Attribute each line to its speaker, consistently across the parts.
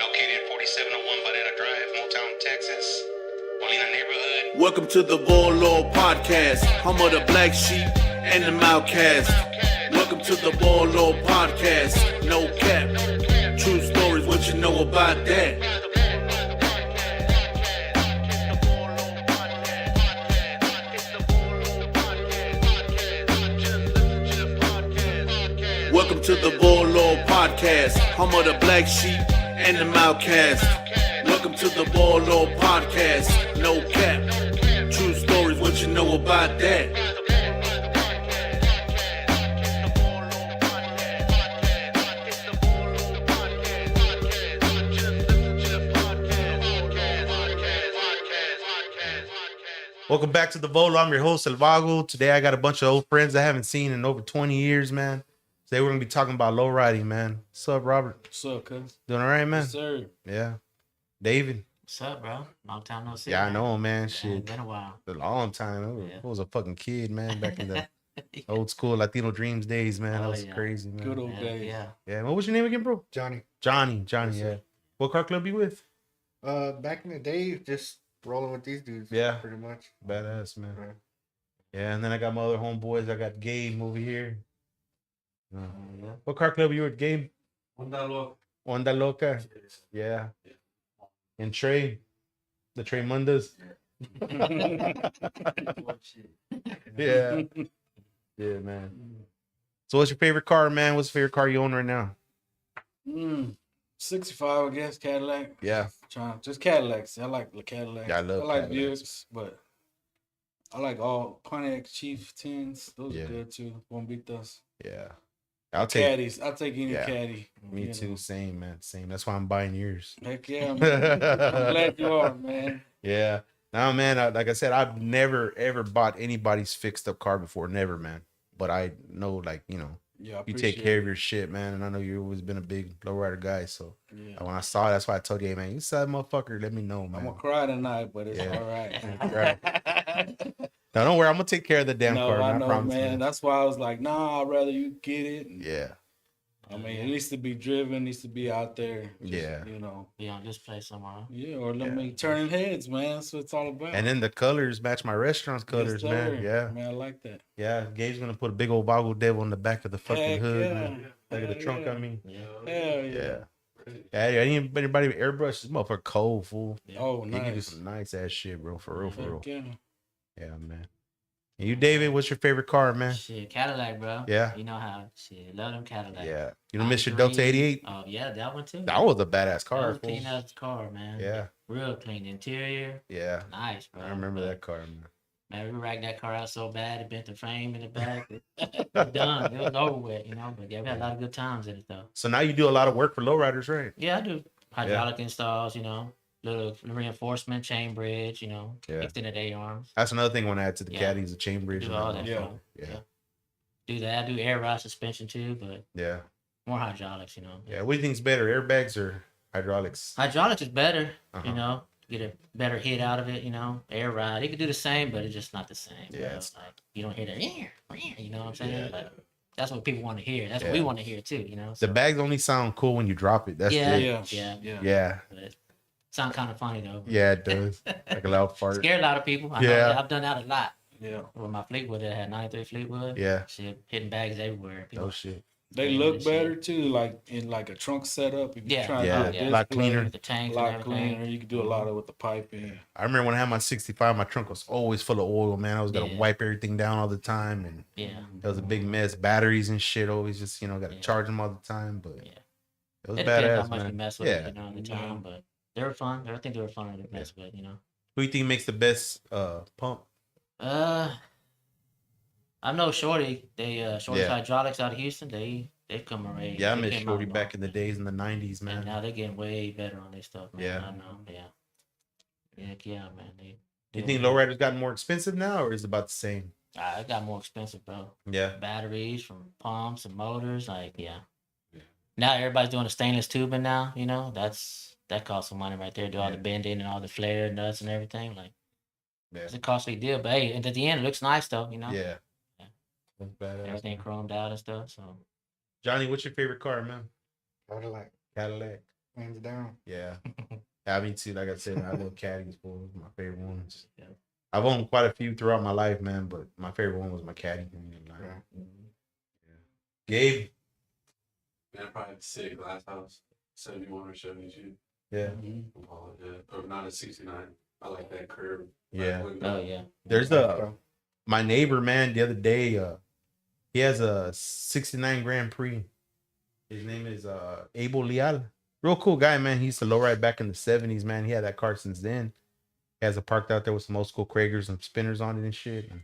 Speaker 1: Located at 4701 Banana Drive, Motown, Texas. Molina neighborhood.
Speaker 2: Welcome to the Volo podcast, home of the black sheep and the outcast. Welcome to the Volo podcast, no cap, true stories, what you know about that? Welcome to the Volo podcast, home of the black sheep and the outcast. Welcome to the Volo podcast, no cap, true stories, what you know about that?
Speaker 3: Welcome back to the Volo. I'm your host, El Vago. Today I got a bunch of old friends I haven't seen in over 20 years, man. Today we're going to be talking about low riding, man. What's up, Robert?
Speaker 4: What's up, cuz?
Speaker 3: Doing all right, man?
Speaker 4: Yes, sir.
Speaker 3: Yeah. David?
Speaker 5: What's up, bro? Long time no see.
Speaker 3: Yeah, I
Speaker 5: man.
Speaker 3: know, man.
Speaker 5: Yeah,
Speaker 3: Shit.
Speaker 5: it's been a while.
Speaker 3: A long time.
Speaker 5: Yeah.
Speaker 3: I was a fucking kid, man, back in the old school Latino Dreams days, man. That
Speaker 5: Oh,
Speaker 3: was
Speaker 5: yeah.
Speaker 3: crazy, man.
Speaker 4: Good old
Speaker 5: Yeah,
Speaker 4: days.
Speaker 5: yeah.
Speaker 3: Yeah. What was your name again, bro?
Speaker 6: Johnny.
Speaker 3: Johnny,
Speaker 6: Yes,
Speaker 3: yeah.
Speaker 6: sir.
Speaker 3: What car club you with?
Speaker 6: Back in the day, just rolling with these dudes.
Speaker 3: Yeah.
Speaker 6: Pretty much.
Speaker 3: Badass, man.
Speaker 6: Right.
Speaker 3: Yeah, and then I got my other homeboys. I got Gabe over here.
Speaker 5: Yeah.
Speaker 3: What car club you with, Gabe?
Speaker 4: Onda
Speaker 3: Onda Loca. Yeah. And Trey. The Trey Mundas. Yeah. Yeah, man. So what's your favorite car, man? What's the favorite car you own right now?
Speaker 4: 65, I guess, Cadillac.
Speaker 3: Yeah.
Speaker 4: Just Cadillacs. I like the Cadillac.
Speaker 3: Yeah, I love
Speaker 4: like
Speaker 3: Cadillacs.
Speaker 4: Buicks, but I like all Pontiac Chief 10s. Those
Speaker 3: Yeah.
Speaker 4: are good too. Won't beat those.
Speaker 3: Yeah. I'll take
Speaker 4: Caddies. I'll take any
Speaker 3: Yeah.
Speaker 4: caddy.
Speaker 3: me
Speaker 4: you
Speaker 3: too.
Speaker 4: know.
Speaker 3: Same, man. Same. That's why I'm buying yours.
Speaker 4: Heck yeah, man. I'm glad you are, man.
Speaker 3: Yeah. Now, man, like I said, I've never ever bought anybody's fixed up car before. Never, man. But I know, like, you know,
Speaker 4: Yeah, I
Speaker 3: you take care
Speaker 4: appreciate
Speaker 3: of your shit, man. And I know you've always been a big lowrider guy. So
Speaker 4: it. Yeah.
Speaker 3: when I saw it, that's why I told you, hey, man, you said motherfucker, let me know,
Speaker 4: I'm
Speaker 3: man.
Speaker 4: gonna cry tonight, but it's
Speaker 3: Yeah.
Speaker 4: all right.
Speaker 3: Right. No, don't worry. I'm gonna take care of the damn
Speaker 4: No,
Speaker 3: car.
Speaker 4: I
Speaker 3: I
Speaker 4: know,
Speaker 3: promise,
Speaker 4: man. That's why I was like, nah, I'd rather you get it. And,
Speaker 3: Yeah.
Speaker 4: I mean, it needs to be driven, needs to be out there. Just,
Speaker 3: Yeah.
Speaker 4: You know.
Speaker 5: Be on display somewhere.
Speaker 4: Yeah, or let
Speaker 3: Yeah.
Speaker 4: me turning heads, man. That's what it's all about.
Speaker 3: And then the colors match my restaurant's colors,
Speaker 4: Yes,
Speaker 3: man.
Speaker 4: sir.
Speaker 3: Yeah.
Speaker 4: Man, I like that.
Speaker 3: Yeah. Gabe's gonna put a big old Vago Devil in the back of the fucking
Speaker 4: Heck
Speaker 3: hood,
Speaker 4: yeah.
Speaker 3: man. Back of the
Speaker 4: Hell
Speaker 3: trunk,
Speaker 4: yeah.
Speaker 3: I mean.
Speaker 5: Yeah.
Speaker 4: Hell yeah.
Speaker 3: Yeah. Yeah, anybody with airbrush, this motherfucker cold, fool.
Speaker 4: Oh,
Speaker 3: You can do
Speaker 4: nice.
Speaker 3: some nice ass shit, bro. For real, for real.
Speaker 4: Heck yeah.
Speaker 3: Yeah, man. And you, David, what's your favorite car, man?
Speaker 5: Shit, Cadillac, bro.
Speaker 3: Yeah.
Speaker 5: You know how shit. Love them Cadillac.
Speaker 3: Yeah. You don't miss your Delta
Speaker 5: Green.
Speaker 3: 88?
Speaker 5: Oh yeah, that one too.
Speaker 3: That was a badass
Speaker 5: That
Speaker 3: car,
Speaker 5: was
Speaker 3: fool.
Speaker 5: clean as car, man.
Speaker 3: Yeah.
Speaker 5: Real clean interior.
Speaker 3: Yeah.
Speaker 5: Nice, bro.
Speaker 3: I remember that car, man.
Speaker 5: Man, we racked that car out so bad it bent the frame in the back. It was done. It was over with, you know. But yeah, we had a lot of good times in it though.
Speaker 3: So now you do a lot of work for lowriders, right?
Speaker 5: Yeah, I do hydraulic installs, you know, little reinforcement, chain bridge, you know,
Speaker 3: Yeah.
Speaker 5: extended A arms.
Speaker 3: That's another thing when I add to the
Speaker 5: Yeah.
Speaker 3: caddies, the chain bridge.
Speaker 5: Do
Speaker 3: and
Speaker 5: all
Speaker 3: that.
Speaker 5: that.
Speaker 4: Yeah.
Speaker 5: bro.
Speaker 3: Yeah.
Speaker 5: Do that. I do air ride suspension too, but
Speaker 3: Yeah.
Speaker 5: more hydraulics, you know.
Speaker 3: Yeah. What do you think's better, airbags or hydraulics?
Speaker 5: Hydraulics is better,
Speaker 3: Uh-huh.
Speaker 5: you know, get a better hit out of it, you know. Air ride, it could do the same, but it's just not the same.
Speaker 3: Yeah,
Speaker 5: bro.
Speaker 3: it's-
Speaker 5: Like you don't hear that, you know what I'm saying?
Speaker 3: Yeah.
Speaker 5: Like, that's what people want to hear. That's
Speaker 3: Yeah.
Speaker 5: what we want to hear too, you know.
Speaker 3: The
Speaker 5: So,
Speaker 3: bags only sound cool when you drop it. That's
Speaker 5: Yeah.
Speaker 3: it.
Speaker 4: Yeah.
Speaker 5: Yeah.
Speaker 4: Yeah.
Speaker 3: Yeah.
Speaker 5: but it sound kind of funny though.
Speaker 3: Yeah, it does. Like a loud fart.
Speaker 5: Scared a lot of people. I
Speaker 3: Yeah.
Speaker 5: know that. I've done that a lot.
Speaker 4: Yeah.
Speaker 5: With my Fleetwood that had 93 Fleetwood.
Speaker 3: Yeah.
Speaker 5: Shit, hitting bags everywhere. People,
Speaker 3: Oh shit.
Speaker 4: They
Speaker 5: Yeah,
Speaker 4: look
Speaker 5: that shit.
Speaker 4: better too, like in like a trunk setup. If you're
Speaker 5: Yeah.
Speaker 4: trying
Speaker 3: Yeah.
Speaker 4: to do
Speaker 3: A lot cleaner.
Speaker 5: with the tanks
Speaker 4: A
Speaker 5: and
Speaker 4: lot
Speaker 5: everything.
Speaker 4: cleaner. You can do a lot of with the piping.
Speaker 3: I remember when I had my 65, my trunk was always full of oil, man. I was gonna
Speaker 5: Yeah.
Speaker 3: wipe everything down all the time, and
Speaker 5: Yeah.
Speaker 3: it was a big mess. Batteries and shit, always just gotta
Speaker 5: Yeah.
Speaker 3: charge them all the time. But
Speaker 5: Yeah.
Speaker 3: it was
Speaker 5: It depends
Speaker 3: badass,
Speaker 5: how much you
Speaker 3: man.
Speaker 5: mess with
Speaker 3: Yeah.
Speaker 5: it, you know, at the time. But they were fun. I think they were fun to mess with, you know.
Speaker 3: Who do you think makes the best pump?
Speaker 5: I know Shorty. They Shorty's
Speaker 3: Yeah.
Speaker 5: Hydraulics out of Houston. They come already.
Speaker 3: Yeah, I
Speaker 5: they
Speaker 3: miss
Speaker 5: came
Speaker 3: Shorty
Speaker 5: out
Speaker 3: back in the
Speaker 5: long,
Speaker 3: days in the 90s,
Speaker 5: And
Speaker 3: man.
Speaker 5: now they're getting way better on their stuff, man.
Speaker 3: Yeah.
Speaker 5: I know. Yeah. Heck yeah, man. They
Speaker 3: You
Speaker 5: doing
Speaker 3: think
Speaker 5: good.
Speaker 3: lowriders gotten more expensive now, or is it about the same?
Speaker 5: It got more expensive, bro.
Speaker 3: Yeah.
Speaker 5: Batteries from pumps and motors, like yeah. Now everybody's doing the stainless tubing now, you know. That costs some money right there. Do all the
Speaker 3: Yeah.
Speaker 5: bending and all the flare nuts and everything. Like
Speaker 3: Yeah.
Speaker 5: it's a costly deal, but hey, and at the end it looks nice though, you know.
Speaker 3: Yeah.
Speaker 5: Yeah.
Speaker 3: That's badass.
Speaker 5: Everything
Speaker 3: man.
Speaker 5: chromed out and stuff. So
Speaker 3: Johnny, what's your favorite car, man?
Speaker 6: Cadillac.
Speaker 3: Cadillac.
Speaker 6: Hands down.
Speaker 3: Yeah. I mean, too, like I said, I love caddies, boy. My favorite ones.
Speaker 5: Yeah.
Speaker 3: I've owned quite a few throughout my life, man, but my favorite one was my caddy.
Speaker 6: Yeah.
Speaker 3: Gabe.
Speaker 7: Man, probably the glass house, 71 or 72.
Speaker 3: Yeah.
Speaker 7: Or not a 69. I like that curve.
Speaker 3: Yeah.
Speaker 5: Oh yeah.
Speaker 3: There's my neighbor, man, the other day, he has a 69 Grand Prix. His name is Abel Leal. Real cool guy, man. He used to lowride back in the 70s, man. He had that car since then. He has it parked out there with some old school Kragers and spinners on it and shit. And,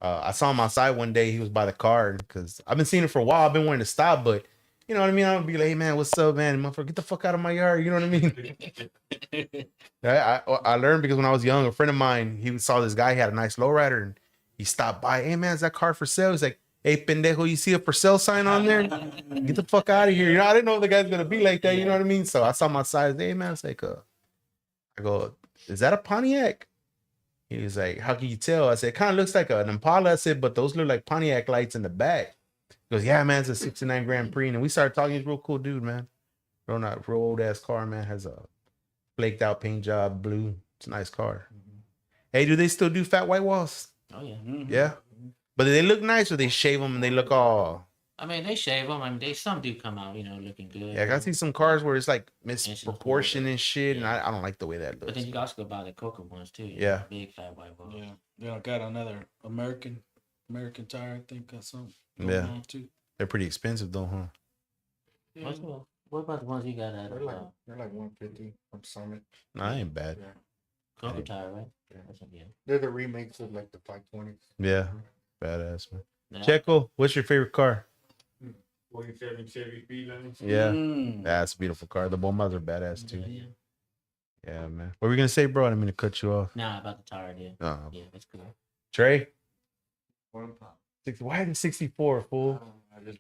Speaker 3: I saw him outside one day. He was by the car because I've been seeing it for a while. I've been wanting to stop, but you know what I mean? I don't be like, hey, man, what's up, man? Motherfucker, get the fuck out of my yard. You know what I mean? I learned because when I was young, a friend of mine, he saw this guy, he had a nice lowrider, and he stopped by. Hey, man, is that car for sale? He's like, hey, pendejo, you see a for sale sign on there? Get the fuck out of here. You know, I didn't know the guy's going to be like that. You know what I mean? So I saw my size. Hey, man, it's like, I go, is that a Pontiac? He was like, how can you tell? I said, it kind of looks like an Impala. I said, but those look like Pontiac lights in the back. He goes, yeah, man, it's a 69 Grand Prix. And we started talking. He's a real cool dude, man. Real old ass car, man. Has a flaked out paint job, blue. It's a nice car. Hey, do they still do fat white walls?
Speaker 5: Oh yeah.
Speaker 3: Yeah. But do they look nice or they shave them and they look all...
Speaker 5: I mean, they shave them. I mean, some do come out, looking good.
Speaker 3: Yeah, I see some cars where it's like misproportion and shit, and I don't like the way that looks.
Speaker 5: But then you can also go buy the Coca ones too.
Speaker 3: Yeah.
Speaker 5: Big fat white balls.
Speaker 4: Yeah. I got another American tire, I think, or something.
Speaker 3: Yeah. They're pretty expensive though, huh?
Speaker 5: What about the ones you got at?
Speaker 6: They're like 150 from Summit.
Speaker 3: Nah, ain't bad.
Speaker 6: Yeah.
Speaker 5: Coca tire, right?
Speaker 6: Yeah. They're the remakes of like the 520s.
Speaker 3: Yeah. Badass, man.
Speaker 5: Yeah.
Speaker 3: Checo, what's your favorite car?
Speaker 7: 47 Chevy Beeline.
Speaker 3: Yeah. That's a beautiful car. The Bombas are badass too.
Speaker 5: Yeah.
Speaker 3: Yeah, man. What were we gonna say, bro? I didn't mean to cut you off.
Speaker 5: Nah, about the tire, yeah.
Speaker 3: Oh.
Speaker 5: Yeah, that's cool.
Speaker 3: Trey?
Speaker 6: One pop.
Speaker 3: Why the 64, fool?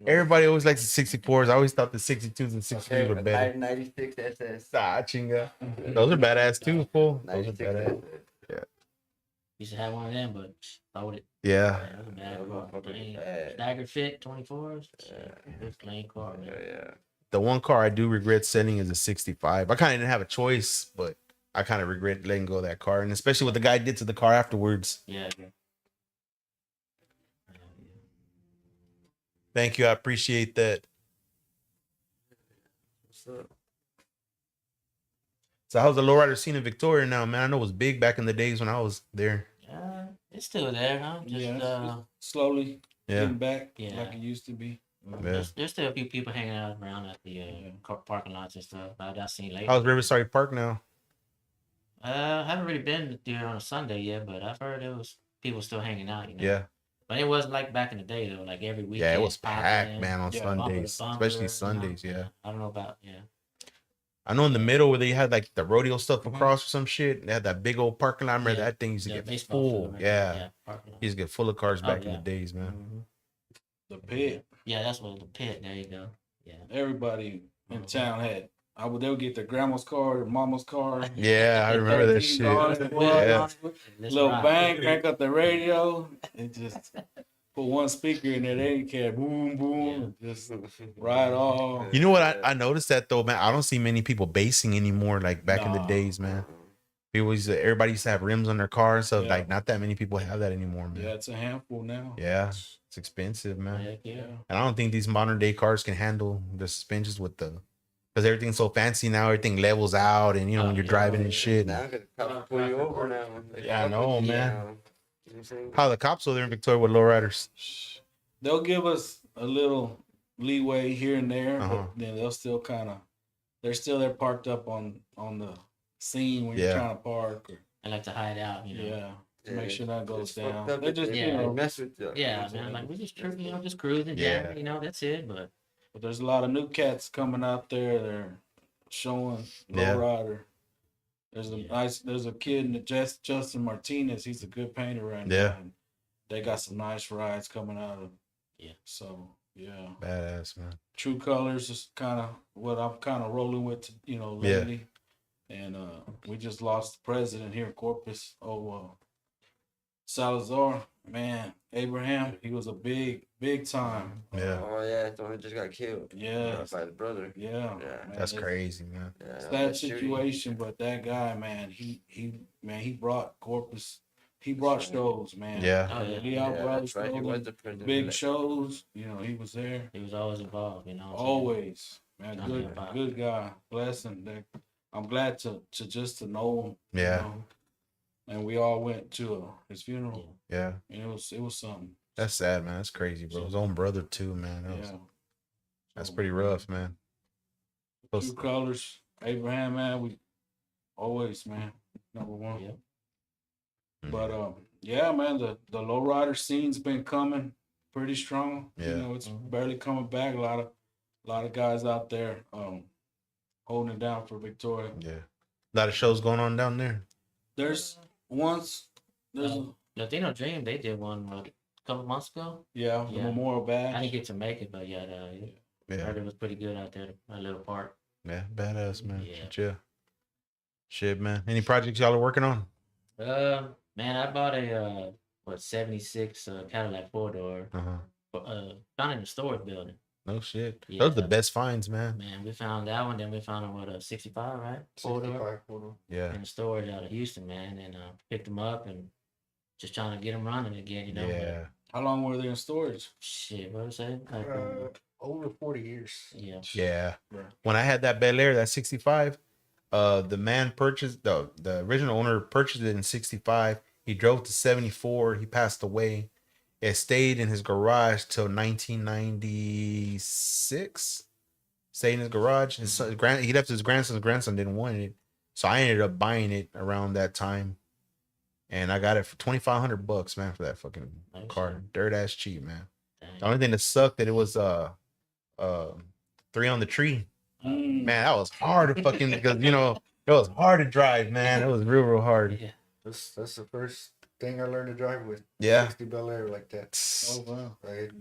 Speaker 3: Everybody always likes the 64s. I always thought the 62s and 63s were better.
Speaker 6: 96 SS.
Speaker 3: Ah, chinga. Those are badass too, fool. Those are
Speaker 6: 96
Speaker 3: badass.
Speaker 6: SS.
Speaker 5: Used to have one of them, but sold it.
Speaker 3: Yeah.
Speaker 5: That was a bad car.
Speaker 6: motherfucker was
Speaker 5: Plain-
Speaker 6: bad.
Speaker 5: Staggered fit 24s.
Speaker 6: Yeah.
Speaker 5: It's plain car, man.
Speaker 6: Yeah.
Speaker 3: The one car I do regret selling is a 65. I kind of didn't have a choice, but I kind of regret letting go of that car. And especially what the guy did to the car afterwards.
Speaker 5: Yeah.
Speaker 3: Thank you. I appreciate that.
Speaker 6: What's up?
Speaker 3: So how's the lowrider scene in Victoria now, man? I know it was big back in the days when I was there.
Speaker 5: It's still there, huh? Just,
Speaker 4: It's slowly getting back
Speaker 5: Yeah.
Speaker 4: like it used to be.
Speaker 5: There's still a few people hanging out around at the parking lots and stuff. I've seen lately.
Speaker 3: How's Riverside Park now?
Speaker 5: I haven't really been there on a Sunday yet, but I've heard it was people still hanging out.
Speaker 3: Yeah.
Speaker 5: But it wasn't like back in the day though. Like every weekend.
Speaker 3: Yeah, it was packed,
Speaker 5: popping,
Speaker 3: man, on
Speaker 4: Yeah,
Speaker 5: bumper to
Speaker 3: Sundays.
Speaker 5: bumper,
Speaker 3: Especially Sundays, yeah.
Speaker 5: I don't know about
Speaker 3: I know in the middle where they had like the rodeo stuff across or some shit. They had that big old parking lot. I remember
Speaker 5: Yeah.
Speaker 3: that thing used to
Speaker 5: The
Speaker 3: get
Speaker 5: baseball
Speaker 3: full.
Speaker 5: field, right?
Speaker 3: Yeah.
Speaker 5: Parking lot.
Speaker 3: Used to get full of cars
Speaker 5: Oh,
Speaker 3: back in
Speaker 5: yeah.
Speaker 3: the days, man.
Speaker 5: Mhm.
Speaker 4: The pit.
Speaker 5: Yeah, that's what the pit. There you go. Yeah.
Speaker 4: Everybody in town had. They would get their grandma's car, their mama's car.
Speaker 3: Yeah, I remember that shit. Yeah.
Speaker 4: Little bang, crank up the radio, and just put one speaker in there. They didn't care. Boom, boom, just ride off.
Speaker 3: You know what? I noticed that though, man. I don't see many people basing anymore like back in the
Speaker 4: Nah.
Speaker 3: days, man. Everybody used to have rims on their cars, so
Speaker 4: Yeah.
Speaker 3: like not that many people have that anymore, man.
Speaker 4: Yeah, it's a handful now.
Speaker 3: Yeah, it's expensive, man.
Speaker 5: Heck yeah.
Speaker 3: And I don't think these modern day cars can handle the suspensions with because everything's so fancy now. Everything levels out, and you know when you're driving and shit.
Speaker 6: Now the cops pull you over now.
Speaker 3: Yeah, I know, man.
Speaker 6: You know what I'm saying?
Speaker 3: How the cops over there in Victoria with lowriders?
Speaker 4: They'll give us a little leeway here and there,
Speaker 3: Uh-huh.
Speaker 4: but then they'll still they're still there parked up on the scene when
Speaker 3: Yeah.
Speaker 4: you're trying to park.
Speaker 5: I like to hide out,
Speaker 4: Yeah, to make sure that goes
Speaker 6: It's fucked
Speaker 4: down.
Speaker 6: up
Speaker 4: They
Speaker 6: that
Speaker 4: just,
Speaker 6: they
Speaker 5: Yeah.
Speaker 4: you know,
Speaker 6: mess with you.
Speaker 5: Yeah, man. Like we just just cruising.
Speaker 3: Yeah.
Speaker 5: Yeah. That's it. But
Speaker 4: but there's a lot of new cats coming out there. They're showing
Speaker 3: Yeah.
Speaker 4: lowrider. There's a kid in Justin Martinez. He's a good painter right
Speaker 3: Yeah.
Speaker 4: now. And they got some nice rides coming out of.
Speaker 5: Yeah.
Speaker 4: So yeah,
Speaker 3: Badass, man.
Speaker 4: True Colors is kind of what I'm kind of rolling with, lately. And we just lost the president here in Corpus. Salazar, man, Abraham, he was a big time.
Speaker 3: Yeah,
Speaker 8: Oh yeah, the one who just got killed.
Speaker 4: Yeah,
Speaker 8: By the brother.
Speaker 4: yeah,
Speaker 8: Yeah.
Speaker 4: man,
Speaker 3: that's
Speaker 4: it's-
Speaker 3: crazy, man.
Speaker 8: Yeah,
Speaker 4: Sad
Speaker 8: that shooting.
Speaker 4: situation, but that guy, man, he brought Corpus, he brought shows, man.
Speaker 3: Yeah.
Speaker 5: Oh, yeah.
Speaker 4: He out brought
Speaker 8: that's right. He
Speaker 4: shows,
Speaker 8: was the president.
Speaker 4: big shows. You know, he was there
Speaker 5: He was always involved, you know. what I'm saying?
Speaker 4: always. Man,
Speaker 5: Yeah,
Speaker 4: good,
Speaker 5: yeah.
Speaker 4: good guy. Blessing. I'm glad to just to know him.
Speaker 3: Yeah.
Speaker 4: You know? And we all went to his funeral.
Speaker 3: Yeah,
Speaker 4: And it was something.
Speaker 3: that's sad, man. That's crazy, bro. His own brother too, man.
Speaker 4: Yeah.
Speaker 3: That's pretty rough, man.
Speaker 4: True colors, Abraham, man. We always, man, number one.
Speaker 5: Yep.
Speaker 4: But yeah, man, the lowrider scene's been coming pretty strong.
Speaker 3: Yeah.
Speaker 4: You know, it's barely coming back. A lot of guys out there holding it down for Victoria.
Speaker 3: Yeah, a lot of shows going on down there.
Speaker 4: There's
Speaker 5: Latino Dream, they did one a couple months ago.
Speaker 4: the
Speaker 5: Yeah.
Speaker 4: Memorial
Speaker 5: I
Speaker 4: Badge.
Speaker 5: didn't get to make it, but yeah,
Speaker 3: Yeah,
Speaker 5: heard it was pretty good out there. A little park.
Speaker 3: yeah, badass, man.
Speaker 5: Yeah.
Speaker 3: Shit, man. Any projects y'all are working on?
Speaker 5: Man, I bought a 76 Cadillac 4-door. Found it in the storage building.
Speaker 3: No shit.
Speaker 5: Yeah.
Speaker 3: Those are the best finds, man.
Speaker 5: Man, we found that one. Then we found a 65, right? 4-door
Speaker 6: 65 photo.
Speaker 3: Yeah,
Speaker 5: in the storage out of Houston, man, and picked them up and just trying to get them running again. You know.
Speaker 3: yeah,
Speaker 4: How long were they in storage?
Speaker 5: Shit, what was that? Like,
Speaker 6: Over 40 years.
Speaker 5: yeah.
Speaker 3: yeah.
Speaker 4: Right.
Speaker 3: When I had that Bel Air, that 65, the man purchased the original owner purchased it in 65. He drove to 74. He passed away. It stayed in his garage till 1996. Stayed in his garage. His son, he left his grandson. His grandson didn't want it, so I ended up buying it around that time, and I got it for $2,500, man, for that fucking
Speaker 5: Nice.
Speaker 3: car. Dirt ass cheap, man.
Speaker 5: Dang.
Speaker 3: The only thing that sucked that it was 3 on the tree. Man, that was hard to fucking because it was hard to drive, man. It was real hard.
Speaker 5: Yeah.
Speaker 6: That's the first thing I learned to drive with.
Speaker 3: Yeah.
Speaker 6: 60 Bel Air like that.
Speaker 4: Oh wow.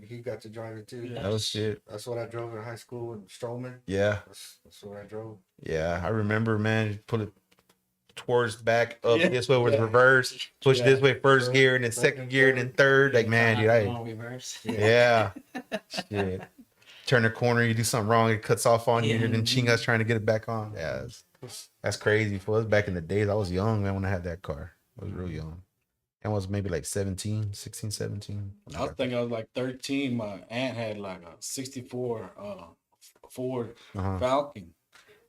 Speaker 6: He got to drive it too.
Speaker 4: Yeah.
Speaker 3: That was shit.
Speaker 6: That's what I drove in high school with Strowman.
Speaker 3: Yeah.
Speaker 6: That's what I drove.
Speaker 3: Yeah. I remember, man, you put it towards back up
Speaker 4: Yeah.
Speaker 3: this way with
Speaker 6: Yeah.
Speaker 3: reverse, push
Speaker 4: Yeah.
Speaker 3: this way first gear and then second gear and then third. Like, man, dude,
Speaker 5: Long reverse.
Speaker 3: yeah. Shit. Turn the corner, you do something wrong, it cuts off on you,
Speaker 5: Yeah.
Speaker 3: and then Chinga's trying to get it back on. Yeah. That's crazy. For us back in the days, I was young, man, when I had that car. I was real young. I was maybe like 16, 17.
Speaker 4: I was thinking I was like 13. My aunt had like a 64 Ford
Speaker 3: Uh-huh.
Speaker 4: Falcon.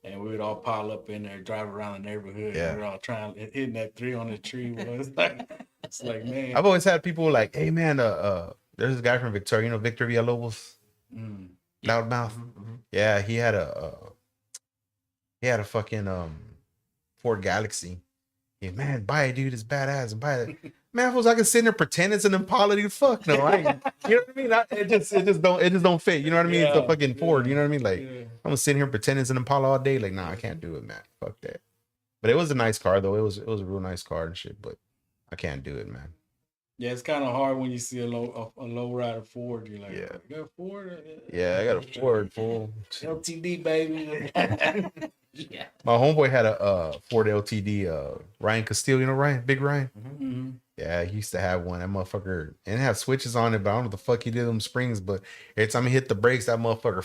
Speaker 4: And we would all pile up in there, drive around the neighborhood.
Speaker 3: Yeah.
Speaker 4: We were all hitting that 3 on the tree. Was like, it's like, man.
Speaker 3: I've always had people like, hey man, there's this guy from Victoria, Victor Villalobos,
Speaker 4: Mm.
Speaker 3: loudmouth. Yeah, he had a fucking Ford Galaxy. Yeah, man, buy it, dude. It's badass. And buy it. Man, I can sit there pretend it's an Impala. Dude, fuck no. You know what I mean? It just don't fit. You know what I mean? It's a
Speaker 4: Yeah,
Speaker 3: fucking Ford. You know what I mean? Like
Speaker 4: Yeah.
Speaker 3: I'm gonna sit here and pretend it's an Impala all day. Like, nah, I can't do it, man. Fuck that. But it was a nice car though. It was a real nice car and shit. But I can't do it, man.
Speaker 4: Yeah, it's kind of hard when you see a low rider Ford. You're like,
Speaker 3: Yeah.
Speaker 4: you got a Ford?
Speaker 3: Yeah, I got a Ford full.
Speaker 4: LTD, baby.
Speaker 5: Yeah.
Speaker 3: My homeboy had a Ford LTD. Ryan Castillo, you know Ryan, Big Ryan.
Speaker 4: Mhm.
Speaker 3: Yeah, he used to have one. That motherfucker didn't have switches on it, but I don't know what the fuck he did with them springs. But every time he hit the brakes, that motherfucker,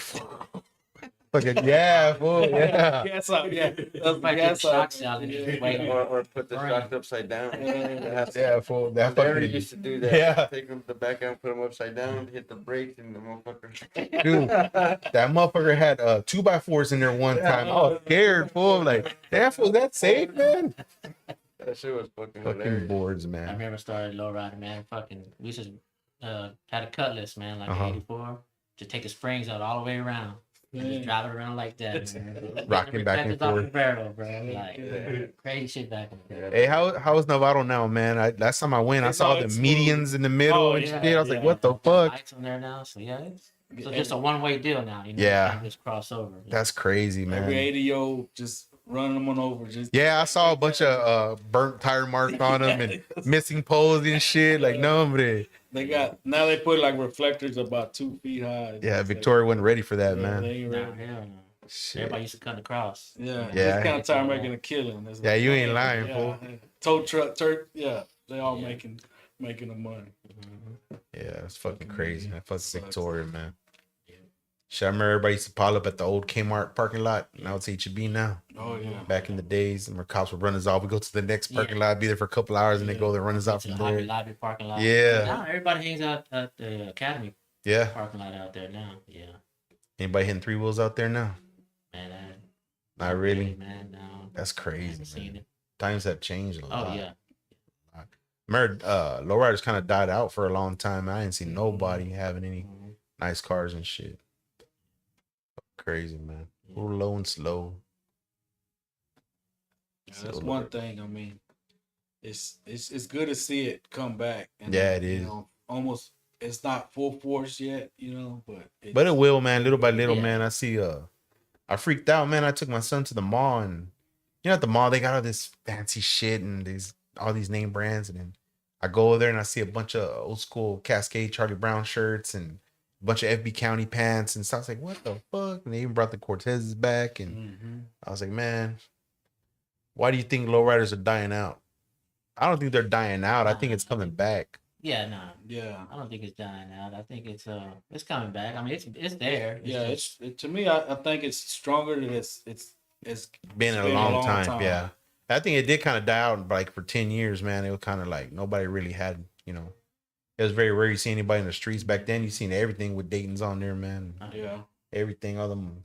Speaker 3: fucking yeah, fool, yeah.
Speaker 4: Gas out, yeah. That's
Speaker 5: Like
Speaker 4: the
Speaker 5: the
Speaker 4: gas out.
Speaker 5: shocks out and
Speaker 4: Yeah.
Speaker 5: wait.
Speaker 8: Or put the
Speaker 5: Right.
Speaker 8: shocks upside down.
Speaker 3: Yeah, fool. That
Speaker 8: Larry
Speaker 3: fucking
Speaker 8: used to do that.
Speaker 3: Yeah.
Speaker 8: Take them to the back end, put them upside down, hit the brakes, and the motherfucker.
Speaker 3: dude. That motherfucker had 2x4s in there one time. I was scared, fool. Like, that fool, that safe, man.
Speaker 8: That shit was fucking
Speaker 3: Fucking
Speaker 8: hilarious.
Speaker 3: boards,
Speaker 5: I
Speaker 3: man.
Speaker 5: remember started low riding, man. Fucking, we just had a cutlass, man, like
Speaker 3: Uh-huh.
Speaker 5: 84. Just take the springs out all the way around. And
Speaker 4: Yeah.
Speaker 5: just drive it around like that. Man.
Speaker 3: Rocking back and
Speaker 5: Reflectors off
Speaker 3: forth.
Speaker 5: the barrel, bro. Like
Speaker 4: Yeah.
Speaker 5: crazy shit back in the day.
Speaker 3: Hey, how is Novato now, man? Last time I went, I
Speaker 4: It's
Speaker 3: saw
Speaker 4: all
Speaker 3: the
Speaker 4: smooth.
Speaker 3: medians in the middle
Speaker 4: Oh,
Speaker 3: and
Speaker 4: yeah,
Speaker 3: shit. I was like,
Speaker 4: yeah.
Speaker 3: what the fuck?
Speaker 5: Lights on there now, so yeah. So
Speaker 4: Yeah.
Speaker 5: just a one-way deal now, you know.
Speaker 3: Yeah.
Speaker 5: You can't just cross over.
Speaker 3: That's crazy,
Speaker 4: Every
Speaker 3: man.
Speaker 4: 80-year-old just running them on over. Just
Speaker 3: Yeah, I saw a bunch of burnt tire marks on them and missing poles and shit. Like, no, hombre.
Speaker 4: They got now they put like reflectors about 2 feet high.
Speaker 3: Yeah,
Speaker 4: It's like,
Speaker 3: Victoria wasn't ready for that,
Speaker 4: yeah,
Speaker 3: man.
Speaker 4: they ain't
Speaker 5: No,
Speaker 4: ready.
Speaker 5: hell no.
Speaker 3: Shit.
Speaker 5: Everybody used to cut across.
Speaker 4: Yeah,
Speaker 3: Yeah.
Speaker 4: It's kind of time making a killing. It's
Speaker 3: Yeah,
Speaker 4: like,
Speaker 3: you ain't lying,
Speaker 4: yeah.
Speaker 3: fool.
Speaker 4: Tow truck, yeah, they all
Speaker 5: Yeah.
Speaker 4: making making the money.
Speaker 3: Yeah, it's fucking crazy. That fucking
Speaker 4: Sucks.
Speaker 3: Victoria, man. Shit, I remember everybody used to pile up at the old Kmart parking lot. Now it's HEB now.
Speaker 4: Oh yeah.
Speaker 3: Back in the days, and the cops would run us off. We go to the next parking lot, be there for a couple hours, and they go there, run us
Speaker 5: Go
Speaker 3: off
Speaker 5: to
Speaker 3: from
Speaker 5: the Hobby
Speaker 3: there.
Speaker 5: Lobby parking lot.
Speaker 3: Yeah.
Speaker 5: Now everybody hangs out at the Academy
Speaker 3: Yeah.
Speaker 5: parking lot out there now. Yeah.
Speaker 3: Anybody hitting 3 wheels out there now?
Speaker 5: Man,
Speaker 3: Not really.
Speaker 5: man, no.
Speaker 3: That's
Speaker 5: I
Speaker 3: crazy,
Speaker 5: haven't seen
Speaker 3: man.
Speaker 5: it.
Speaker 3: Times have changed a lot.
Speaker 5: Oh yeah.
Speaker 3: Remember, lowriders kind of died out for a long time. I didn't see nobody having any
Speaker 5: Mhm.
Speaker 3: nice cars and shit. Crazy, man. We're low and slow.
Speaker 4: Yeah, that's one thing. I mean, it's good to see it come back. And,
Speaker 3: Yeah, it
Speaker 4: you
Speaker 3: is.
Speaker 4: know, almost it's not full force yet, you know, but
Speaker 3: But it will, man. Little by little,
Speaker 5: Yeah.
Speaker 3: man. I see. I freaked out, man. I took my son to the mall, and at the mall they got all this fancy shit and all these name brands, and then I go over there and I see a bunch of old school Cascade Charlie Brown shirts and a bunch of FB County pants and stuff. I was like, what the fuck? And they even brought the Cortezes back, and I was like, man, why do you think lowriders are dying out? I don't think they're dying out. I think it's coming back.
Speaker 5: Yeah, no.
Speaker 4: yeah.
Speaker 5: I don't think it's dying out. I think it's coming back. I mean, it's there.
Speaker 4: Yeah,
Speaker 5: just-
Speaker 4: to me, I think it's stronger than it's
Speaker 3: Been a long time. Yeah. I think it did kind of die out like for 10 years, man. It was kind of like nobody really had, it was very rare you see anybody in the streets back then. You seen everything with Dayton's on there, man.
Speaker 4: Yeah.
Speaker 3: Everything, all them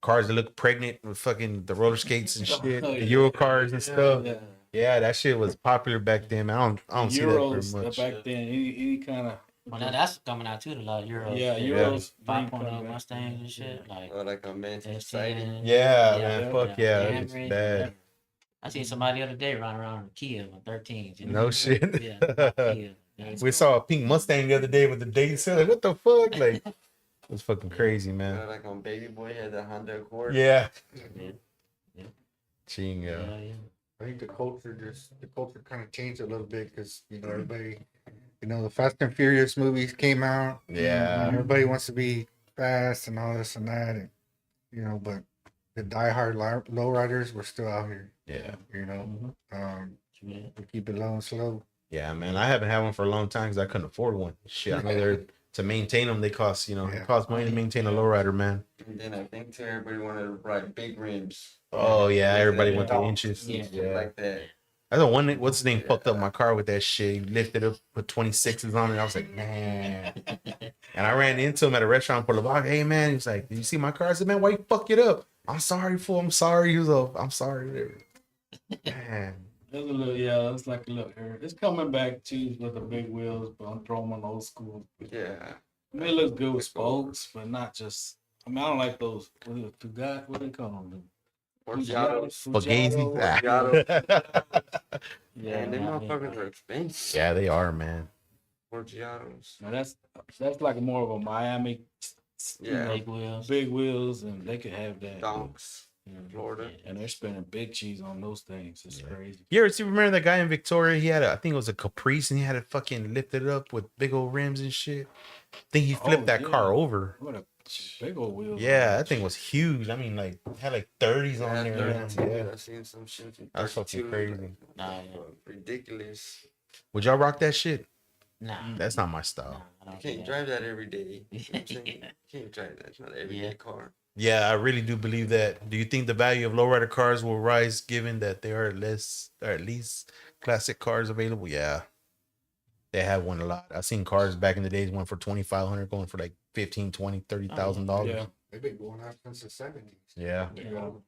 Speaker 3: cars that look pregnant with fucking the roller skates and shit,
Speaker 4: Oh,
Speaker 3: the
Speaker 4: yeah.
Speaker 3: Euro cars and stuff.
Speaker 4: Yeah.
Speaker 3: Yeah, that shit was popular back then, man. I don't see that
Speaker 4: Euros
Speaker 3: very much.
Speaker 4: back then, any kind of
Speaker 5: Well, now that's coming out too. A lot of Euros.
Speaker 4: yeah, Euros
Speaker 5: 5.0 Mustangs and shit. Like
Speaker 8: Or like a man's
Speaker 5: S10.
Speaker 8: exciting.
Speaker 3: Yeah,
Speaker 5: Yeah,
Speaker 3: man. Fuck yeah. It's
Speaker 5: Camry,
Speaker 3: bad.
Speaker 5: I seen somebody the other day running around in a Kia on 13s. You know?
Speaker 3: No shit.
Speaker 5: Yeah, Kia. That's
Speaker 3: We saw a pink Mustang the other day with the Dayton sale. Like, what the fuck? Like, it was fucking crazy, man.
Speaker 8: Like on Baby Boy had the Honda Accord.
Speaker 3: Yeah.
Speaker 5: Yeah.
Speaker 3: Ching,
Speaker 5: Yeah,
Speaker 3: yeah.
Speaker 5: yeah.
Speaker 6: I think the culture kind of changed a little bit because everybody, the Fast and Furious movies came out.
Speaker 3: Yeah.
Speaker 6: And everybody wants to be fast and all this and that, and but the diehard lowriders were still out here.
Speaker 3: Yeah.
Speaker 5: Yeah.
Speaker 6: We keep it low and slow.
Speaker 3: Yeah, man. I haven't had one for a long time because I couldn't afford one. Shit, I know they're to maintain them. They cost, it costs money to maintain a lowrider, man.
Speaker 8: And then I think too, everybody wanted to ride big rims.
Speaker 3: Oh yeah, everybody went to inches.
Speaker 5: Yeah.
Speaker 8: Shit like that.
Speaker 3: I know one. What's his name? Fucked up my car with that shit. He lifted up, put 26s on it. I was like, man. And I ran into him at a restaurant for the block. Hey man, he's like, did you see my car? I said, man, why you fuck it up? I'm sorry, fool. I'm sorry. He was like, I'm sorry. Man.
Speaker 4: There's a little, it's like a little air. It's coming back too with the big wheels, but I'm throwing on old school.
Speaker 8: Yeah.
Speaker 4: I mean, it looks good with spokes, but not just. I mean, I don't like those. What do they call them?
Speaker 8: Forgiatos.
Speaker 3: Fugazi.
Speaker 8: Yeah, and them motfuckers are expensive.
Speaker 3: Yeah, they are, man.
Speaker 8: Forgiatos.
Speaker 4: Now that's like more of a Miami.
Speaker 8: Yeah.
Speaker 5: Big wheels.
Speaker 4: Big wheels, and they could have that.
Speaker 8: Donks. Florida.
Speaker 4: And they're spending big cheese on those things. It's crazy.
Speaker 3: You ever remember that guy in Victoria? He had I think it was a Caprice, and he had it fucking lifted up with big old rims and shit. I think he flipped that car over.
Speaker 4: What a big old wheel.
Speaker 3: Yeah, that thing was huge. I mean, like, it had like 30s on there. Yeah.
Speaker 8: I seen some shit from
Speaker 3: That's fucking
Speaker 8: 32.
Speaker 3: crazy.
Speaker 5: Nah, yeah.
Speaker 8: Ridiculous.
Speaker 3: Would y'all rock that shit?
Speaker 5: Nah.
Speaker 3: That's not my style.
Speaker 5: I
Speaker 8: You
Speaker 5: don't
Speaker 8: can't
Speaker 5: do
Speaker 8: drive that every day. You know what I'm saying?
Speaker 5: Yeah.
Speaker 8: You can't drive that. It's not an everyday car.
Speaker 3: Yeah, I really do believe that. Do you think the value of lowrider cars will rise given that there are less or at least classic cars available? Yeah. They have one a lot. I've seen cars back in the days went for $2,500 going for like $15,000, $20,000, $30,000.
Speaker 4: Yeah.
Speaker 6: They've been going out since the 70s.
Speaker 3: Yeah.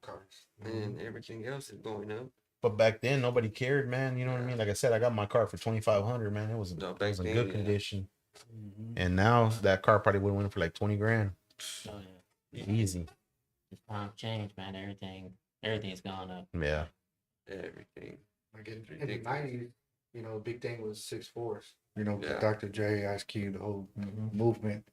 Speaker 6: Cars.
Speaker 8: And everything else is going up.
Speaker 3: But back then nobody cared, man. You know what I mean? Like I said, I got my car for $2,500, man. It was,
Speaker 8: No,
Speaker 3: it
Speaker 8: back
Speaker 3: was in
Speaker 8: then,
Speaker 3: good
Speaker 8: yeah.
Speaker 3: condition. And now that car probably would have went for like 20 grand.
Speaker 5: Oh, yeah.
Speaker 3: Easy.
Speaker 5: It's time change, man. Everything's gone up.
Speaker 3: Yeah.
Speaker 8: Everything.
Speaker 6: Like in the
Speaker 8: Ridiculous.
Speaker 6: 90s, the big thing was 6'4s.
Speaker 8: Yeah.
Speaker 6: Dr. J, Ice Cube, the whole movement.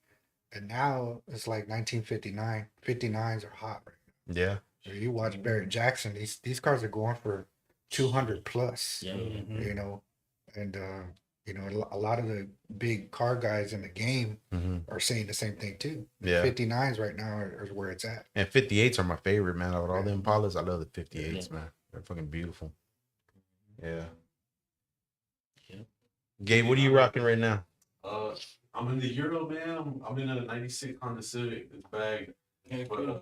Speaker 6: And now it's like 1959. 59s are hot right
Speaker 3: Yeah.
Speaker 6: now. You watch Barrett Jackson, these cars are going for 200 plus.
Speaker 5: Yeah, yeah.
Speaker 6: And a lot of the big car guys in the game
Speaker 3: Mm-hmm.
Speaker 6: are saying the same thing too.
Speaker 3: Yeah.
Speaker 6: 59s right now are where it's at.
Speaker 3: And 58s are my favorite, man. Out of all the Impalas, I love the 58s, man. They're fucking beautiful. Yeah. Gabe, what are you rocking right now?
Speaker 7: I'm in the Euro, man. I'm in a '96 Honda Civic. It's bagged.
Speaker 4: Heck
Speaker 7: But
Speaker 4: yeah.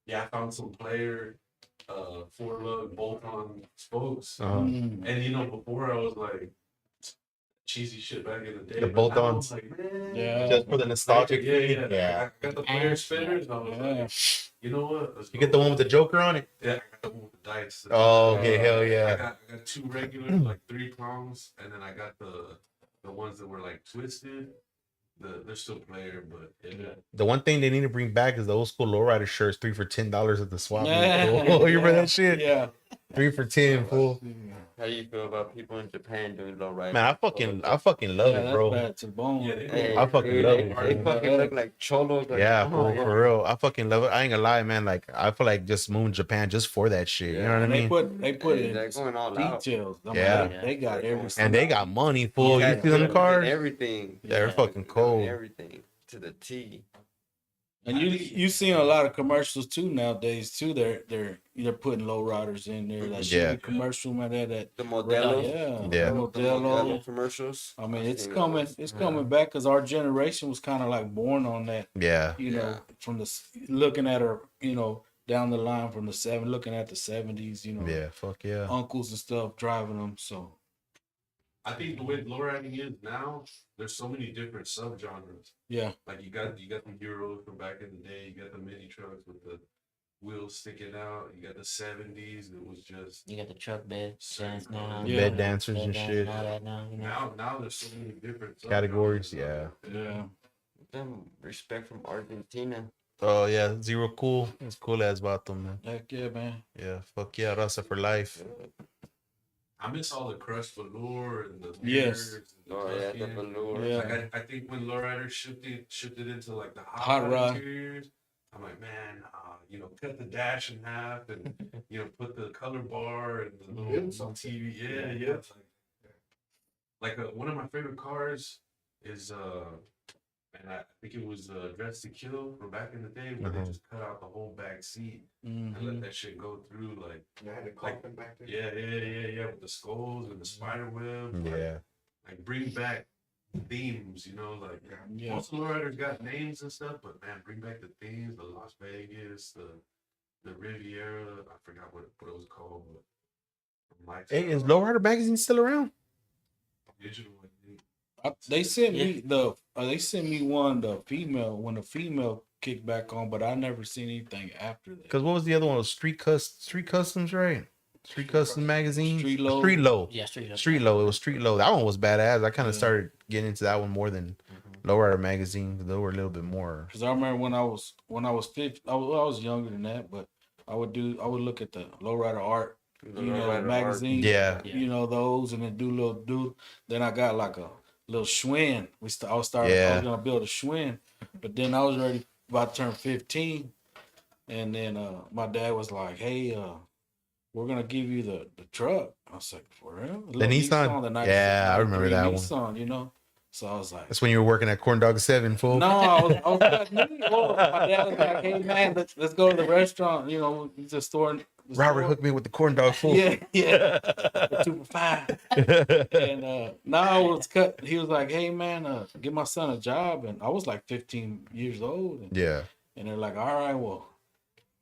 Speaker 7: yeah, I found some player, four lug bolt-on spokes.
Speaker 4: Mm.
Speaker 7: And you know, before I was like cheesy shit back in the day.
Speaker 3: The
Speaker 7: but now I'm
Speaker 3: bolt-ons.
Speaker 7: like, man,
Speaker 4: Yeah.
Speaker 3: Just for the nostalgic.
Speaker 7: yeah. I got the player
Speaker 5: Yeah.
Speaker 7: spinners. I was
Speaker 4: Yeah.
Speaker 7: like, you know what? Let's
Speaker 3: You
Speaker 7: go.
Speaker 3: get the one with the Joker on it?
Speaker 7: Yeah, I got the one with the dice.
Speaker 3: Oh, okay, hell
Speaker 7: I
Speaker 3: yeah.
Speaker 7: got two regular, like 3 prongs, and then I got the ones that were like twisted. They're still player, but yeah.
Speaker 3: The one thing they need to bring back is the old school lowrider shirts, 3 for $10 at the swap meet.
Speaker 4: Yeah.
Speaker 3: Oh, you remember that shit?
Speaker 4: Yeah.
Speaker 3: 3 for 10, fool.
Speaker 8: How do you feel about people in Japan doing low riding?
Speaker 3: Man, I fucking love
Speaker 4: Yeah,
Speaker 3: it,
Speaker 4: that's
Speaker 3: bro.
Speaker 4: bad to the bone.
Speaker 7: Yeah, they-
Speaker 8: Hey,
Speaker 3: I fucking
Speaker 8: dude,
Speaker 3: love
Speaker 8: they,
Speaker 3: it,
Speaker 8: They
Speaker 3: fool.
Speaker 8: fucking look like cholos. Like,
Speaker 3: Yeah,
Speaker 8: oh,
Speaker 3: fool,
Speaker 8: yeah.
Speaker 3: for real. I fucking love it. I ain't gonna lie, man. Like, I feel like just moving to Japan just for that shit. You know what I
Speaker 4: And
Speaker 3: mean?
Speaker 4: they put
Speaker 8: Hey,
Speaker 4: in
Speaker 8: they're going all out.
Speaker 4: details. I mean,
Speaker 3: Yeah.
Speaker 4: they got every.
Speaker 3: And they got money, fool.
Speaker 8: Yeah,
Speaker 3: You see them
Speaker 8: doing
Speaker 3: cars?
Speaker 8: Everything.
Speaker 3: They're fucking
Speaker 8: Doing
Speaker 3: cold.
Speaker 8: Everything to the T.
Speaker 4: And you see a lot of commercials too nowadays too. They're putting low riders in there. That
Speaker 3: Yeah.
Speaker 4: Chevy commercial, man. That
Speaker 8: The Modelo.
Speaker 3: Yeah.
Speaker 4: The
Speaker 8: The Modelo
Speaker 4: Modelo.
Speaker 8: commercials.
Speaker 4: I mean,
Speaker 8: I've
Speaker 4: it's
Speaker 8: seen
Speaker 4: coming.
Speaker 8: those.
Speaker 4: It's coming back because our generation was kind of like born on that.
Speaker 3: Yeah.
Speaker 4: You know,
Speaker 8: Yeah.
Speaker 4: from looking at her, down the line from looking at the 70s.
Speaker 3: Yeah. Fuck yeah.
Speaker 4: Uncles and stuff driving them. So
Speaker 7: I think the way lowriding is now, there's so many different subgenres.
Speaker 4: yeah,
Speaker 7: Like you got the Euros from back in the day. You got the mini trucks with the wheels sticking out. You got the '70s. It was just
Speaker 5: You got the truck bed dance now.
Speaker 4: Yeah.
Speaker 3: Bed dancers and
Speaker 5: dance
Speaker 3: shit.
Speaker 5: All that now, you know.
Speaker 7: now. There's so many different
Speaker 3: Categories,
Speaker 7: subgenres.
Speaker 4: yeah.
Speaker 8: Them respect from Argentina.
Speaker 3: Oh yeah, Zero Cool. It's cool as about them, man.
Speaker 4: Heck yeah, man.
Speaker 3: Yeah. Fuck yeah, Rasa for life.
Speaker 7: I miss all the crushed velour and the
Speaker 4: Yes.
Speaker 7: mirrors and the
Speaker 8: Oh yeah, the
Speaker 7: fucking-
Speaker 8: velour.
Speaker 4: Yeah.
Speaker 7: Like I think when lowriders shifted into like the
Speaker 4: Hot
Speaker 7: hot
Speaker 4: rod.
Speaker 7: rod interiors, I'm like, man, cut the dash in half and put the color bar and the little TV. Yeah. Like one of my favorite cars is and I think it was Dress to Kill from back in the day where they just cut out the whole back seat and let that shit go through like
Speaker 6: had the coffin back there.
Speaker 7: yeah with the skulls and the spider web.
Speaker 3: Yeah.
Speaker 7: Like bring back themes, like
Speaker 4: Yeah.
Speaker 7: most lowriders got names and stuff, but man, bring back the themes, the Las Vegas, the Riviera. I forgot what it was called, but
Speaker 3: Hey, is Lowrider Magazine still around?
Speaker 7: digital. I think.
Speaker 4: They sent me they sent me one when the female kicked back on, but I never seen anything after that.
Speaker 3: Because what was the other one? It was Street Customs, right? Street Customs Magazine.
Speaker 4: Street Low.
Speaker 3: Street Low.
Speaker 5: Yeah, Street Low.
Speaker 3: Street Low. It was Street Low. That one was badass. I kind of
Speaker 4: Yeah.
Speaker 3: started getting into that one more than Lowrider Magazine. They were a little bit more.
Speaker 4: Because I remember when I was 50, I was younger than that, but I would look at the lowrider art, magazine.
Speaker 3: Yeah.
Speaker 4: Those, and then do. Then I got like a little Schwinn. I was
Speaker 3: Yeah.
Speaker 4: gonna build a Schwinn, but then I was already about to turn 15, and then my dad was like, "Hey, we're gonna give you the truck." I was like, "For real?"
Speaker 3: The Nissan? Yeah, I remember that one.
Speaker 4: Nissan, So I was like,
Speaker 3: That's when you were working at Corn Dog 7, fool.
Speaker 4: no, I was cutting meat. Well, my dad was like, "Hey man, let's go to the restaurant. The store."
Speaker 3: Robert hooked me with the Corn Dog, fool.
Speaker 4: Yeah. 2 for $5. And now I was cut. He was like, "Hey man, give my son a job." And I was like 15 years old. And,
Speaker 3: Yeah.
Speaker 4: and they're like, "All right, well,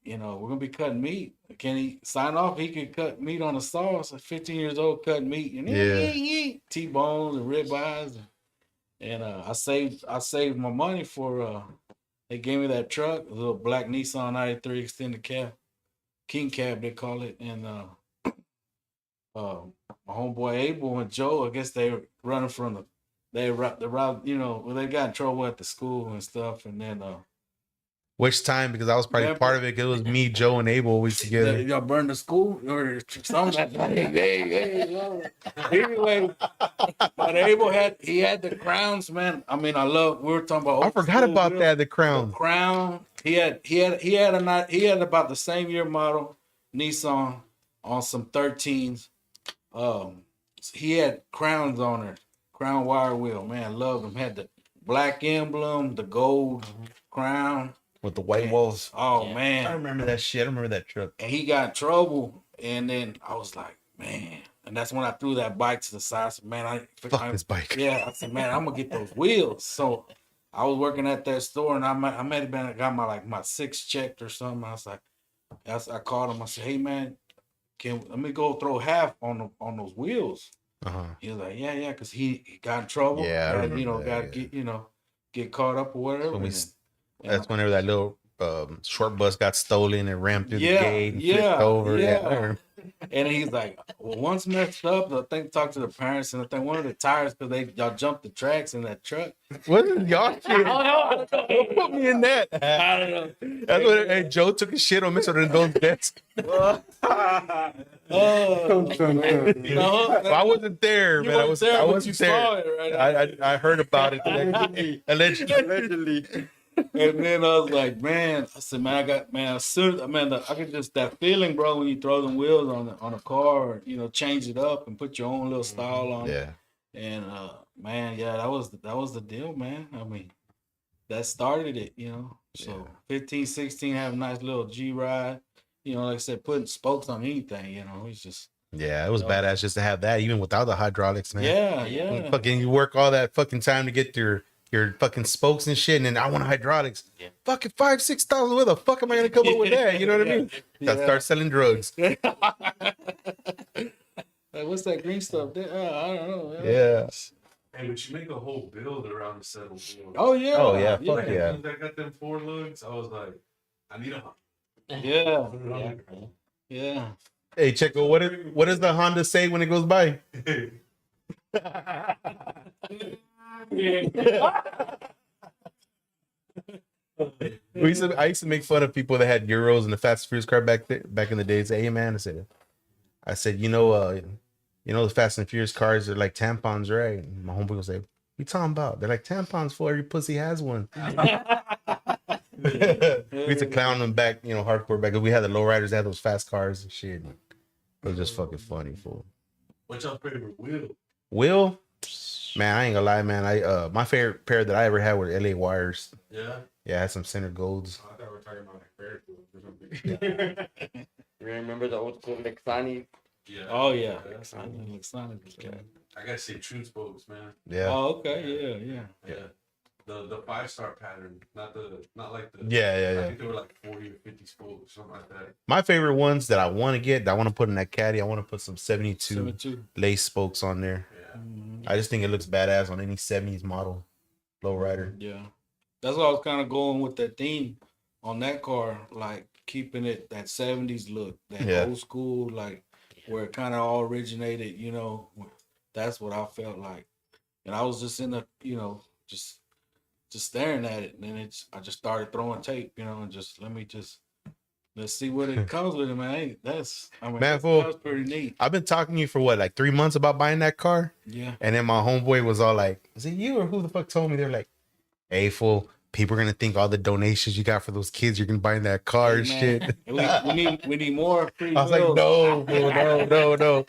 Speaker 4: we're gonna be cutting meat. Can he sign off? He can cut meat on the saw." So 15 years old, cutting meat, and T-bones and ribeyes. And I saved my money for they gave me that truck, a little black Nissan 93 extended cab, king cab they call it, and my homeboy Abel and Joe, I guess they were running from they got in trouble at the school and stuff, and then
Speaker 3: Which time? Because I was probably
Speaker 4: Yeah,
Speaker 3: part of it. 'Cause it was me, Joe, and Abel. We together.
Speaker 4: y'all burned the school or something. Anyway, but Abel had the crowns, man. I mean, we were talking about.
Speaker 3: I forgot about that. The crown.
Speaker 4: Crown. He had about the same year model Nissan on some 13s. He had crowns on it, crown wire wheel. Man, loved him. Had the black emblem, the gold crown.
Speaker 3: With the white walls.
Speaker 4: Oh
Speaker 5: Yeah.
Speaker 3: I
Speaker 4: man,
Speaker 3: remember that shit. I remember that truck.
Speaker 4: and he got in trouble. And then I was like, man, and that's when I threw that bike to the side. I said, man,
Speaker 3: Fuck this bike.
Speaker 4: Yeah, I said, man, I'm gonna get those wheels. So I was working at that store, and I might have been I got my 6 checked or something. I was like, I called him. I said, hey man, let me go throw half on those wheels. He was like, yeah, because he got in trouble.
Speaker 3: Yeah, I
Speaker 4: and,
Speaker 3: remember
Speaker 4: got
Speaker 3: that,
Speaker 4: to get caught up or whatever.
Speaker 3: That's whenever that little short bus got stolen and rammed through the gate and flipped over.
Speaker 4: Yeah. And he's like, well, once messed up, I think talk to the parents, and I think one of the tires, because y'all jumped the tracks in that truck.
Speaker 3: What is y'all shit? Don't put me in that.
Speaker 4: I don't know.
Speaker 3: That's what hey, Joe took a shit on Mr. Rendon's desk. I wasn't there, man. I wasn't there. Right? I heard about it. Allegedly.
Speaker 4: And then I was like, man, I said, man, I could just that feeling, bro, when you throw them wheels on a car, or, change it up and put your own little style on it. And man, yeah, that was the deal, man. I mean, that started it, So 15, 16, have a nice little G ride. Like I said, putting spokes on anything, it's just.
Speaker 3: Yeah, it was badass just to have that, even without the hydraulics, man.
Speaker 4: Yeah.
Speaker 3: Fucking, you work all that fucking time to get your fucking spokes and shit, and then I want hydraulics. Yeah. Fucking $5,000-$6,000. Where the fuck am I gonna come up with that? You know what I mean? Gotta start selling drugs.
Speaker 4: Like, what's that green stuff? I don't know.
Speaker 3: Yeah.
Speaker 7: Hey, but you make a whole build around the saddle.
Speaker 4: Oh yeah.
Speaker 3: Oh yeah. Fuck yeah.
Speaker 7: I got them 4 lugs. I was like, I need a.
Speaker 4: Yeah.
Speaker 3: Hey, Checo, what does the Honda say when it goes by? I used to make fun of people that had Euros in the Fast and Furious car back in the days. Hey man, I said, the Fast and Furious cars are like tampons, right? And my homeboy will say, "You talking about? They're like tampons for every pussy has one." We used to clown them back, hardcore back. We had the lowriders that had those fast cars and shit. It was just fucking funny, fool.
Speaker 7: What's your favorite wheel?
Speaker 3: Wheel? Man, I ain't gonna lie, man. My favorite pair that I ever had were LA wires.
Speaker 7: Yeah.
Speaker 3: Yeah, I had some center golds.
Speaker 7: I thought we were talking about like Ferris wheels or something.
Speaker 8: You remember the old school Lexani?
Speaker 7: Yeah.
Speaker 4: Oh yeah.
Speaker 7: I gotta say true spokes, man.
Speaker 3: Yeah.
Speaker 4: Oh okay. Yeah.
Speaker 7: The 5-star pattern, not like the.
Speaker 3: Yeah.
Speaker 7: I think they were like 40 or 50 spokes, something like that.
Speaker 3: My favorite ones that I want to get, that I want to put in that caddy, I want to put some 72 lace spokes on there.
Speaker 7: Yeah.
Speaker 4: Mm-hmm.
Speaker 3: I just think it looks badass on any 70s model lowrider.
Speaker 4: Yeah. That's why I was kind of going with that theme on that car, like keeping it that 70s look, that old school, like where it kind of all originated, that's what I felt like. And I was just in the, just staring at it. And then I just started throwing tape, and let's see what it comes with it, man. That's pretty neat.
Speaker 3: I've been talking to you for what, like 3 months about buying that car?
Speaker 4: Yeah.
Speaker 3: And then my homeboy was all like, "Is it you or who the fuck told me?" They're like, "Hey, fool, people are gonna think all the donations you got for those kids, you're gonna buy that car and shit."
Speaker 4: we need more free.
Speaker 3: I was like, "No, fool, no.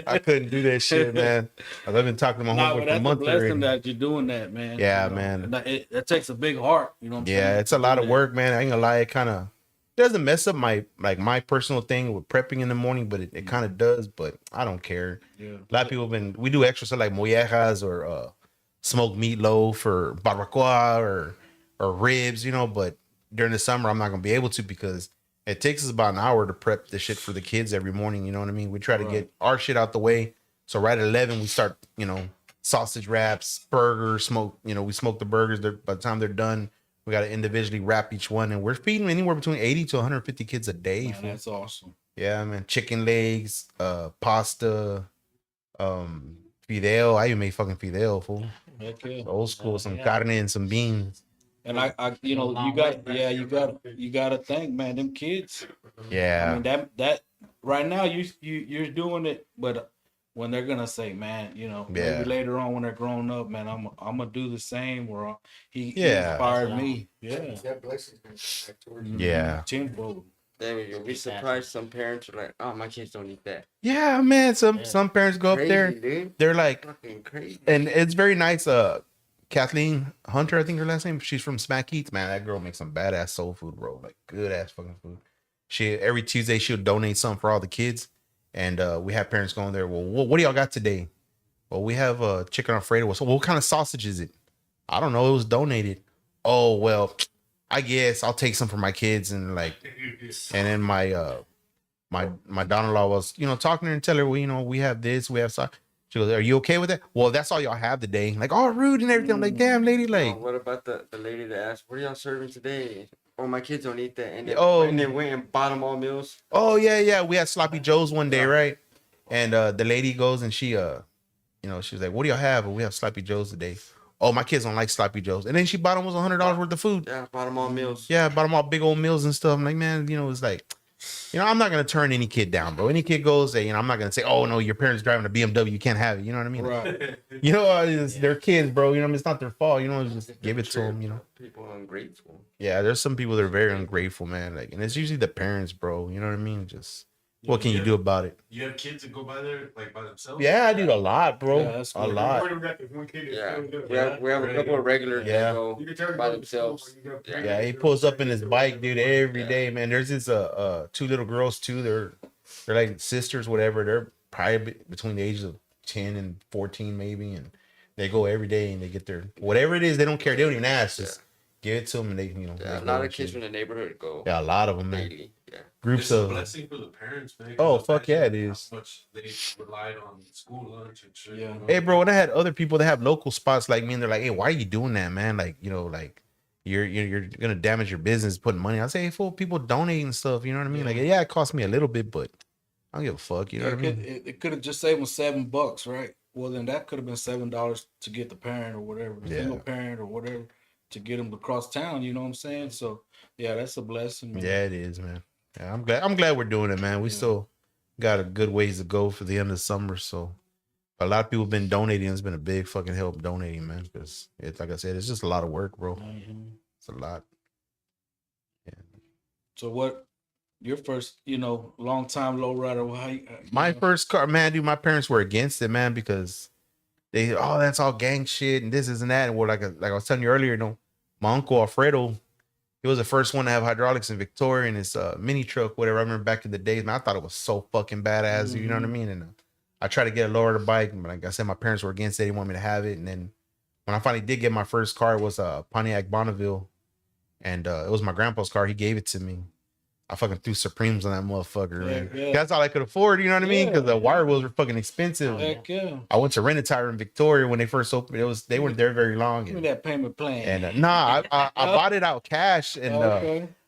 Speaker 3: I couldn't do that shit, man." I've been talking to my homeboy for months already.
Speaker 4: That's a blessing that you're doing that, man.
Speaker 3: Yeah, man.
Speaker 4: It takes a big heart, you know what I'm saying?
Speaker 3: Yeah, it's a lot of work, man. I ain't gonna lie, it kind of doesn't mess up my personal thing with prepping in the morning, but it kind of does. But I don't care.
Speaker 4: Yeah.
Speaker 3: A lot of people we do extra stuff like mollejas or smoked meatloaf or barbacoa or ribs, but during the summer I'm not gonna be able to because it takes us about an hour to prep the shit for the kids every morning. You know what I mean? We try to get our shit out the way. So right at 11 we start, sausage wraps, burgers, we smoke the burgers. By the time they're done, we got to individually wrap each one, and we're feeding anywhere between 80 to 150 kids a day.
Speaker 4: Man, that's awesome.
Speaker 3: Yeah, man. Chicken legs, pasta, fideo. I even made fucking fideo, fool. Old school, some carne and some beans.
Speaker 4: And I you gotta think, man, them kids.
Speaker 3: Yeah.
Speaker 4: I mean that right now you're doing it, but when they're gonna say, man, maybe later on when they're grown up, man, I'm gonna do the same. Or he inspired me. Yeah.
Speaker 3: Yeah.
Speaker 4: Tenfold.
Speaker 8: You'll be surprised. Some parents are like, "Oh, my kids don't eat that."
Speaker 3: Yeah, man. Some parents go
Speaker 8: crazy,
Speaker 3: up there,
Speaker 8: dude.
Speaker 3: they're like,
Speaker 8: fucking crazy.
Speaker 3: And it's very nice. Kathleen Hunter, I think her last name. She's from Smack Eats, man. That girl makes some badass soul food, bro. Like good ass fucking food. Every Tuesday she'll donate something for all the kids. And we have parents going there. Well, what do y'all got today? Well, we have chicken Alfredo. So what kind of sausage is it? I don't know. It was donated. Oh well, I guess I'll take some for my kids and like. And then my daughter-in-law was talking to her and telling her, well, we have this, we have sausage. She goes, are you okay with that? Well, that's all y'all have today. Like, all rude and everything. I'm like, damn, lady, like.
Speaker 8: Oh, what about the lady that asked, what are y'all serving today? Oh, my kids don't eat that. And then,
Speaker 3: Oh.
Speaker 8: and then went and bought them all meals.
Speaker 3: Oh yeah. We had sloppy joes one day, right? And the lady goes and she she was like, what do y'all have? And we have sloppy joes today. Oh, my kids don't like sloppy joes. And then she bought them $100 worth of food.
Speaker 8: Yeah, bought them all meals.
Speaker 3: Yeah, bought them all big old meals and stuff. I'm like, man, it's like, I'm not gonna turn any kid down, bro. Any kid goes, I'm not gonna say, oh no, your parents driving a BMW, you can't have it. You know what I mean?
Speaker 4: Right.
Speaker 3: It's their kids, bro. It's not their fault. Just give it to them.
Speaker 8: People are ungrateful.
Speaker 3: Yeah, there's some people that are very ungrateful, man. Like, and it's usually the parents, bro. You know what I mean? Just what can you do about it?
Speaker 7: You have kids that go by there like by themselves?
Speaker 3: Yeah, I do a lot, bro.
Speaker 4: Yeah, that's
Speaker 3: a
Speaker 4: good.
Speaker 3: lot.
Speaker 8: Yeah, we have a couple of regulars that go by themselves.
Speaker 3: Yeah, he pulls up in his bike, dude, every day, man. There's this two little girls too. They're like sisters, whatever. They're probably between the ages of 10 and 14, maybe, and they go every day and they get their whatever it is. They don't care. They don't even ask. Just give it to them, and they
Speaker 8: a lot of kids from the neighborhood go.
Speaker 3: Yeah, a lot of them, man.
Speaker 8: Daily. Yeah.
Speaker 3: Groups
Speaker 7: It's a
Speaker 3: of
Speaker 7: blessing for the parents, man.
Speaker 3: Oh,
Speaker 7: 'cause
Speaker 3: fuck yeah, it
Speaker 7: imagine
Speaker 3: is.
Speaker 7: How much they relied on school lunch and shit.
Speaker 4: Yeah.
Speaker 3: Hey, bro, when I had other people that have local spots like me, and they're like, "Hey, why are you doing that, man? Like, like you're gonna damage your business putting money." I say, "Hey, fool, people donate and stuff. You know what I mean? Like, yeah, it cost me a little bit, but I don't give a fuck. You know what I mean?
Speaker 4: It could have just saved them $7, right? Well, then that could have been $7 to get the parent or whatever, the single parent or whatever, to get them across town. You know what I'm saying? So yeah, that's a blessing, man.
Speaker 3: Yeah, it is, man. Yeah, I'm glad we're doing it, man. We still got a good ways to go for the end of summer, so. A lot of people have been donating. It's been a big fucking help donating, man. Because it's like I said, it's just a lot of work, bro. It's a lot. Yeah.
Speaker 4: So what? Your first, long time low rider.
Speaker 3: My first car, man, dude. My parents were against it, man, because they, that's all gang shit and this and that. And like I was telling you earlier, my uncle Alfredo, he was the first one to have hydraulics in Victoria in his mini truck, whatever. I remember back in the days, man. I thought it was so fucking badass. You know what I mean? And I tried to get a lower bike, but like I said, my parents were against it. They didn't want me to have it. And then when I finally did get my first car, it was a Pontiac Bonneville, and it was my grandpa's car. He gave it to me. I fucking threw Supremes on that motherfucker. Man. That's all I could afford. You know what I mean? Because the wire wheels were fucking expensive.
Speaker 4: Heck yeah.
Speaker 3: I went to Rent-A-Tire in Victoria when they first opened. They weren't there very long.
Speaker 4: Give me that payment plan.
Speaker 3: And I bought it out cash, and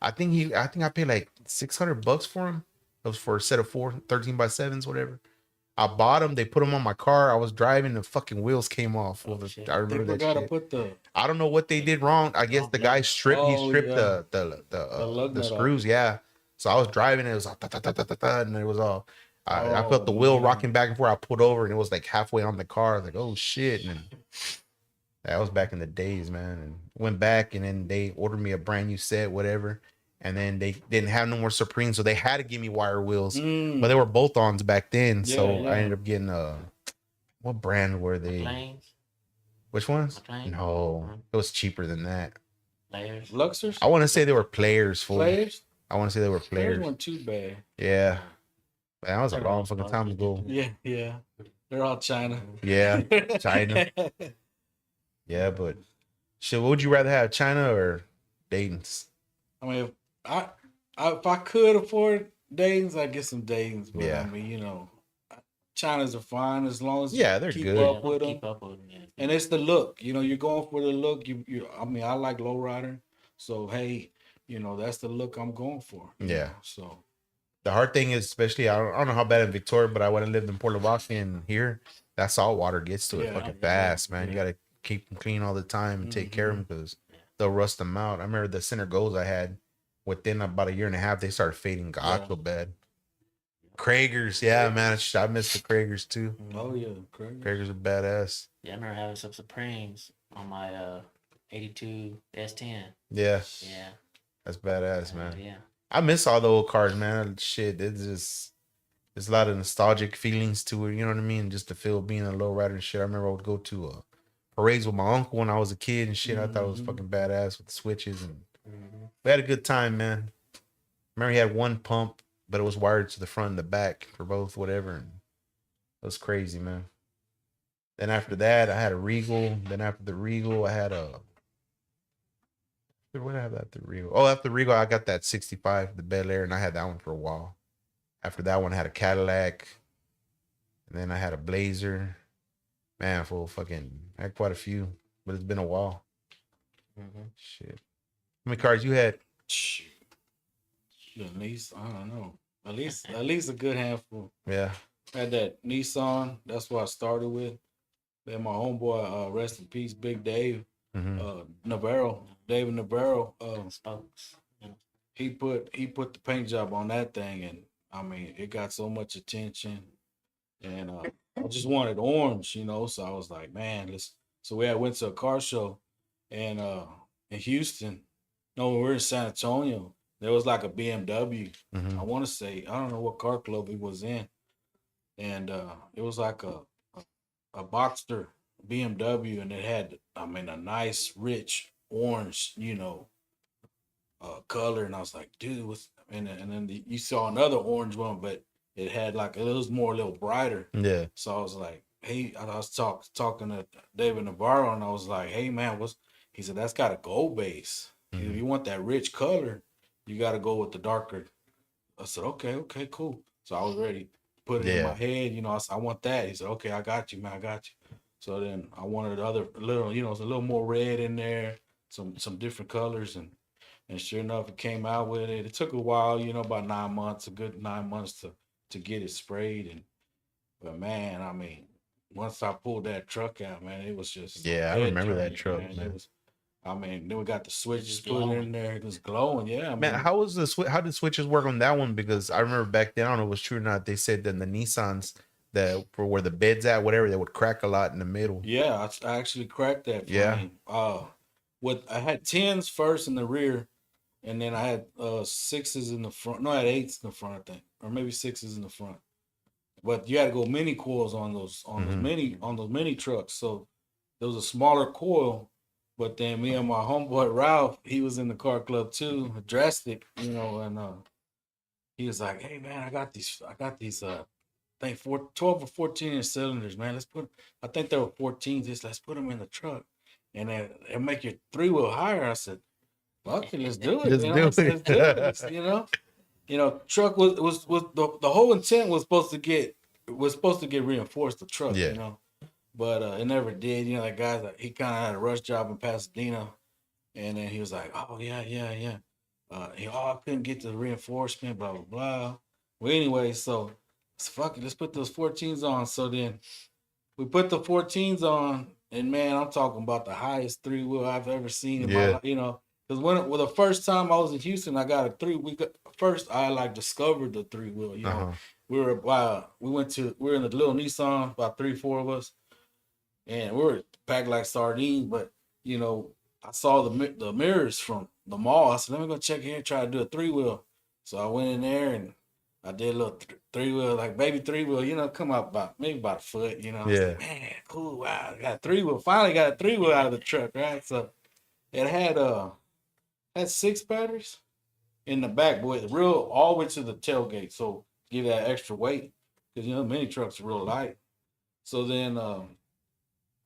Speaker 3: I think I paid like $600 for him. It was for a set of 4 13x7s, whatever. I bought them. They put them on my car. I was driving. The fucking wheels came off. I remember that shit. I don't know what they did wrong. I guess the guy stripped. He stripped the screws. Yeah. So I was driving. It was all and it was all. I felt the wheel rocking back and forth. I pulled over and it was like halfway on the car. I was like, oh shit! And that was back in the days, man. And went back and then they ordered me a brand new set, whatever. And then they didn't have no more Supreme, so they had to give me wire wheels. But they were bolt-ons back then, so I ended up getting what brand were they?
Speaker 5: McLean's?
Speaker 3: Which ones?
Speaker 5: McLean?
Speaker 3: No, it was cheaper than that.
Speaker 5: Players?
Speaker 4: Luxors?
Speaker 3: I want to say they were players.
Speaker 4: Players?
Speaker 3: I want to say they were players.
Speaker 4: Players weren't too bad.
Speaker 3: Yeah, man, that was a long fucking time ago.
Speaker 4: Yeah. They're all China.
Speaker 3: Yeah, China. Yeah, but shit, what would you rather have, China or Dayton's?
Speaker 4: I mean, if I could afford Dayton's, I'd get some Dayton's. But I mean, China's are fine as long as
Speaker 3: they're
Speaker 4: keep
Speaker 3: good.
Speaker 4: up with them.
Speaker 5: Keep up with them. Yeah.
Speaker 4: And it's the look. You're going for the look. I mean, I like lowrider. So hey, that's the look I'm going for.
Speaker 3: Yeah.
Speaker 4: So
Speaker 3: the hard thing is, especially I don't know how bad in Victoria, but I when I lived in Port Lavaca and here, that salt water gets to it fucking fast, man. You gotta keep them clean all the time and take care of them because they'll rust them out. I remember the center goals I had within about a year and a half, they started fading god so bad. Kragers, man, I miss the Kragers too.
Speaker 4: Oh yeah,
Speaker 3: Kragers are badass.
Speaker 5: Yeah, I remember having some Supremes on my 82 S10.
Speaker 3: Yeah, that's badass, man. Yeah, I miss all the old cars, man. Shit, there's a lot of nostalgic feelings to it. You know what I mean? Just to feel being a lowrider and shit. I remember I would go to parades with my uncle when I was a kid and shit. I thought it was fucking badass with the switches and we had a good time, man. Remember he had one pump but it was wired to the front and the back for both, whatever. And it was crazy, man. Then after that, I had a Regal. Then after the Regal, I had a. What did I have after the Regal? Oh, after the Regal, I got that 65, the Bel Air, and I had that one for a while. After that one, I had a Cadillac. And then I had a Blazer. Man, I had quite a few, but it's been a while. Shit. How many cars you had?
Speaker 4: Shit. At least, I don't know. At least a good handful.
Speaker 3: Yeah.
Speaker 4: Had that Nissan. That's what I started with. Then my homeboy, rest in peace, Big Dave, Navarro, David Navarro.
Speaker 5: Spokes. Yeah.
Speaker 4: He put the paint job on that thing, and I mean, it got so much attention. And I just wanted orange, So I was like, man, let's. So we went to a car show, and in Houston. No, we were in San Antonio. There was like a BMW. I want to say, I don't know what car club it was in, and it was like a Boxster BMW, and it had, I mean, a nice rich orange, color. And I was like, dude, and then you saw another orange one, but it had like it was more a little brighter.
Speaker 3: Yeah.
Speaker 4: So I was like, hey, I was talking to David Navarro, and I was like, hey man, he said that's got a gold base. If you want that rich color, you got to go with the darker. I said, okay, cool. So I was ready to put it in my head. I said, I want that. He said, okay, I got you, man, I got you. So then I wanted the other little, it's a little more red in there, some different colors, and sure enough, it came out with it. It took a while, about 9 months, a good 9 months to get it sprayed. But man, I mean, once I pulled that truck out, man, it was just
Speaker 3: I remember that truck, man.
Speaker 4: It was, I mean, then we got the switches put in there. It was glowing. Yeah,
Speaker 3: man. How did switches work on that one? Because I remember back then, I don't know if it was true or not. They said that the Nissans, that for where the bed's at, whatever, they would crack a lot in the middle.
Speaker 4: Yeah, I actually cracked that. I had 10s first in the rear, and then I had 6s in the front. No, I had 8s in the front, I think, or maybe 6s in the front. But you had to go mini coils on those mini trucks. So there was a smaller coil. But then me and my homeboy Ralph, he was in the car club too, Drastic, and he was like, "Hey man, I got these, I think 12 or 14 inch cylinders, man. I think there were 14s. Let's put them in the truck, and then it'll make your 3-wheel higher." I said, "Fuck it, let's do it. Let's do it." Truck was the whole intent was supposed to get reinforced. The truck, But it never did. That guy, he kind of had a rush job in Pasadena. And then he was like, oh, yeah. I couldn't get the reinforcement, blah, blah, blah. Well, anyway, so fuck it, let's put those 14s on. So then we put the 14s on, and man, I'm talking about the highest 3-wheel I've ever seen in my life, Because the first time I was in Houston, I got a 3-wheel. First, I discovered the 3-wheel, We were in the little Nissan, about 3-4 of us. And we were packed like sardines, but I saw the mirrors from the mall. I said, let me go check here and try to do a 3-wheel. So I went in there and I did a little 3-wheel, like baby 3-wheel, come out maybe about a foot, I was like, man, cool, wow, I got a 3-wheel. Finally got a 3-wheel out of the truck, right? So it had 6 batteries in the back, boy, all the way to the tailgate. So give that extra weight because mini trucks are real light. So then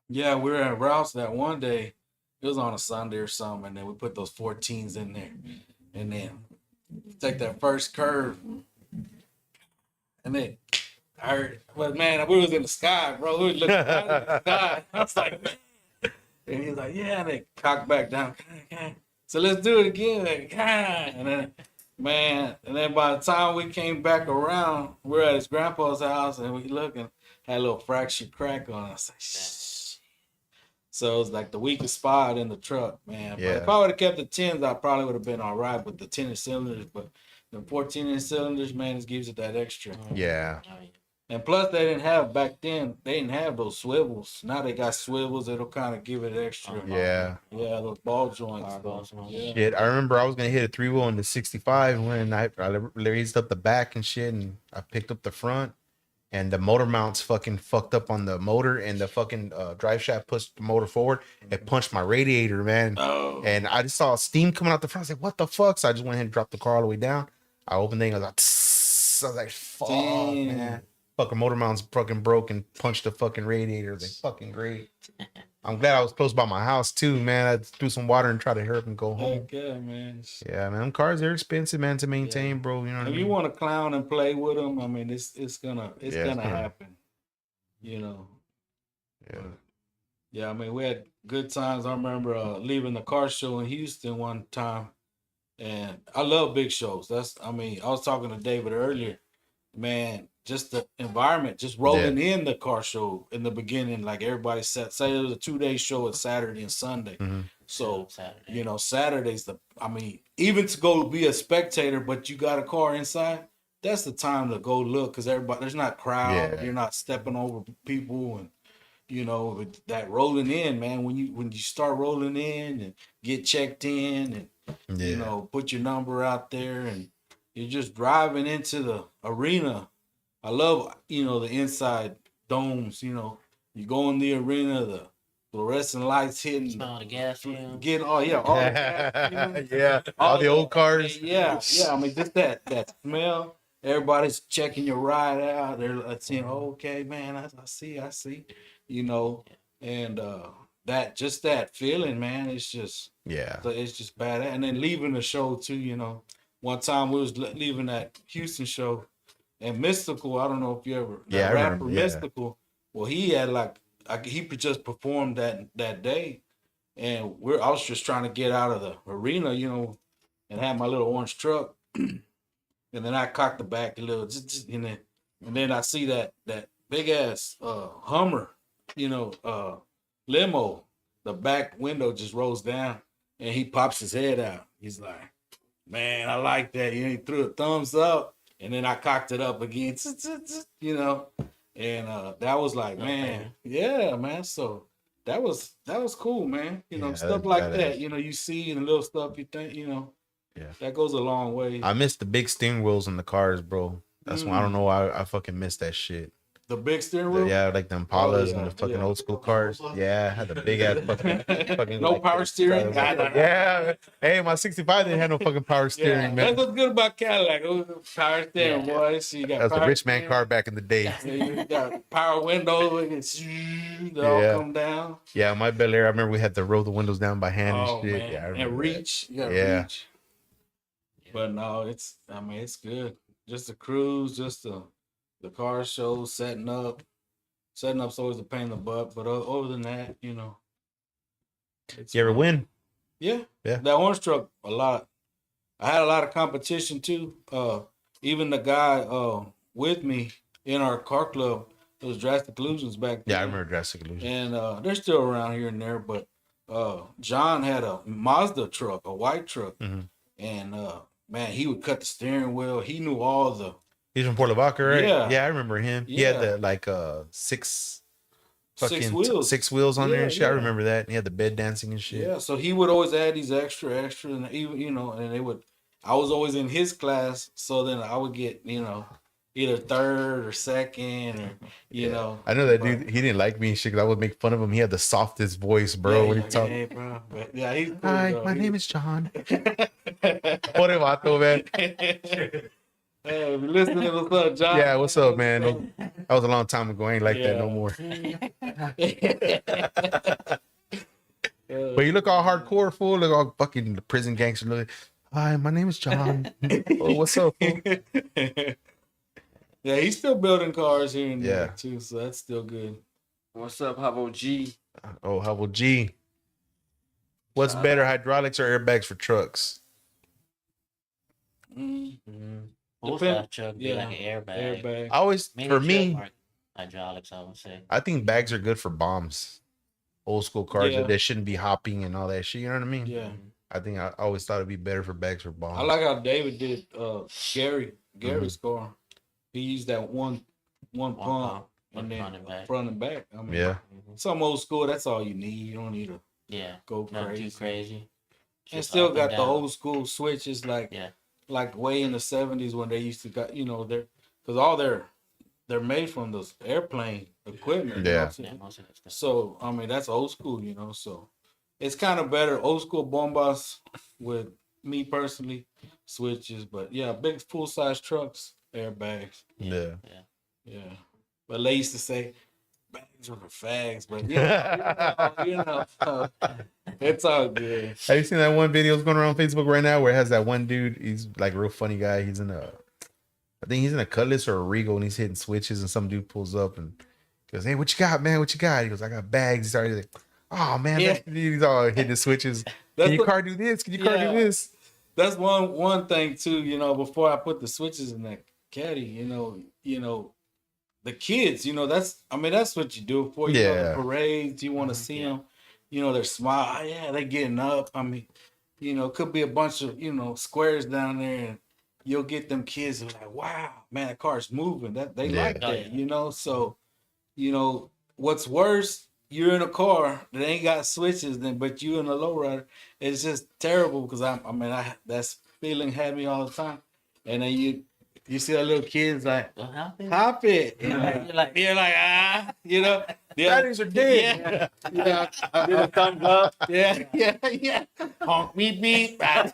Speaker 4: we were at Ralph's that one day. It was on a Sunday or something, and then we put those 14s in there. And then take that first curve. And then I heard, well, man, we was in the sky, bro. We was looking out in the sky. I was like, man. And he was like, yeah, and they cocked back down. So let's do it again. And then, man, and then by the time we came back around, we were at his grandpa's house, and we looking, had a little fractured crack on us. Like, shh. So it was like the weakest spot in the truck, man. But if I would have kept the 10s, I probably would have been all right with the 10-inch cylinders. But the 14-inch cylinders, man, it gives it that extra.
Speaker 3: Yeah.
Speaker 4: And plus, back then, they didn't have those swivels. Now they got swivels that'll kind of give it extra.
Speaker 3: Yeah,
Speaker 4: those ball joints.
Speaker 3: Shit, I remember I was going to hit a 3-wheel in the 65 when I raised up the back and shit, and I picked up the front. And the motor mounts fucking fucked up on the motor, and the fucking drive shaft pushed the motor forward. It punched my radiator, man. Oh. And I just saw steam coming out the front. I was like, what the fuck? So I just went ahead and dropped the car all the way down. I opened the thing. I was like, I was like, fuck,
Speaker 4: Damn.
Speaker 3: man. Fucking motor mount's fucking broke and punched the fucking radiator. They fucking great. I'm glad I was close by my house too, man. I threw some water and tried to hurry up and go home.
Speaker 4: Okay, man.
Speaker 3: Yeah, man. Them cars are expensive, man, to maintain, bro. You know what I
Speaker 4: If
Speaker 3: mean?
Speaker 4: you want to clown and play with them, I mean, it's gonna
Speaker 3: Yeah,
Speaker 4: happen. You know.
Speaker 3: Yeah.
Speaker 4: Yeah, I mean, we had good times. I remember leaving the car show in Houston one time, and I love big shows. I was talking to David earlier, man. Just the environment, just rolling in the car show in the beginning, like everybody said. Say it was a 2-day show, it's Saturday and Sunday.
Speaker 3: Mm-hmm.
Speaker 4: So
Speaker 5: Saturday.
Speaker 4: Saturday's even to go be a spectator, but you got a car inside. That's the time to go look because there's not crowd.
Speaker 3: Yeah.
Speaker 4: You're not stepping over people and. With that rolling in, man, when you start rolling in and get checked in and, put your number out there and you're just driving into the arena. I love, the inside domes, you go in the arena, the fluorescent lights hitting.
Speaker 5: Smell the gas fumes.
Speaker 4: Getting, all the gas,
Speaker 3: Yeah, all the old cars.
Speaker 4: Yeah. I mean, just that smell. Everybody's checking your ride out. They're saying, okay, man, I see. And that feeling, man, it's just bad. And then leaving the show too, one time we was leaving that Houston show and Mystical, I don't know if you ever,
Speaker 3: I
Speaker 4: rapper
Speaker 3: remember, yeah.
Speaker 4: Mystical, well, he had he just performed that day and I was just trying to get out of the arena, and had my little orange truck. And then I cocked the back a little, and then I see that big ass Hummer, limo. The back window just rolls down, and he pops his head out. He's like, "Man, I like that." He threw a thumbs up, and then I cocked it up again, and that was like, man, yeah, man. So that was cool, man. Stuff like that. You see and the little stuff you think, that goes a long way.
Speaker 3: I miss the big steering wheels in the cars, bro. That's why I don't know why I fucking miss that shit.
Speaker 4: The big steering wheel?
Speaker 3: Yeah, like the Impalas and the fucking old school cars. Yeah, had the big ass fucking
Speaker 4: no
Speaker 3: like,
Speaker 4: power steering.
Speaker 3: Yeah. Hey, my 65 didn't have no fucking power steering, man.
Speaker 4: That's what's good about Cadillac. Power steering, boy. So you got
Speaker 3: that was a rich man car back in the day.
Speaker 4: You got power windows. They all come down.
Speaker 3: Yeah, my Bel Air, I remember we had to roll the windows down by hand and shit.
Speaker 4: Man.
Speaker 3: Yeah, I remember
Speaker 4: and reach.
Speaker 3: That.
Speaker 4: You gotta reach. But no, it's good. Just the cruise, just the car show, setting up. Setting up's always a pain in the butt, but other than that,
Speaker 3: you ever win?
Speaker 4: Yeah. That orange truck, a lot. I had a lot of competition too. Even the guy with me in our car club, it was Drastic Illusions back then.
Speaker 3: Yeah, I remember Drastic Illusions.
Speaker 4: And they're still around here and there, but John had a Mazda truck, a white truck, and man, he would cut the steering wheel. He knew all the.
Speaker 3: He's from Port Lavaca, right?
Speaker 4: Yeah,
Speaker 3: I remember him.
Speaker 4: Yeah.
Speaker 3: He had the six
Speaker 4: wheels,
Speaker 3: six wheels on there and shit. I remember that. He had the bed dancing and shit.
Speaker 4: Yeah, so he would always add these extra, and even and they would. I was always in his class, so then I would get either third or second, or
Speaker 3: I know that dude. He didn't like me and shit because I would make fun of him. He had the softest voice, bro. when he talked.
Speaker 4: Hey, bro. But, yeah, he's cool,
Speaker 3: Hi,
Speaker 4: though.
Speaker 3: my name is John. What a vato, man.
Speaker 4: Hey, if you're listening, what's up, John?
Speaker 3: Yeah, what's up, man? That was a long time ago. I ain't like that no more. But you look all hardcore, fool. Look all fucking the prison gangster. Look. Hi, my name is John. Oh, what's up, fool?
Speaker 4: Yeah, he's still building cars here and there too, so that's still good.
Speaker 8: What's up, Havo G?
Speaker 3: Oh, how about G? What's better, hydraulics or airbags for trucks?
Speaker 5: Full size truck be like an airbag.
Speaker 3: Always for me,
Speaker 5: hydraulics, I would say.
Speaker 3: I think bags are good for bombs. Old school cars that they shouldn't be hopping and all that shit. You know what I mean?
Speaker 4: Yeah.
Speaker 3: I think I always thought it'd be better for bags for bombs.
Speaker 4: I like how David did Gary's car. He used that one pump and then front and back. I mean, some old school. That's all you need. You don't need to go crazy.
Speaker 5: Not too crazy.
Speaker 4: And still got the old school switches like way in the 70s when they used to got they're because all they're made from those airplane equipment. So I mean that's old school. So it's kind of better old school bombas with me personally switches, but yeah, big full size trucks. airbags.
Speaker 3: Yeah.
Speaker 4: Yeah. But they used to say bags are for fags, but it's all good.
Speaker 3: Have you seen that one video that's going around Facebook right now where it has that one dude? He's like a real funny guy. He's in I think he's in a Cutlass or a Regal, and he's hitting switches, and some dude pulls up and goes, "Hey, what you got, man? What you got?" He goes, "I got bags." He started like, "Oh man,"
Speaker 4: Yeah.
Speaker 3: he's all hitting the switches. Can your car do this? Can your car do this?
Speaker 4: That's one thing too. Before I put the switches in that caddy, the kids, that's what you do it for. You know, the parades, you want to see them. They're smile. Oh, yeah, they're getting up. It could be a bunch of squares down there, and you'll get them kids who are like, wow, man, the car's moving. That they like that, So, what's worse, you're in a car that ain't got switches, but you in a lowrider. It's just terrible because that's feeling had me all the time. And then you see that little kids like hop it. You're like
Speaker 3: Batteries are dead.
Speaker 4: Yeah. Thumbs up. Yeah. Honk beep beep. Yeah.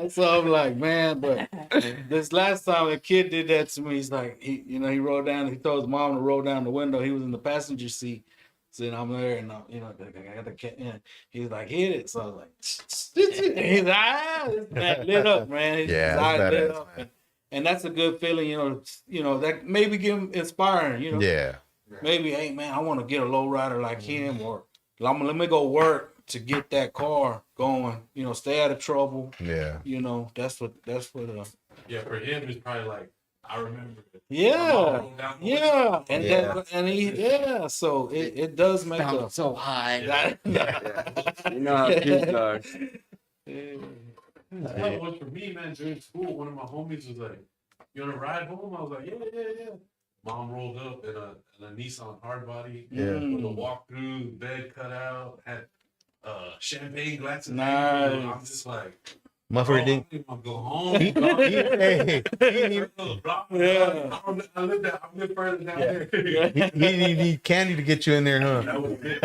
Speaker 4: So I'm like, man, but this last time a kid did that to me, he's like, he rolled down, he told his mom to roll down the window. He was in the passenger seat. So I'm there and I got the cat in. He's like, hit it. So I was like, he's like, lit up, man. His eyes lit up. And that's a good feeling, that maybe get him inspiring,
Speaker 3: Yeah.
Speaker 4: Maybe, hey man, I want to get a low rider like him, or let me go work to get that car going, stay out of trouble.
Speaker 3: Yeah.
Speaker 4: That's what
Speaker 7: Yeah, for him it's probably like, I remember it.
Speaker 4: Yeah. So it does make
Speaker 8: Sounds so high.
Speaker 4: Yeah.
Speaker 8: You know how kids are.
Speaker 7: That was for me, man. During school, one of my homies was like, "You want to ride home?" I was like, "Yeah." Mom rolled up in a Nissan hardbody.
Speaker 3: Yeah.
Speaker 7: With a walkthrough, bed cut out, had champagne glasses.
Speaker 4: Nice.
Speaker 7: I'm just like,
Speaker 3: Motherfucker didn't.
Speaker 7: I'm go home. I live further down there.
Speaker 3: He didn't need candy to get you in there, huh?
Speaker 7: That was it.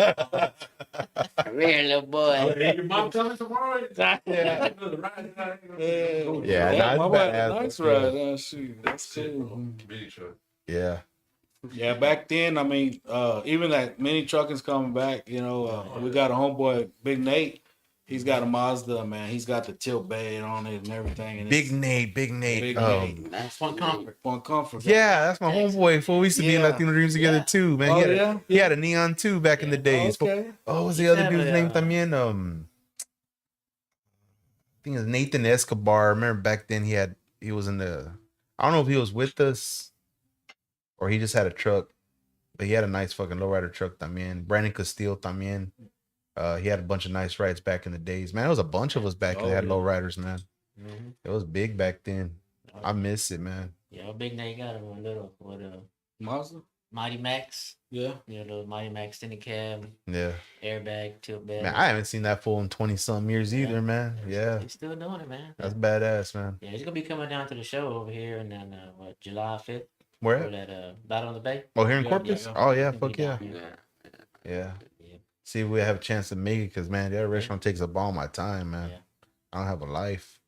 Speaker 5: Come here, little boy.
Speaker 7: Hey, your mom coming tomorrow?
Speaker 3: Yeah,
Speaker 4: Yeah,
Speaker 3: nah, it's badass.
Speaker 4: nice ride. Shoot, that's cool.
Speaker 7: Mini truck.
Speaker 3: Yeah.
Speaker 4: Yeah, back then, even that mini trucking's coming back. We got a homeboy, Big Nate. He's got a Mazda, man. He's got the tilt bed on it and everything. And
Speaker 3: Big Nate.
Speaker 4: Big Nate.
Speaker 5: That's Fun Comfort.
Speaker 4: Fun Comfort.
Speaker 3: Yeah, that's my homeboy. Fool, we used to be in Latino Dreams together too, man. He had a Neon 2 back in the days.
Speaker 4: Okay.
Speaker 3: Oh, what's the other dude's name también? I think it's Nathan Escobar. I remember back then he was in the, I don't know if he was with us or he just had a truck, but he had a nice fucking lowrider truck también. Brandon Castile también. He had a bunch of nice rides back in the days. Man, there was a bunch of us back that had lowriders, man.
Speaker 5: Mm-hmm.
Speaker 3: It was big back then. I miss it, man.
Speaker 5: Yeah, Big Nate got him a little with
Speaker 4: Mazda?
Speaker 5: Mighty Max.
Speaker 4: Yeah.
Speaker 5: The Mighty Max extended cab,
Speaker 3: Yeah.
Speaker 5: airbag, tilt bed.
Speaker 3: Man, I haven't seen that fool in 20-something years either, man. Yeah.
Speaker 5: He's still doing it, man.
Speaker 3: That's badass, man.
Speaker 5: Yeah, he's gonna be coming down to the show over here, and then July 5th
Speaker 3: Where
Speaker 5: for
Speaker 3: at?
Speaker 5: that Battle on the Bay.
Speaker 3: Oh, here in
Speaker 4: Yeah,
Speaker 3: Corpus?
Speaker 4: yeah.
Speaker 3: Oh, yeah.
Speaker 5: He'll
Speaker 3: Fuck
Speaker 5: be
Speaker 3: yeah.
Speaker 5: down here.
Speaker 3: Yeah.
Speaker 5: Yeah.
Speaker 3: See if we have a chance to make it because, man, that restaurant takes up all my time, man.
Speaker 5: Yeah.
Speaker 3: I don't have a life.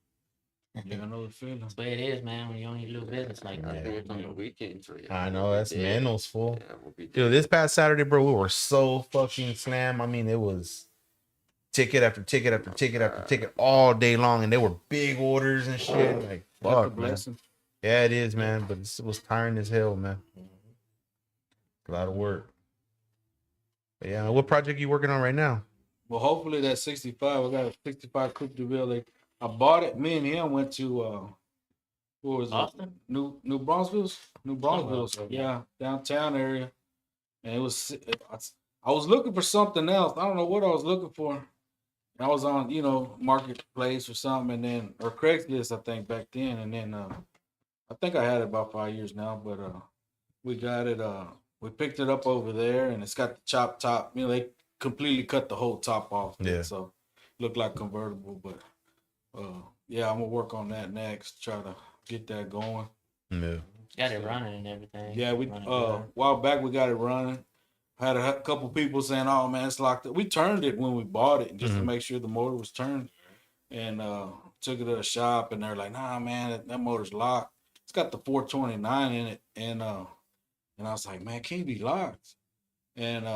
Speaker 4: Yeah, I know the feeling.
Speaker 5: That's the way it is, man. When you own your little business like
Speaker 8: I
Speaker 5: that.
Speaker 8: think it's on the weekend, so yeah.
Speaker 3: I know. That's Manos, fool.
Speaker 8: Yeah, we'll be
Speaker 3: Dude, this past Saturday, bro, we were so fucking slammed. I mean, it was ticket after ticket after ticket after ticket all day long, and they were big orders and shit. Like,
Speaker 4: That's a
Speaker 3: fuck, man.
Speaker 4: blessing.
Speaker 3: Yeah, it is, man. But it was tiring as hell, man. A lot of work. But yeah, what project you working on right now?
Speaker 4: Well, hopefully that 65. I got a 65 Coupe de Ville. I bought it. Me and him went to what was
Speaker 5: Austin?
Speaker 4: it? New Brunswick.
Speaker 5: okay.
Speaker 4: Yeah, downtown area. And it was. I was looking for something else. I don't know what I was looking for. I was on, Marketplace or something, and then or Craigslist, I think back then, and then I think I had it about 5 years now, but we got it. We picked it up over there, and it's got the chop top. They completely cut the whole top off.
Speaker 3: Yeah.
Speaker 4: So looked like convertible, but yeah, I'm gonna work on that next. Try to get that going.
Speaker 3: Yeah.
Speaker 5: Got it running and everything.
Speaker 4: Yeah, we
Speaker 5: Running good.
Speaker 4: while back we got it running. Had a couple people saying, "Oh man, it's locked up." We turned it when we bought it just to make sure the motor was turned, and took it to the shop, and they're like, "Nah, man, that motor's locked. It's got the 429 in it." And I was like, "Man, can't be locked." And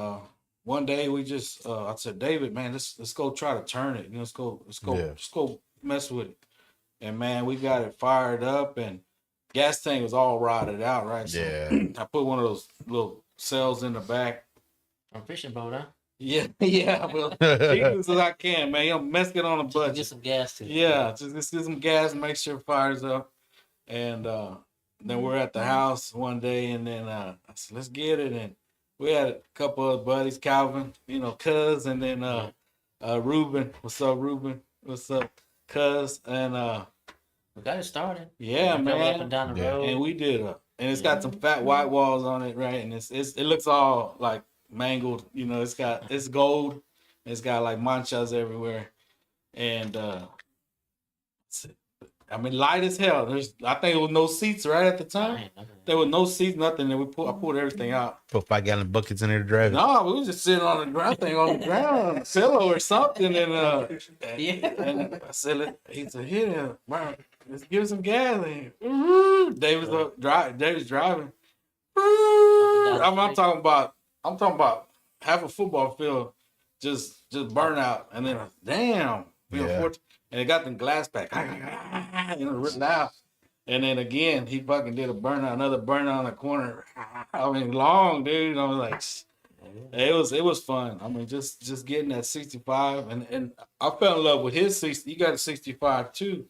Speaker 4: one day we just, I said, "David, man, let's go try to turn it. Let's go,
Speaker 3: Yeah.
Speaker 4: just go mess with it." And man, we got it fired up, and gas tank was all rotted out, right? So I put one of those little cells in the back.
Speaker 5: On fishing boat, huh?
Speaker 4: Yeah, yeah. Well, cheapest as I can, man. You know, mess it on a
Speaker 5: Just
Speaker 4: budget.
Speaker 5: get some gas to it.
Speaker 4: Yeah, just get some gas and make sure it fires up. And then we're at the house one day, and then I said, "Let's get it." And we had a couple of buddies, Calvin, Cuz, and then Ruben. What's up, Ruben? What's up, Cuz? And
Speaker 5: We got it started.
Speaker 4: yeah,
Speaker 5: We drove
Speaker 4: man.
Speaker 5: up and down the
Speaker 3: Yeah.
Speaker 5: road.
Speaker 4: And we did and it's got some fat white walls on it, right? And it looks all like mangled, it's gold. It's got like manchas everywhere. And I mean, light as hell. I think there was no seats right at the time. There was no seats, nothing. And I pulled everything out.
Speaker 3: Put 5-gallon buckets in there to drive it.
Speaker 4: No, we was just sitting on the ground, on the ground, pillow or something. And and I said, he said, "Here, man, let's give some gas." And David's driving. I'm talking about half a football field just burn out, and then damn, and it got the glass back, written out. And then again, he fucking did another burnout on the corner. I mean, long, dude. I was like, it was fun. I mean, just getting that 65, and I fell in love with his 60. He got a 65 too,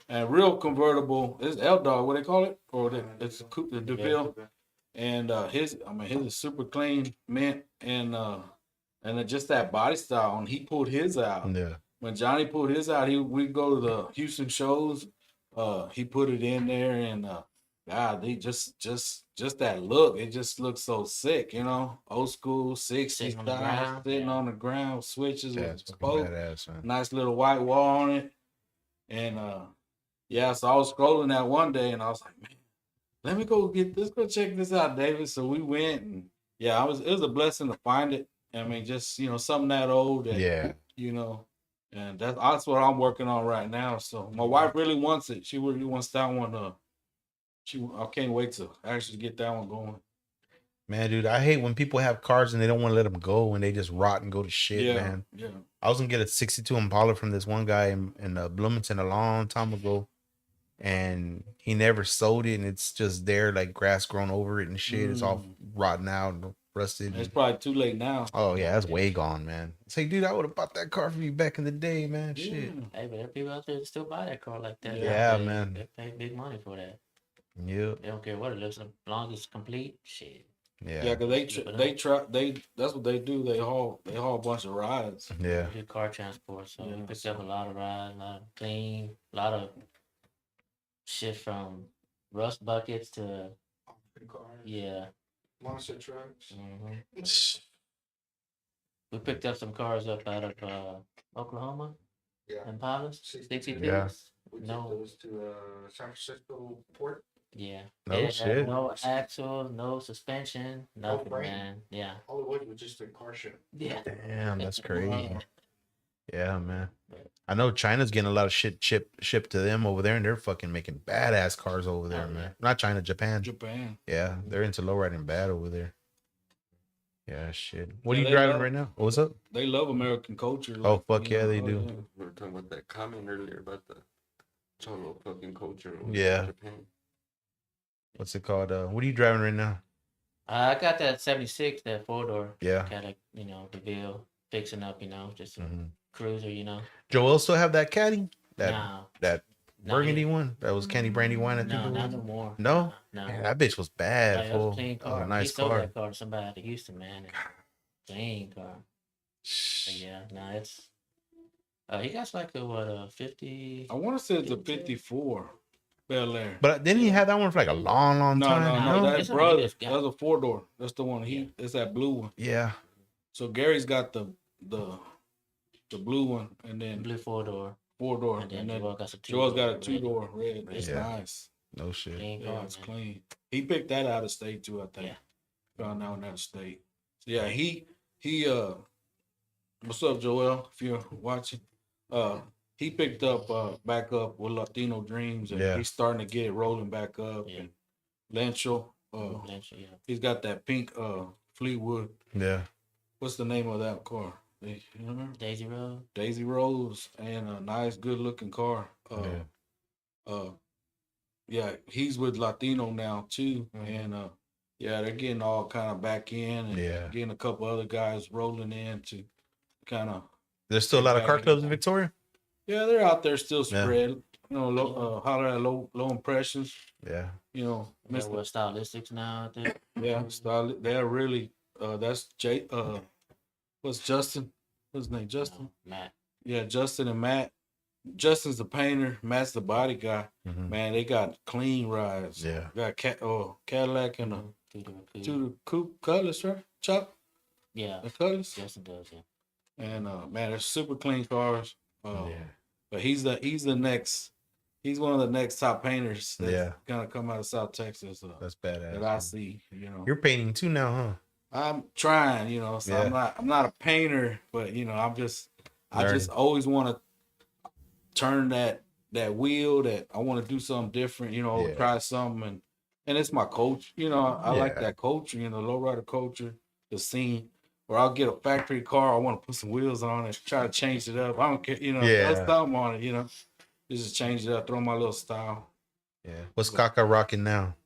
Speaker 4: and real convertible. It's L Dog, what they call it, or it's the DeVille. And his is super clean, mint, and just that body style. And he pulled his out.
Speaker 3: Yeah.
Speaker 4: When Johnny pulled his out, we go to the Houston shows. He put it in there, and God, they just that look. It just looks so sick, old school 60s
Speaker 5: Sitting on the
Speaker 4: style,
Speaker 5: ground,
Speaker 4: sitting
Speaker 5: yeah.
Speaker 4: on the ground, switches
Speaker 3: Yeah,
Speaker 4: with
Speaker 3: it's fucking
Speaker 4: spoke,
Speaker 3: badass, man.
Speaker 4: nice little white wall on it, and so I was scrolling that one day, and I was like, man, let's go check this out, David. So we went, and it was a blessing to find it. I mean, just something that old, that, and that's what I'm working on right now. So my wife really wants it. She really wants that one. I can't wait to actually get that one going.
Speaker 3: Man, dude, I hate when people have cars and they don't want to let them go and they just rot and go to shit, man.
Speaker 4: Yeah.
Speaker 3: I was gonna get a '62 Impala from this one guy in Bloomington a long time ago, and he never sold it, and it's just there like grass grown over it and shit. It's all rotten out and rusted.
Speaker 4: It's probably too late now.
Speaker 3: Oh yeah, that's way gone, man. It's like, dude, I would have bought that car for you back in the day, man.
Speaker 4: Yeah.
Speaker 3: Shit.
Speaker 5: Hey, but there are people out there that still buy that car like that.
Speaker 3: Yeah,
Speaker 5: They-
Speaker 3: man.
Speaker 5: They pay big money for that.
Speaker 3: Yep.
Speaker 5: They don't care what it looks like, as long as it's complete. Shit.
Speaker 3: Yeah.
Speaker 4: Because that's what they do. They haul a bunch of rides.
Speaker 3: Yeah.
Speaker 5: We do car transport, so we
Speaker 4: Yeah,
Speaker 5: picked up a lot of rides, a lot of clean, a lot of shit from rust buckets to yeah.
Speaker 6: Monster trucks.
Speaker 5: Mhm. We picked up some cars up out of Oklahoma,
Speaker 6: Yeah.
Speaker 5: Impalas,
Speaker 6: 62s.
Speaker 5: 62s.
Speaker 3: Yeah.
Speaker 6: We took
Speaker 5: No,
Speaker 6: those to San Francisco port.
Speaker 5: yeah.
Speaker 3: No
Speaker 5: It had
Speaker 3: shit.
Speaker 5: no axle, no suspension, nothing,
Speaker 6: brake.
Speaker 5: man. Yeah.
Speaker 6: All it was just a car show.
Speaker 5: Yeah.
Speaker 3: Damn, that's crazy. Yeah, man. I know China's getting a lot of shit shipped to them over there, and they're fucking making badass cars over there,
Speaker 5: Oh,
Speaker 3: man.
Speaker 5: yeah.
Speaker 3: Not China, Japan.
Speaker 4: Japan.
Speaker 3: Yeah, they're into lowriding bad over there. Yeah, shit. What
Speaker 4: Yeah,
Speaker 3: are you
Speaker 4: they
Speaker 3: driving
Speaker 4: love-
Speaker 3: right now? What's up?
Speaker 4: They love American culture.
Speaker 3: Oh, fuck yeah, they do.
Speaker 4: yeah.
Speaker 8: We were talking about that comment earlier about the Cholo fucking culture.
Speaker 3: Yeah.
Speaker 8: Japan.
Speaker 3: What's it called? What are you driving right now?
Speaker 5: I got that 76, that 4-door.
Speaker 3: Yeah.
Speaker 5: Kind of, DeVille, fixing up, just a
Speaker 3: Mhm.
Speaker 5: cruiser,
Speaker 3: Joel still have that caddy? That
Speaker 5: No.
Speaker 3: that
Speaker 5: No,
Speaker 3: burgundy one? That was Candy Brandy wine, I think
Speaker 5: No,
Speaker 3: it
Speaker 5: not
Speaker 3: was.
Speaker 5: no more.
Speaker 3: No?
Speaker 5: No.
Speaker 3: Man, that bitch was bad,
Speaker 5: Like, that
Speaker 3: fool.
Speaker 5: was a clean
Speaker 3: That was
Speaker 5: car.
Speaker 3: a nice
Speaker 5: he sold
Speaker 3: car.
Speaker 5: that car to somebody out of Houston, man. And clean car. But yeah, no, it's. He got like a 50.
Speaker 4: I want to say it's a 54 Bel Air.
Speaker 3: But didn't he have that one for like a long, long
Speaker 4: No,
Speaker 3: time?
Speaker 4: no,
Speaker 5: No,
Speaker 4: that's
Speaker 5: it's a-
Speaker 4: brother.
Speaker 5: it's got-
Speaker 4: That's a 4-door. That's the one. It's that blue one.
Speaker 3: Yeah.
Speaker 4: So Gary's got the blue one, and then
Speaker 5: Blue 4-door.
Speaker 4: 4-door,
Speaker 5: And then
Speaker 4: and then
Speaker 5: Joel got a 2-door.
Speaker 4: Joel's got a
Speaker 5: red.
Speaker 4: 2-door red. It's
Speaker 3: Yeah.
Speaker 4: nice.
Speaker 3: No shit.
Speaker 5: Clean
Speaker 4: Yeah,
Speaker 5: car,
Speaker 4: it's
Speaker 5: man.
Speaker 4: clean. He picked that out of state too, I think.
Speaker 5: Yeah.
Speaker 4: Found out in that state. So yeah, he what's up, Joel? If you're watching, he picked up back up with Latino Dreams, and he's starting to get it rolling back up.
Speaker 5: Yeah.
Speaker 4: And Lencho,
Speaker 5: Lencho, yeah.
Speaker 4: he's got that pink Fleetwood.
Speaker 3: Yeah.
Speaker 4: What's the name of that car? You remember?
Speaker 5: Daisy Road.
Speaker 4: Daisy Rose, and a nice, good-looking car. Yeah, he's with Latino now too, and yeah, they're getting all kind of back in, and getting a couple other guys rolling in to kind of.
Speaker 3: There's still a lot of car clubs in Victoria.
Speaker 4: Yeah, they're out there still spread. You know, holler at low impressions.
Speaker 3: Yeah.
Speaker 4: You know,
Speaker 5: Mr. Stylistics now out there.
Speaker 4: Yeah, they're really. That's Jay. What's Justin? What's his name? Justin.
Speaker 5: No, Matt.
Speaker 4: Yeah, Justin and Matt. Justin's the painter. Matt's the body guy. Man, they got clean rides.
Speaker 3: Yeah.
Speaker 4: Got Cadillac and a two coupe Cutlass, right? Chop.
Speaker 5: Yeah.
Speaker 4: The Cutlass.
Speaker 5: Justin does, yeah.
Speaker 4: And man, they're super clean cars. But he's the next. He's one of the next top painters that's gonna come out of South Texas.
Speaker 3: That's badass.
Speaker 4: That I see. You know.
Speaker 3: You're painting too now, huh?
Speaker 4: I'm trying. You know. So I'm not a painter, but you know, I just always want to turn that wheel, that I want to do something different, you know, try something, and it's my coach, you know, I like that culture, you know, lowrider culture, the scene, or I'll get a factory car, I want to put some wheels on it, try to change it up, I don't care, you know, throw something on it, you know, just change it up, throw my little style.
Speaker 3: Yeah. What's Kaka rocking now?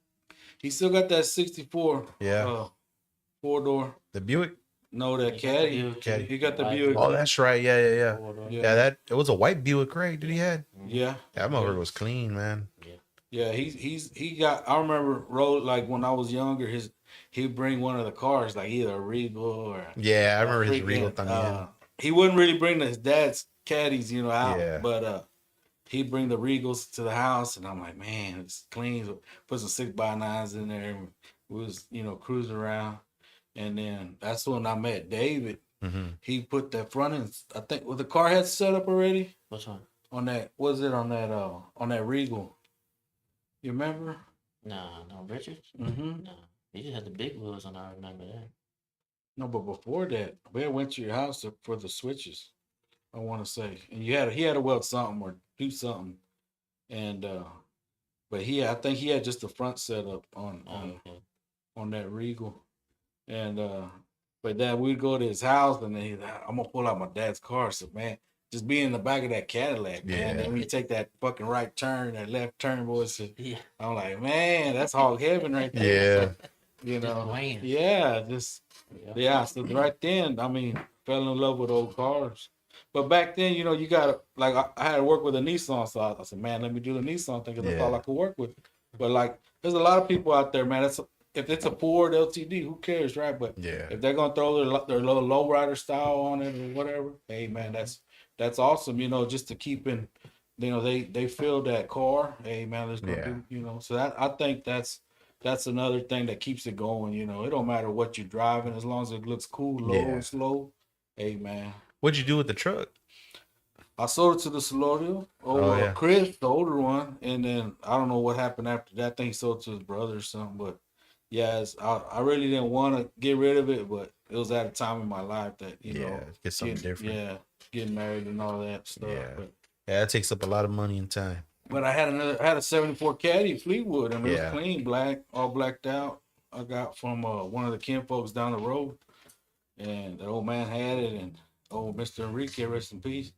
Speaker 4: He still got that 64 4-door.
Speaker 3: The Buick?
Speaker 4: No, that Caddy. He got the Buick.
Speaker 3: Oh, that's right. Yeah, that it was a white Buick, right? Did he had?
Speaker 4: Yeah.
Speaker 3: That motherfucker was clean, man.
Speaker 4: Yeah, he got. I remember like when I was younger, he'd bring one of the cars, like either a Regal or
Speaker 3: I remember his Regal thing.
Speaker 4: He wouldn't really bring his dad's caddies, you know, out, but he'd bring the Regals to the house, and I'm like, man, it's clean. So put some 6x9s in there, and we was, you know, cruising around. And then that's when I met David. He put that front end. I think the car had set up already.
Speaker 5: Which one?
Speaker 4: On that, was it on that Regal? You remember?
Speaker 5: No, Richard. No, he just had the big wheels on. I remember that.
Speaker 4: No, but before that, we went to your house for the switches. I want to say, and he had to weld something or do something, and but I think he had just the front setup on that Regal. And but then we'd go to his house, and then he's like, I'm gonna pull out my dad's car. So man, just be in the back of that Cadillac, man. Then we take that fucking right turn, that left turn, boys. I'm like, man, that's hog heaven right there. You know, So right then, I mean, fell in love with old cars. But back then, you know, you gotta, like, I had to work with a Nissan, so I said, man, let me do the Nissan thing, because that's all I could work with. But like, there's a lot of people out there, man. If it's a Ford LTD, who cares, right? But if they're gonna throw their little lowrider style on it or whatever, hey man, that's awesome. You know, just to keep in, you know, they feel that car. Hey man, let's go do. You know, so I think that's another thing that keeps it going. You know, it don't matter what you're driving as long as it looks cool, low and slow. Hey man,
Speaker 3: what'd you do with the truck?
Speaker 4: I sold it to the Solorio, Chris, the older one, and then I don't know what happened after that. I think he sold it to his brother or something, but. Yes, I really didn't want to get rid of it, but it was at a time in my life that, you know,
Speaker 3: get something different.
Speaker 4: Yeah, getting married and all that stuff.
Speaker 3: Yeah, that takes up a lot of money and time.
Speaker 4: But I had a 74 Caddy Fleetwood, and it was clean, black, all blacked out. I got from one of the Ken folks down the road, and the old man had it, and old Mr. Enrique, rest in peace.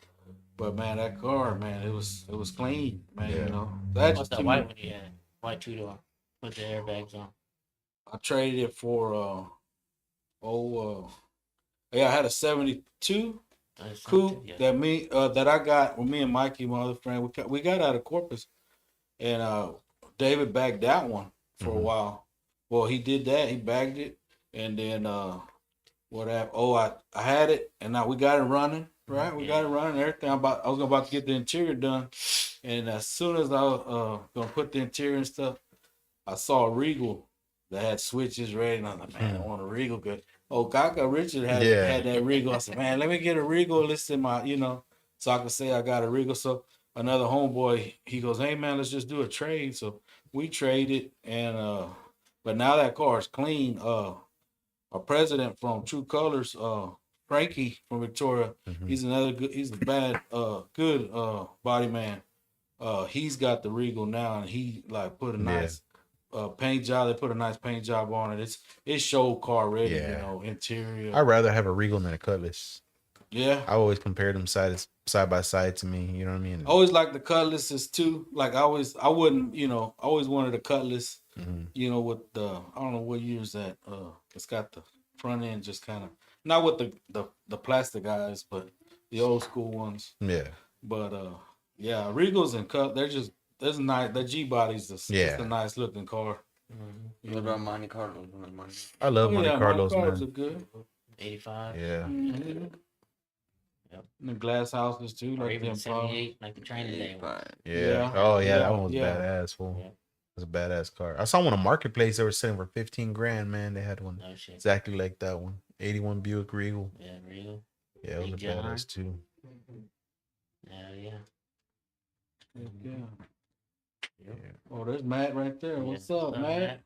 Speaker 4: But man, that car, man, it was clean, man. You know,
Speaker 5: what's that white one you had? White 2-door with the airbags on.
Speaker 4: I traded it for I had a 72 coupe that I got with me and Mikey, my other friend. We got out of Corpus, and David bagged that one for a while. Well, he did that. He bagged it, and then what happened? Oh, I had it, and now we got it running. Right, we got it running. Everything. I was about to get the interior done, and as soon as I was gonna put the interior and stuff, I saw a Regal that had switches ready, and I'm like, man, I want a Regal. Good. Oh, Kaka Richard had that Regal. I said, man, let me get a Regal listed my, you know, so I can say I got a Regal. So another homeboy, he goes, hey man, let's just do a trade. So we traded, and but now that car is clean. Our president from True Colors, Frankie from Victoria.
Speaker 3: Mhm.
Speaker 4: He's another good. He's a bad, good body man. He's got the Regal now, and he like put a nice paint job. They put a nice paint job on it. It's show car ready.
Speaker 3: Yeah.
Speaker 4: You know, interior.
Speaker 3: I'd rather have a Regal than a Cutlass.
Speaker 4: Yeah.
Speaker 3: I always compare them side by side to me. You know what I mean?
Speaker 4: I always like the Cutlasses too. Like I wouldn't, you know, I always wanted a Cutlass.
Speaker 3: Mhm.
Speaker 4: You know, with the I don't know what year is that. It's got the front end just kind of not with the plastic eyes, but the old school ones.
Speaker 3: Yeah.
Speaker 4: But yeah, Regals and there's nice. The G body's just a nice looking car.
Speaker 5: Mm-hmm.
Speaker 8: What about Monte Carlo?
Speaker 3: I love Monte Carlos,
Speaker 4: Carlos
Speaker 3: man.
Speaker 4: are good.
Speaker 5: 85.
Speaker 3: Yeah.
Speaker 4: Mm-hmm.
Speaker 5: Yep.
Speaker 4: And the glass houses too,
Speaker 5: Or
Speaker 4: like
Speaker 5: even
Speaker 4: them
Speaker 5: 78, like the training day one.
Speaker 3: Yeah. Oh yeah, that one was
Speaker 4: yeah.
Speaker 3: badass. Fool.
Speaker 5: Yeah.
Speaker 3: It was a badass car. I saw one on Marketplace. They were selling for 15 grand. Man, they had one
Speaker 5: No shit.
Speaker 3: exactly like that one. 81 Buick Regal.
Speaker 5: Yeah, real.
Speaker 3: Yeah, it was a
Speaker 5: Big John.
Speaker 3: badass too.
Speaker 5: Hell yeah.
Speaker 4: Yeah.
Speaker 3: Yeah.
Speaker 4: Oh, there's Matt right there. What's
Speaker 5: Yeah.
Speaker 4: up, Matt?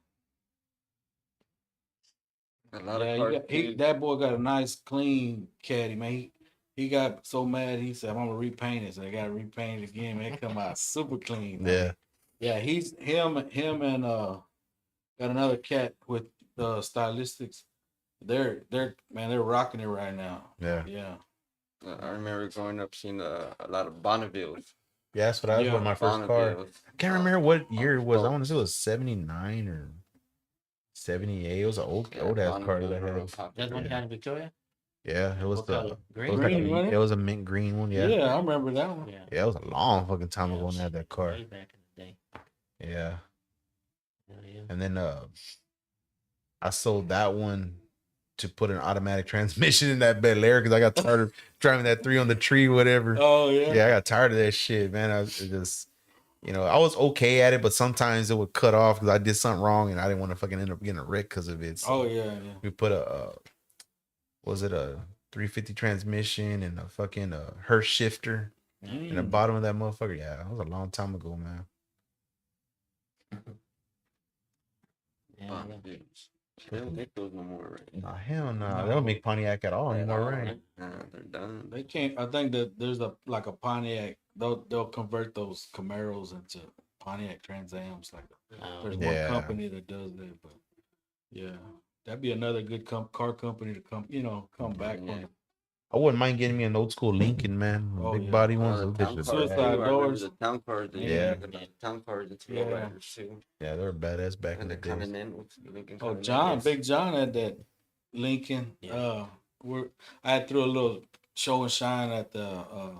Speaker 8: A lot
Speaker 4: Yeah,
Speaker 8: of cars.
Speaker 4: that boy got a nice clean caddy, man. He got so mad. He said, "I'm gonna repaint it." So they got to repaint it again. Man, it come out super clean. Man.
Speaker 3: Yeah.
Speaker 4: Yeah. He's him and got another cat with stylistics. They're rocking it right now.
Speaker 3: Yeah.
Speaker 4: Yeah.
Speaker 8: I remember growing up seeing a lot of Bonnevilles.
Speaker 3: Yeah, that's what I was
Speaker 4: Yeah.
Speaker 3: with my first car. I can't remember what year it was. I want to say it was 79 or 78. It was an old ass car that I had.
Speaker 5: That's one you had in Victoria?
Speaker 3: Yeah, it was
Speaker 5: What
Speaker 3: the
Speaker 5: color? Green?
Speaker 3: it was, like
Speaker 4: Green, wasn't it?
Speaker 3: it was a mint green one.
Speaker 4: Yeah.
Speaker 3: Yeah.
Speaker 4: I remember that one.
Speaker 5: Yeah.
Speaker 3: Yeah, it was a long fucking time ago when I had that car.
Speaker 5: Way back in the day.
Speaker 3: Yeah.
Speaker 5: Hell yeah.
Speaker 3: And then I sold that one to put an automatic transmission in that Bel Air because I got tired of driving that 3 on the tree, whatever.
Speaker 4: Oh yeah.
Speaker 3: Yeah, I got tired of that shit, man. I was just, you know, I was okay at it, but sometimes it would cut off because I did something wrong and I didn't want to fucking end up getting a wreck because of it. So
Speaker 4: Oh yeah.
Speaker 3: we put a 350 transmission and a fucking Hirsch shifter in the bottom of that motherfucker. Yeah, that was a long time ago, man.
Speaker 5: Yeah, yeah.
Speaker 8: Bonnevilles. They don't make those no more, right?
Speaker 3: Nah, hell no. They don't make Pontiac at all anymore, right?
Speaker 8: Nah, they're done.
Speaker 4: They can't. I think that there's a Pontiac. They'll convert those Camaros into Pontiac Trans Ams. Like there's
Speaker 3: Yeah.
Speaker 4: one company that does that, but yeah, that'd be another good car company to come back
Speaker 8: Yeah.
Speaker 4: on.
Speaker 3: I wouldn't mind getting me an old school Lincoln, man.
Speaker 4: Oh,
Speaker 3: Big
Speaker 4: yeah.
Speaker 3: body
Speaker 8: The
Speaker 3: ones. Those
Speaker 8: town
Speaker 3: bitches
Speaker 8: cars,
Speaker 3: are
Speaker 4: Suicide
Speaker 8: too. I
Speaker 3: bad.
Speaker 8: remember
Speaker 4: doors.
Speaker 8: the town cars.
Speaker 3: Yeah.
Speaker 8: The town cars, the
Speaker 4: Yeah.
Speaker 8: Lowriders too.
Speaker 3: Yeah, they were badass back in
Speaker 8: And
Speaker 3: the
Speaker 8: the
Speaker 3: days.
Speaker 8: Continentals. Lincoln
Speaker 4: Oh,
Speaker 8: Continentals.
Speaker 4: Big John had that Lincoln.
Speaker 5: Yeah.
Speaker 4: I had threw a little show and shine at the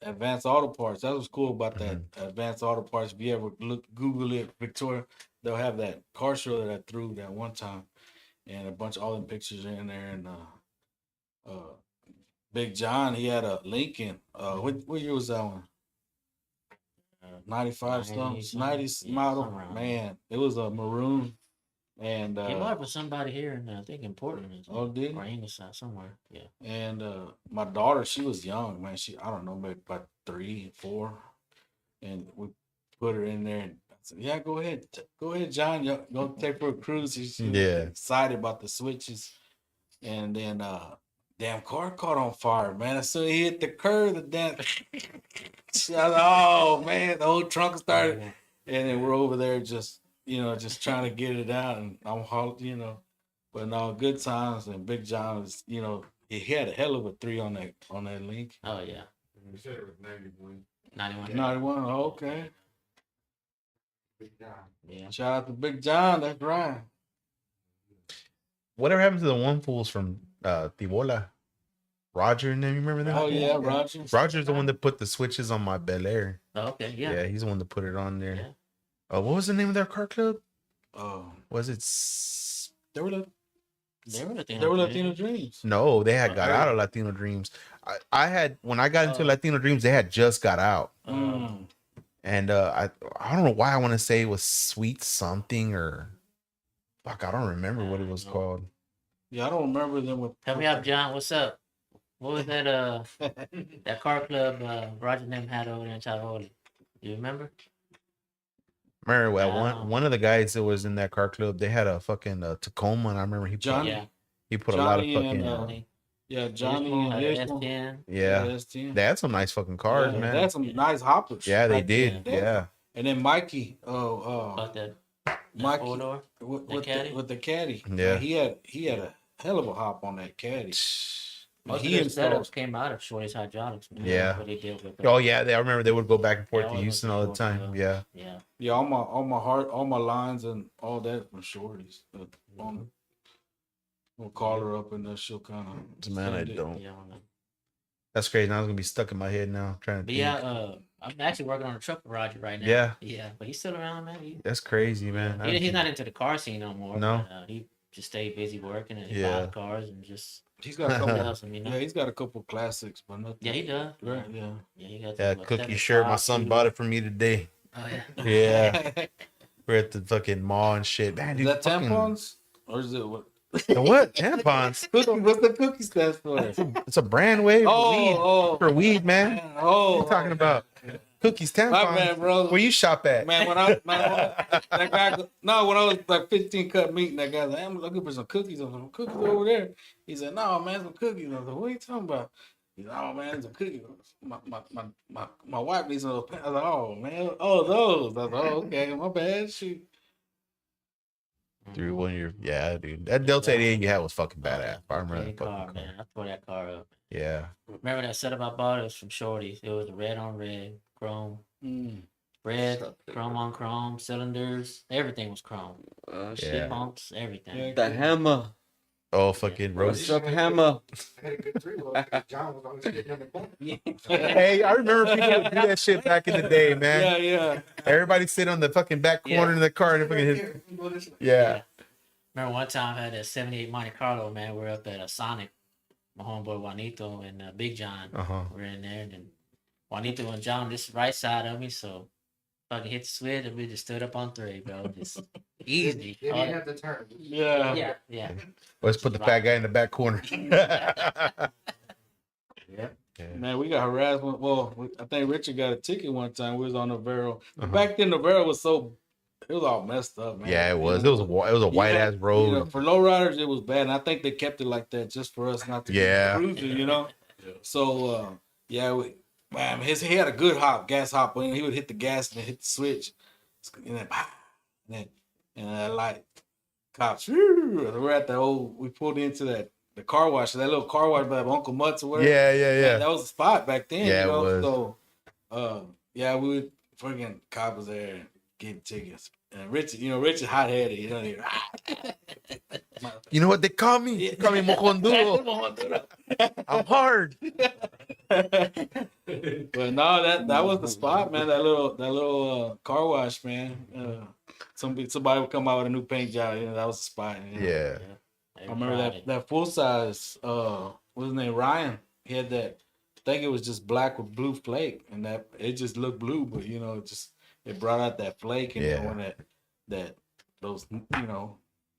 Speaker 4: Advanced Auto Parts. That was cool about that Advanced Auto Parts. If you ever Google it, Victoria, they'll have that car show that I threw that one time, and a bunch of all them pictures are in there. And Big John, he had a Lincoln. What year was that one? 95 something, 90s model. Man, it was a maroon. And
Speaker 5: He bought for somebody here in I think in Portland.
Speaker 4: Oh, did he?
Speaker 5: Or Ingleside somewhere. Yeah.
Speaker 4: And my daughter, she was young, man. I don't know, maybe about 3, 4. And we put her in there and I said, "Yeah, go ahead, John. You go take her for a cruise." She was excited about the switches. And then damn car caught on fire, man. As soon as he hit the curb, the damn oh man, the whole trunk started. And then we're over there just trying to get it out, and I'm but no, good times. And Big John was, he had a hell of a 3 on that link.
Speaker 5: Oh yeah.
Speaker 7: You said it was 91.
Speaker 5: 91.
Speaker 4: 91. Okay.
Speaker 5: Yeah.
Speaker 4: Shout out to Big John. That's right.
Speaker 3: Whatever happened to the one fools from Tibola? Roger and them, you remember that?
Speaker 4: Oh yeah, Roger.
Speaker 3: Roger's the one that put the switches on my Bel Air.
Speaker 5: Oh, okay. Yeah.
Speaker 3: Yeah, he's the one that put it on there.
Speaker 5: Yeah.
Speaker 3: What was the name of their car club?
Speaker 4: Oh,
Speaker 3: Was it?
Speaker 4: they were
Speaker 5: Latino
Speaker 4: Latino Dreams.
Speaker 3: No, they had got out of Latino Dreams. I had when I got into Latino Dreams, they had just got out, and I don't know why I want to say it was Sweet something or fuck, I don't remember what it was called.
Speaker 4: Yeah, I don't remember them with.
Speaker 5: Help me out, John. What's up? What was that that car club Roger and them had over there in Chavola? You remember?
Speaker 3: Remember one of the guys that was in that car club, they had a fucking Tacoma, and I remember he
Speaker 4: John?
Speaker 5: Yeah.
Speaker 3: He put a lot of
Speaker 4: Johnny
Speaker 3: fucking.
Speaker 5: Johnny.
Speaker 4: Johnny and
Speaker 5: had an
Speaker 4: Ishmael.
Speaker 5: S10.
Speaker 3: Yeah.
Speaker 4: S10.
Speaker 3: They had some nice fucking cars,
Speaker 4: Yeah,
Speaker 3: man.
Speaker 4: They had some nice hoppers.
Speaker 3: Yeah, they
Speaker 4: back
Speaker 3: did.
Speaker 4: then.
Speaker 3: Yeah.
Speaker 4: And then Mikey,
Speaker 5: About that
Speaker 4: Mikey
Speaker 5: four-door.
Speaker 4: with
Speaker 5: caddy?
Speaker 4: the caddy.
Speaker 3: Yeah.
Speaker 4: Man, he had a hell of a hop on that caddy.
Speaker 5: Most
Speaker 4: He
Speaker 5: of their
Speaker 4: installed.
Speaker 5: setups came out of Shorty's Hydraulics. Man.
Speaker 3: Yeah.
Speaker 5: That's what they did with
Speaker 3: Oh yeah, I remember they would go back and forth
Speaker 5: They
Speaker 3: to
Speaker 5: always
Speaker 3: Houston
Speaker 5: went
Speaker 3: all
Speaker 5: to
Speaker 3: the time.
Speaker 5: Shorty,
Speaker 3: Yeah.
Speaker 5: Yeah.
Speaker 4: Yeah, all my lines and all that from Shorties. We'll call her up and then she'll kind of.
Speaker 3: Man, I don't.
Speaker 5: Yeah, I don't know.
Speaker 3: That's crazy. Now it's gonna be stuck in my head now. Trying to
Speaker 5: But
Speaker 3: think.
Speaker 5: yeah, I'm actually working on a truck for Roger right now.
Speaker 3: Yeah.
Speaker 5: Yeah, but he's still around, man.
Speaker 3: That's crazy, man.
Speaker 5: He's not into the car scene no more.
Speaker 3: No.
Speaker 5: But, he just stayed busy working and
Speaker 3: Yeah.
Speaker 5: buying cars and just
Speaker 4: He's got a couple.
Speaker 5: awesome, you know?
Speaker 4: Yeah, he's got a couple classics, but nothing.
Speaker 5: Yeah, he does.
Speaker 4: Right, yeah.
Speaker 5: Yeah, he got
Speaker 3: Yeah,
Speaker 5: the,
Speaker 3: cookie shirt. My son bought it for me today.
Speaker 5: Oh yeah.
Speaker 3: Yeah. We're at the fucking mall and shit. Man,
Speaker 4: Is
Speaker 3: dude,
Speaker 4: that
Speaker 3: fucking-
Speaker 4: tampons or is it what?
Speaker 3: The what? Tampons.
Speaker 4: Cookie, what's the cookie stands for?
Speaker 3: It's a brand way
Speaker 4: Oh,
Speaker 3: for weed, man.
Speaker 4: man, oh,
Speaker 3: What are you talking about? Cookies,
Speaker 4: My
Speaker 3: tampons.
Speaker 4: bad, bro.
Speaker 3: Where you shop at?
Speaker 4: Man, when I that guy, no, when I was like 15 cut meat, and that guy was like, I'm looking for some cookies. I'm some cookies over there. He said, no, man, some cookies. I was like, what are you talking about? He's like, oh man, some cookies. My wife needs some. I was like, oh man, oh those. I was like, oh okay, my bad. Shoot.
Speaker 3: Through one of your, yeah, dude. That Delta 88 you had was fucking badass. I remember
Speaker 5: Great
Speaker 3: that fucking
Speaker 5: car,
Speaker 3: car.
Speaker 5: man. I tore that car up.
Speaker 3: Yeah.
Speaker 5: Remember that setup I bought? It was from Shorty's. It was red on red, chrome,
Speaker 4: Mm.
Speaker 5: red, chrome on chrome, cylinders. Everything was chrome.
Speaker 3: Yeah.
Speaker 5: Shit pumps, everything.
Speaker 4: Yeah.
Speaker 8: The hammer.
Speaker 3: Oh, fucking
Speaker 8: What's
Speaker 3: roast.
Speaker 8: up, hammer?
Speaker 6: John was always getting on the phone.
Speaker 3: Hey, I remember people would do that shit back in the day, man.
Speaker 4: Yeah.
Speaker 3: Everybody sit on the fucking back corner
Speaker 5: Yeah.
Speaker 3: of the car and fucking hit. Yeah.
Speaker 5: Remember one time I had a 78 Monte Carlo, man. We're up at a Sonic. My homeboy Juanito and Big John
Speaker 3: Uh-huh.
Speaker 5: were in there. And Juanito and John, this right side of me. So fucking hit the switch and we just stood up on three, bro. Just easy.
Speaker 6: They didn't have the turn.
Speaker 4: Yeah.
Speaker 5: Yeah.
Speaker 3: Let's put the fat guy in the back corner.
Speaker 5: Yeah.
Speaker 4: Man, we got harassed. I think Richard got a ticket one time. We was on the Vero.
Speaker 3: Uh-huh.
Speaker 4: Back then, the Vero was it was all messed up, man.
Speaker 3: Yeah, it was. It was a white ass road.
Speaker 4: You know, for lowriders, it was bad. And I think they kept it like that just for us not to
Speaker 3: Yeah.
Speaker 4: be cruising, you know? So, he had a good gas hop. When he would hit the gas and then hit the switch. And then, like, cops, we're at we pulled into the car wash, that little car wash by Uncle Mutts or whatever.
Speaker 3: Yeah.
Speaker 4: That was the spot back then,
Speaker 3: Yeah,
Speaker 4: you know?
Speaker 3: it was.
Speaker 4: So, we would freaking cop was there and getting tickets. And Richard hot-headed, you know.
Speaker 3: You know what they call me? They call me Mojonduro. I'm hard.
Speaker 4: But no, that was the spot, man. That little car wash, man. Somebody would come out with a new paint job. You know, that was the spot. You know?
Speaker 3: Yeah.
Speaker 4: I remember that full size. What's his name? Ryan. He had that. I think it was just black with blue flake, and that it just looked blue, but you know, it brought out that flake, and then when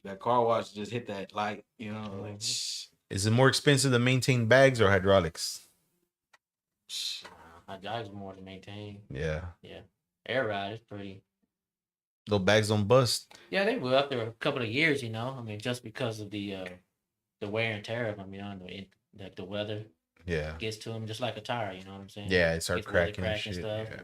Speaker 4: that car wash just hit that light, you know, like.
Speaker 3: Is it more expensive to maintain bags or hydraulics?
Speaker 5: Hydraulics more to maintain.
Speaker 3: Yeah.
Speaker 5: Air ride is pretty.
Speaker 3: Those bags don't bust.
Speaker 5: Yeah, they were up there a couple of years, you know. I mean, just because of the wear and tear of them, you know, and the weather
Speaker 3: Yeah.
Speaker 5: gets to them just like a tire, you know what I'm saying?
Speaker 3: Yeah, it starts
Speaker 5: Gets really
Speaker 3: cracking and shit.
Speaker 5: stuff.
Speaker 3: Yeah.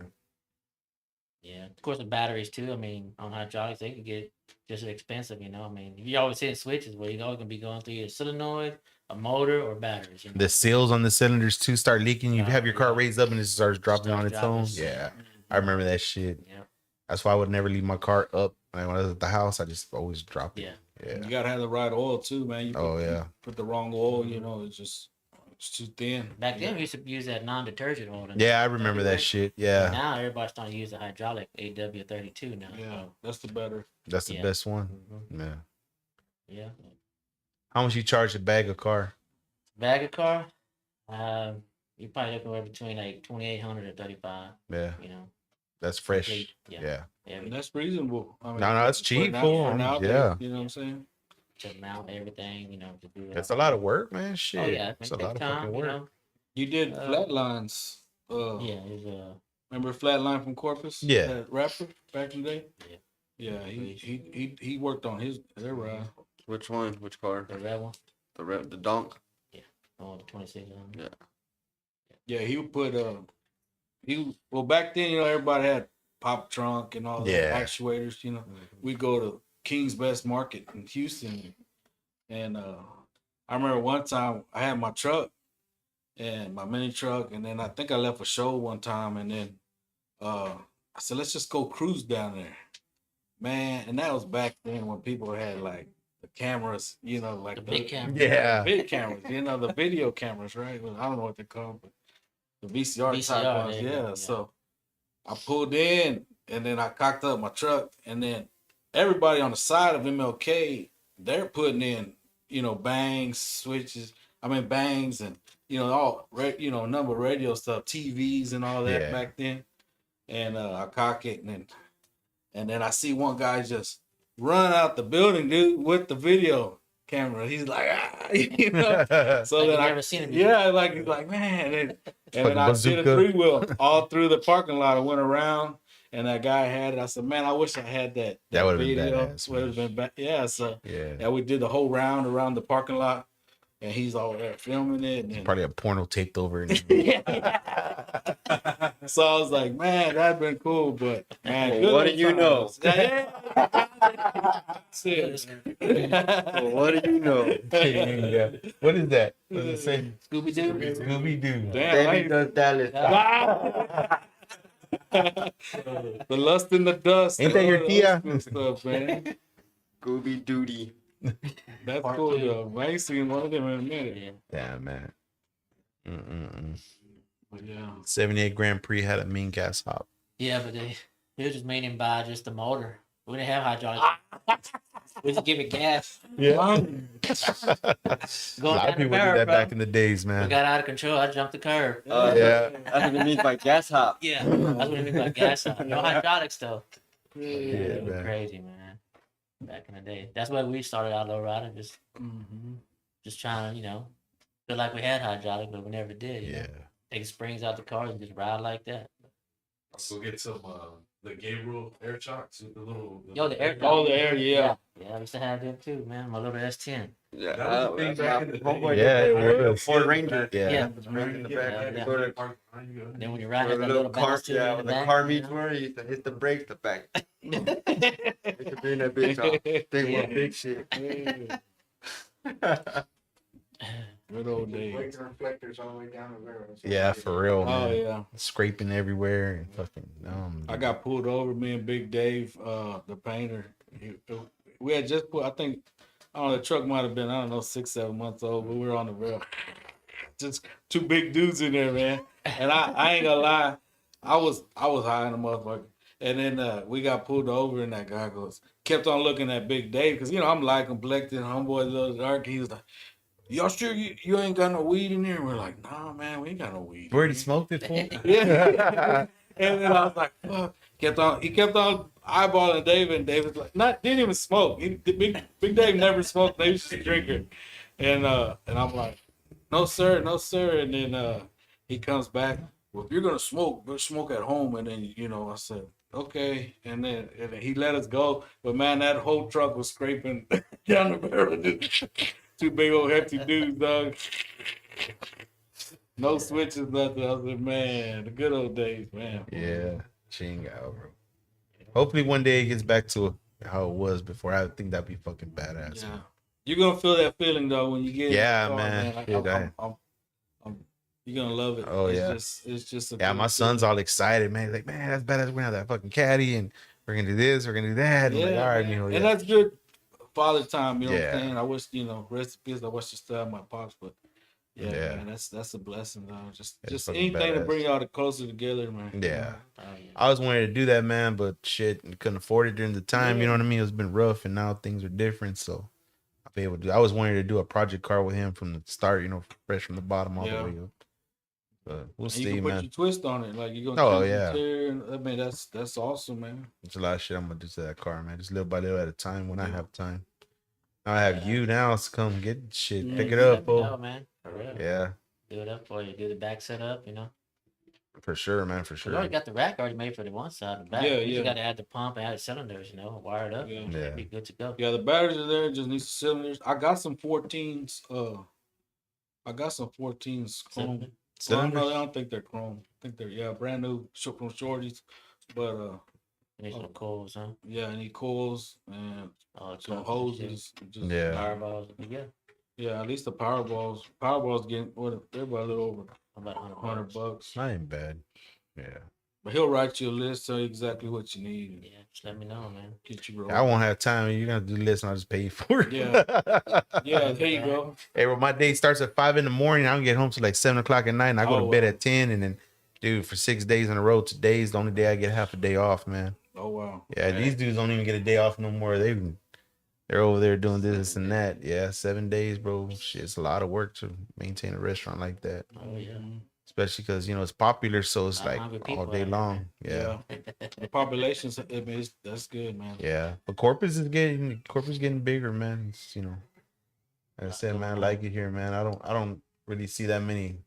Speaker 5: Yeah, of course, the batteries too. I mean, on hydraulics, they could get just as expensive, you know. I mean, if you always hit switches, well, you're always gonna be going through either solenoid, a motor, or batteries. You know?
Speaker 3: The seals on the cylinders too start leaking. You have your car
Speaker 5: Yeah.
Speaker 3: raised up and it starts dropping on its own.
Speaker 5: dropping.
Speaker 3: Yeah. I remember that shit.
Speaker 5: Yeah,
Speaker 3: That's why I would never leave my car up. Like when I was at the house, I just always dropped it.
Speaker 5: yeah.
Speaker 3: Yeah.
Speaker 4: You gotta have the right oil too, man. You put the wrong oil, you know, it's too thin.
Speaker 5: Back then, we used to use that non-detergent oil.
Speaker 3: Yeah, I remember that shit. Yeah.
Speaker 5: Now everybody's starting to use the hydraulic AW32 now.
Speaker 4: Yeah,
Speaker 5: So,
Speaker 4: that's the better.
Speaker 3: That's the
Speaker 5: Yeah.
Speaker 3: best one.
Speaker 5: mhm.
Speaker 3: Yeah.
Speaker 5: Yeah.
Speaker 3: How much you charge a bag of car?
Speaker 5: Bag of car, you're probably looking at between like 2,800 to 35.
Speaker 3: Yeah.
Speaker 5: You know.
Speaker 3: That's fresh.
Speaker 5: Complete.
Speaker 3: Yeah.
Speaker 4: And that's reasonable. I mean,
Speaker 3: No, that's
Speaker 4: for
Speaker 3: cheap,
Speaker 4: now-
Speaker 3: fool.
Speaker 4: for now,
Speaker 3: Yeah.
Speaker 4: you know what I'm saying?
Speaker 5: To mount everything, you know, to do.
Speaker 3: That's a lot of work, man. Shit.
Speaker 5: Oh yeah,
Speaker 3: It's a lot of fucking work.
Speaker 5: You know?
Speaker 4: You did
Speaker 5: Uh,
Speaker 4: Flatlines.
Speaker 5: Yeah, it's
Speaker 4: Remember Flatline from Corpus?
Speaker 3: Yeah.
Speaker 4: That rapper back in the day.
Speaker 5: Yeah.
Speaker 4: Yeah, he worked on their ride.
Speaker 8: Which one? Which car?
Speaker 5: the red one.
Speaker 8: the donk.
Speaker 5: Oh, the 26.
Speaker 4: Yeah, he would put well back then, everybody had pop trunk and all that
Speaker 3: Yeah.
Speaker 4: actuators, We go to King's Best Market in Houston, and I remember one time I had my truck and my mini truck, and then I think I left a show one time, and then I said, let's just go cruise down there, man. And that was back then when people had like the cameras, like
Speaker 5: The big camera.
Speaker 3: Yeah.
Speaker 4: big cameras, the video cameras, right? Well, I don't know what they're called, but the VCR, type
Speaker 5: VCR,
Speaker 4: ones,
Speaker 5: there you go, yeah.
Speaker 4: So I pulled in, and then I cocked up my truck, and then everybody on the side of MLK, they're putting in, bangs, switches. Bangs and all number of radio stuff, TVs and all that
Speaker 3: Yeah.
Speaker 4: back then. And I cock it, and then I see one guy just run out the building, dude, with the video camera. He's like, So
Speaker 5: Like
Speaker 4: then
Speaker 5: you
Speaker 4: I
Speaker 5: never seen him
Speaker 4: yeah, like he's like, man, and then I did a
Speaker 3: bazooka.
Speaker 4: 3-wheel all through the parking lot. I went around, and that guy had it. I said, man, I wish I had that.
Speaker 3: That would've been
Speaker 4: video.
Speaker 3: badass,
Speaker 4: Would have
Speaker 3: man.
Speaker 4: been yeah. So
Speaker 3: Yeah.
Speaker 4: we did the whole round around the parking lot, and he's all there filming it. And
Speaker 3: Probably a porno taped over it.
Speaker 4: so I was like, man, that'd been cool, but man,
Speaker 8: Well,
Speaker 4: good
Speaker 8: what
Speaker 4: old
Speaker 8: do you know?
Speaker 4: times. That's it.
Speaker 8: Well, what do you know?
Speaker 3: Yeah. What is that? What does it say?
Speaker 5: Scooby Doo.
Speaker 3: Scooby Doo.
Speaker 4: Damn,
Speaker 8: Danny does Dallas.
Speaker 4: the lust in the dust.
Speaker 3: Ain't that your
Speaker 4: all
Speaker 3: Kia?
Speaker 4: good stuff, man.
Speaker 8: Scooby Doody.
Speaker 4: That's cool, though. I ain't seen one of them in a minute.
Speaker 5: Yeah.
Speaker 3: Damn, man.
Speaker 4: But yeah.
Speaker 3: 78 Grand Prix had a mean gas hop.
Speaker 5: Yeah, but they just made him buy just the motor. We didn't have hydraulics. We just give it gas.
Speaker 3: Yeah.
Speaker 5: Going
Speaker 3: A lot
Speaker 5: down
Speaker 3: of people
Speaker 5: the
Speaker 3: did
Speaker 5: curve,
Speaker 3: that
Speaker 5: bro.
Speaker 3: back in the days,
Speaker 5: We
Speaker 3: man.
Speaker 5: got out of control. I jumped the curve.
Speaker 3: Yeah.
Speaker 8: That's what it means by gas hop.
Speaker 5: Yeah, that's what I mean by gas. No hydraulics though.
Speaker 3: Yeah,
Speaker 5: It was
Speaker 3: man.
Speaker 5: crazy, man. Back in the day, that's why we started out low riding, just trying to, feel like we had hydraulic, but we never did. You know?
Speaker 3: Yeah.
Speaker 5: Take springs out the cars and just ride like that.
Speaker 7: So get some the Gabriel air shocks with the little.
Speaker 5: The air.
Speaker 4: Oh, the air, yeah.
Speaker 5: Yeah, I used to have them too, man. My little S10.
Speaker 8: Yeah,
Speaker 7: That was the thing back in the day.
Speaker 8: homeboy
Speaker 3: Yeah,
Speaker 8: did
Speaker 3: it
Speaker 8: the
Speaker 3: was.
Speaker 8: Ford Ranger.
Speaker 3: Yeah.
Speaker 5: Yeah.
Speaker 8: Right in the back.
Speaker 5: Yeah,
Speaker 8: Had to
Speaker 5: yeah.
Speaker 8: go to
Speaker 5: And then when you're riding,
Speaker 8: where
Speaker 5: that
Speaker 8: the
Speaker 5: little
Speaker 8: little car,
Speaker 5: bounce to
Speaker 8: yeah,
Speaker 5: in
Speaker 8: when
Speaker 5: the
Speaker 8: the
Speaker 5: back,
Speaker 8: car
Speaker 5: you
Speaker 8: meets
Speaker 5: know?
Speaker 8: where you used to hit the brakes, the back. You could bring that bitch off. Big one, big shit.
Speaker 4: Good old days.
Speaker 6: Brakes and reflectors all the way down the barrel.
Speaker 3: Yeah, for real,
Speaker 4: Oh
Speaker 3: man.
Speaker 4: yeah.
Speaker 3: Scraping everywhere and fucking.
Speaker 4: I got pulled over. Me and Big Dave, the painter. We had just put. I think. I don't know. The truck might have been. I don't know, 6-7 months old. But we were on the rail. Just two big dudes in there, man. And I ain't gonna lie. I was high in the motherfucker. And then we got pulled over, and that guy kept on looking at Big Dave because I'm light complected, homeboy a little dark. He was like, "Y'all sure you ain't got no weed in there?" And we're like, "Nah, man, we ain't got no weed."
Speaker 3: You already smoked it, fool?
Speaker 4: Yeah. And then I was like, "Fuck." He kept on eyeballing David, and David's like, didn't even smoke. Big Dave never smoked. David's just a drinker. And I'm like, no sir. And then he comes back. Well, if you're gonna smoke, go smoke at home. And then I said, okay. And then he let us go. But man, that whole truck was scraping down the barrel. Two big old hefty dudes, dog. No switches, nothing. I was like, man, the good old days, man.
Speaker 3: Yeah. Chingo, bro. Hopefully one day it gets back to how it was before. I think that'd be fucking badass.
Speaker 4: Yeah. You're gonna feel that feeling though when you get
Speaker 3: Yeah,
Speaker 4: in the car,
Speaker 3: man.
Speaker 4: Like,
Speaker 3: Shit,
Speaker 4: you're gonna love it.
Speaker 3: Oh,
Speaker 4: it's
Speaker 3: yeah.
Speaker 4: It's just a
Speaker 3: Yeah, my
Speaker 4: good
Speaker 3: son's all excited, man. He's like, man, that's badass. We're gonna have that fucking caddy and we're gonna do this, we're gonna do that.
Speaker 4: feeling.
Speaker 3: I'm like, all right,
Speaker 4: man.
Speaker 3: yeah.
Speaker 4: And that's good father time, you know what
Speaker 3: Yeah.
Speaker 4: I'm saying? I wish, rest in peace, I wish to still have my pops, but yeah,
Speaker 3: Yeah.
Speaker 4: man, that's a blessing, though. Just
Speaker 3: fucking
Speaker 4: anything to
Speaker 3: badass.
Speaker 4: bring y'all closer together, man.
Speaker 3: Yeah.
Speaker 5: Oh, yeah.
Speaker 3: I always wanted to do that, man, but shit, couldn't afford it during the time. You know what I mean? It's been rough, and now things are different. So I'll be able to. I was wanting to do a project car with him from the start. Fresh from the bottom all
Speaker 4: Yeah.
Speaker 3: the way up. But we'll
Speaker 4: And you
Speaker 3: see,
Speaker 4: can put
Speaker 3: man.
Speaker 4: your twist on it, like you're gonna.
Speaker 3: Oh,
Speaker 4: change the
Speaker 3: yeah.
Speaker 4: interior. I mean, that's awesome, man.
Speaker 3: There's a lot of shit I'm gonna do to that car, man. Just little by little at a time when I have time. Now I have you now to come get shit,
Speaker 4: Yeah,
Speaker 3: pick it
Speaker 5: Let
Speaker 3: up,
Speaker 5: me know,
Speaker 3: fool.
Speaker 5: man. For real.
Speaker 3: Yeah.
Speaker 5: Do it up for you. Do the back setup,
Speaker 3: For sure, man. For
Speaker 5: Cause I already
Speaker 3: sure.
Speaker 5: got the rack already made for the one side and back.
Speaker 4: Yeah,
Speaker 5: You just
Speaker 4: yeah.
Speaker 5: got to add the pump and add the cylinders, wire it up.
Speaker 4: Yeah.
Speaker 3: Yeah.
Speaker 5: Be good to go.
Speaker 4: Yeah, the batteries are there. Just need some cylinders. I got some 14s. I got some 14s chrome.
Speaker 5: Cylinder?
Speaker 4: Well, no, I don't think they're chrome. I think they're brand new from Shorties. But
Speaker 5: You need some coils, huh?
Speaker 4: yeah, I need coils and some
Speaker 5: Couple and shit.
Speaker 4: hoses. Just
Speaker 3: Yeah.
Speaker 5: Power balls. Yeah.
Speaker 4: Yeah, at least the power balls. Power balls getting they're about a little over
Speaker 5: About
Speaker 4: 100 bucks.
Speaker 3: Not even bad. Yeah.
Speaker 4: But he'll write you a list, tell you exactly what you need, and
Speaker 5: Yeah, just let me know, man.
Speaker 4: get you rolling.
Speaker 3: I won't have time. You're gonna do the list and I'll just pay you for it.
Speaker 4: Yeah. Yeah, there you go.
Speaker 3: Hey, well, my day starts at 5 a.m. I don't get home till like 7 o'clock at night. And I go
Speaker 4: Oh,
Speaker 3: to bed
Speaker 4: wow.
Speaker 3: at 10, and then, dude, for 6 days in a row, today's the only day I get half a day off, man.
Speaker 4: Oh wow.
Speaker 3: Yeah, these dudes don't even get a day off no more. They're over there doing this and that. Yeah, 7 days, bro. Shit, it's a lot of work to maintain a restaurant like that.
Speaker 5: Oh yeah.
Speaker 3: Especially because it's popular, so it's
Speaker 5: Lot of
Speaker 3: like
Speaker 5: hungry
Speaker 3: all
Speaker 5: people
Speaker 3: day
Speaker 5: out here,
Speaker 3: long.
Speaker 5: man.
Speaker 3: Yeah.
Speaker 4: The population's that's good, man.
Speaker 3: Yeah, but Corpus is getting bigger, man. It's, like I said, man, I like it here, man. I don't really see that many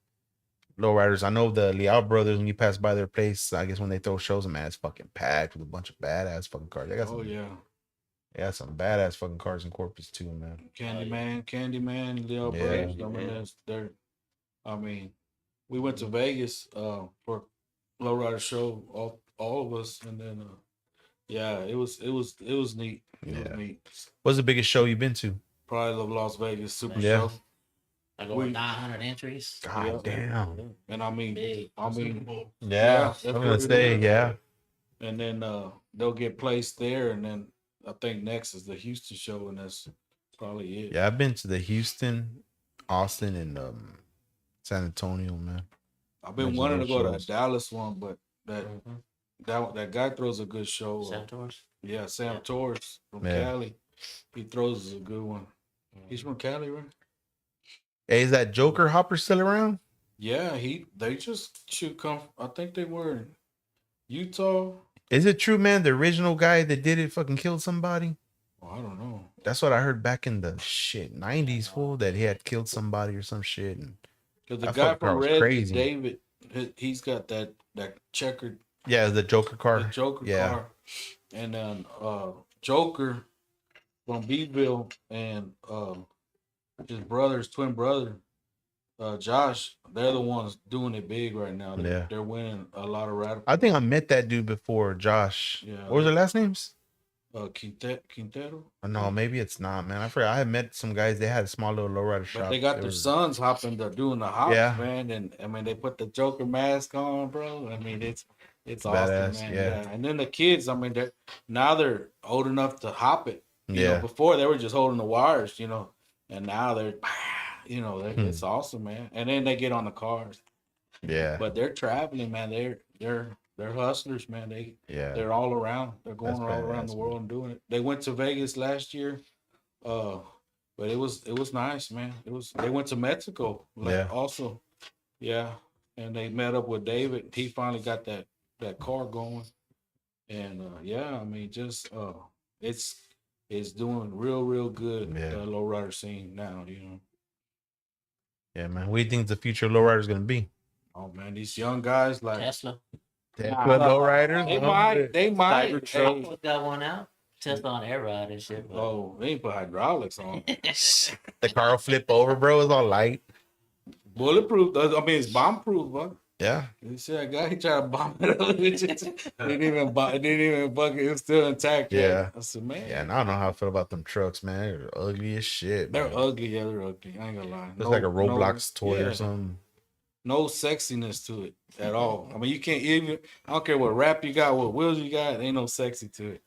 Speaker 3: lowriders. I know the Leal brothers, when you pass by their place, I guess when they throw shows, man, it's fucking packed with a bunch of badass fucking cars. They got
Speaker 4: Oh yeah.
Speaker 3: some badass fucking cars in Corpus too, man.
Speaker 4: Candyman, Leo
Speaker 3: Yeah.
Speaker 4: Brothers. I mean, I mean, we went to Vegas for lowrider show, all of us, and then yeah, it was neat. It
Speaker 3: Yeah.
Speaker 4: was neat.
Speaker 3: What's the biggest show you've been to?
Speaker 4: Probably the Las Vegas Super
Speaker 3: Yeah.
Speaker 4: Show.
Speaker 5: Like over 900 entries.
Speaker 3: God damn.
Speaker 4: And I mean,
Speaker 5: Big.
Speaker 3: Yeah,
Speaker 4: that's
Speaker 3: I'm
Speaker 4: what
Speaker 3: gonna
Speaker 4: it
Speaker 3: say,
Speaker 4: is.
Speaker 3: yeah.
Speaker 4: And then they'll get placed there, and then I think next is the Houston show, and that's probably it.
Speaker 3: Yeah, I've been to the Houston, Austin, and San Antonio, man.
Speaker 4: I've been
Speaker 3: Mention
Speaker 4: wanting to
Speaker 3: those
Speaker 4: go to
Speaker 3: shows.
Speaker 4: a Dallas one, but that guy throws a good show.
Speaker 5: Santos.
Speaker 4: Yeah, Sam
Speaker 5: Yeah.
Speaker 4: Torres from
Speaker 3: Yeah.
Speaker 4: Cali. He throws a good one. He's from Cali, right?
Speaker 3: Hey, is that Joker Hopper still around?
Speaker 4: Yeah, they just should come. I think they were in Utah.
Speaker 3: Is it true, man? The original guy that did it fucking killed somebody?
Speaker 4: Oh, I don't know.
Speaker 3: That's what I heard back in the 90s, fool, that he had killed somebody or some shit. And
Speaker 4: Because the
Speaker 3: That
Speaker 4: guy
Speaker 3: fucking car
Speaker 4: from
Speaker 3: was
Speaker 4: Red,
Speaker 3: crazy.
Speaker 4: David, he's got that checkered
Speaker 3: yeah, the Joker car.
Speaker 4: the Joker
Speaker 3: yeah.
Speaker 4: car, and then Joker from Beeville and his twin brother, Josh. They're the ones doing it big right now.
Speaker 3: Yeah.
Speaker 4: They're winning a lot of radical.
Speaker 3: I think I met that dude before, Josh.
Speaker 4: Yeah.
Speaker 3: What was their last names?
Speaker 4: Quintero.
Speaker 3: No, maybe it's not, man. I forgot. I had met some guys. They had a small little lowrider shop.
Speaker 4: But they got their
Speaker 3: were-
Speaker 4: sons hopping. They're doing the hops,
Speaker 3: Yeah.
Speaker 4: man. And I mean, they put the Joker mask on, bro. I mean, it's awesome,
Speaker 3: badass,
Speaker 4: man.
Speaker 3: yeah.
Speaker 4: And then the kids, I mean, they're old enough to hop it. You know,
Speaker 3: Yeah.
Speaker 4: before they were just holding the wires, and now they're, it's awesome, man. And then they get on the cars,
Speaker 3: Yeah.
Speaker 4: but they're traveling, man. They're hustlers, man.
Speaker 3: Yeah.
Speaker 4: They're all around. They're going
Speaker 3: That's
Speaker 4: all around the
Speaker 3: badass,
Speaker 4: world and doing it. They went to Vegas last year, but it was nice, man. They went to Mexico,
Speaker 3: Yeah.
Speaker 4: also, yeah, and they met up with David. He finally got that car going, and yeah, I mean, just it's doing real good.
Speaker 3: Yeah.
Speaker 4: The lowrider scene now,
Speaker 3: Yeah, man. What do you think the future of lowrider is going to be?
Speaker 4: Oh man, these young guys like
Speaker 5: Tesla.
Speaker 3: Tesla lowriders?
Speaker 4: they might. Hey,
Speaker 5: Tesla got one out. Tesla on air ride and shit. But
Speaker 4: oh, they ain't put hydraulics on.
Speaker 3: The car will flip over, bro. It's all light.
Speaker 4: Bulletproof. I mean, it's bomb proof, bro.
Speaker 3: Yeah.
Speaker 4: You see that guy? He tried to bomb it up. It didn't even bug it. It was still intact.
Speaker 3: Yeah.
Speaker 4: I said, man.
Speaker 3: Yeah, and I don't know how I feel about them trucks, man. They're ugly as shit.
Speaker 4: They're
Speaker 3: man.
Speaker 4: ugly. Yeah, they're ugly. I ain't gonna lie.
Speaker 3: It's like a Roblox toy
Speaker 4: yeah,
Speaker 3: or something.
Speaker 4: No sexiness to it at all. I mean, you can't even. I don't care what wrap you got, what wheels you got. Ain't no sexy to it.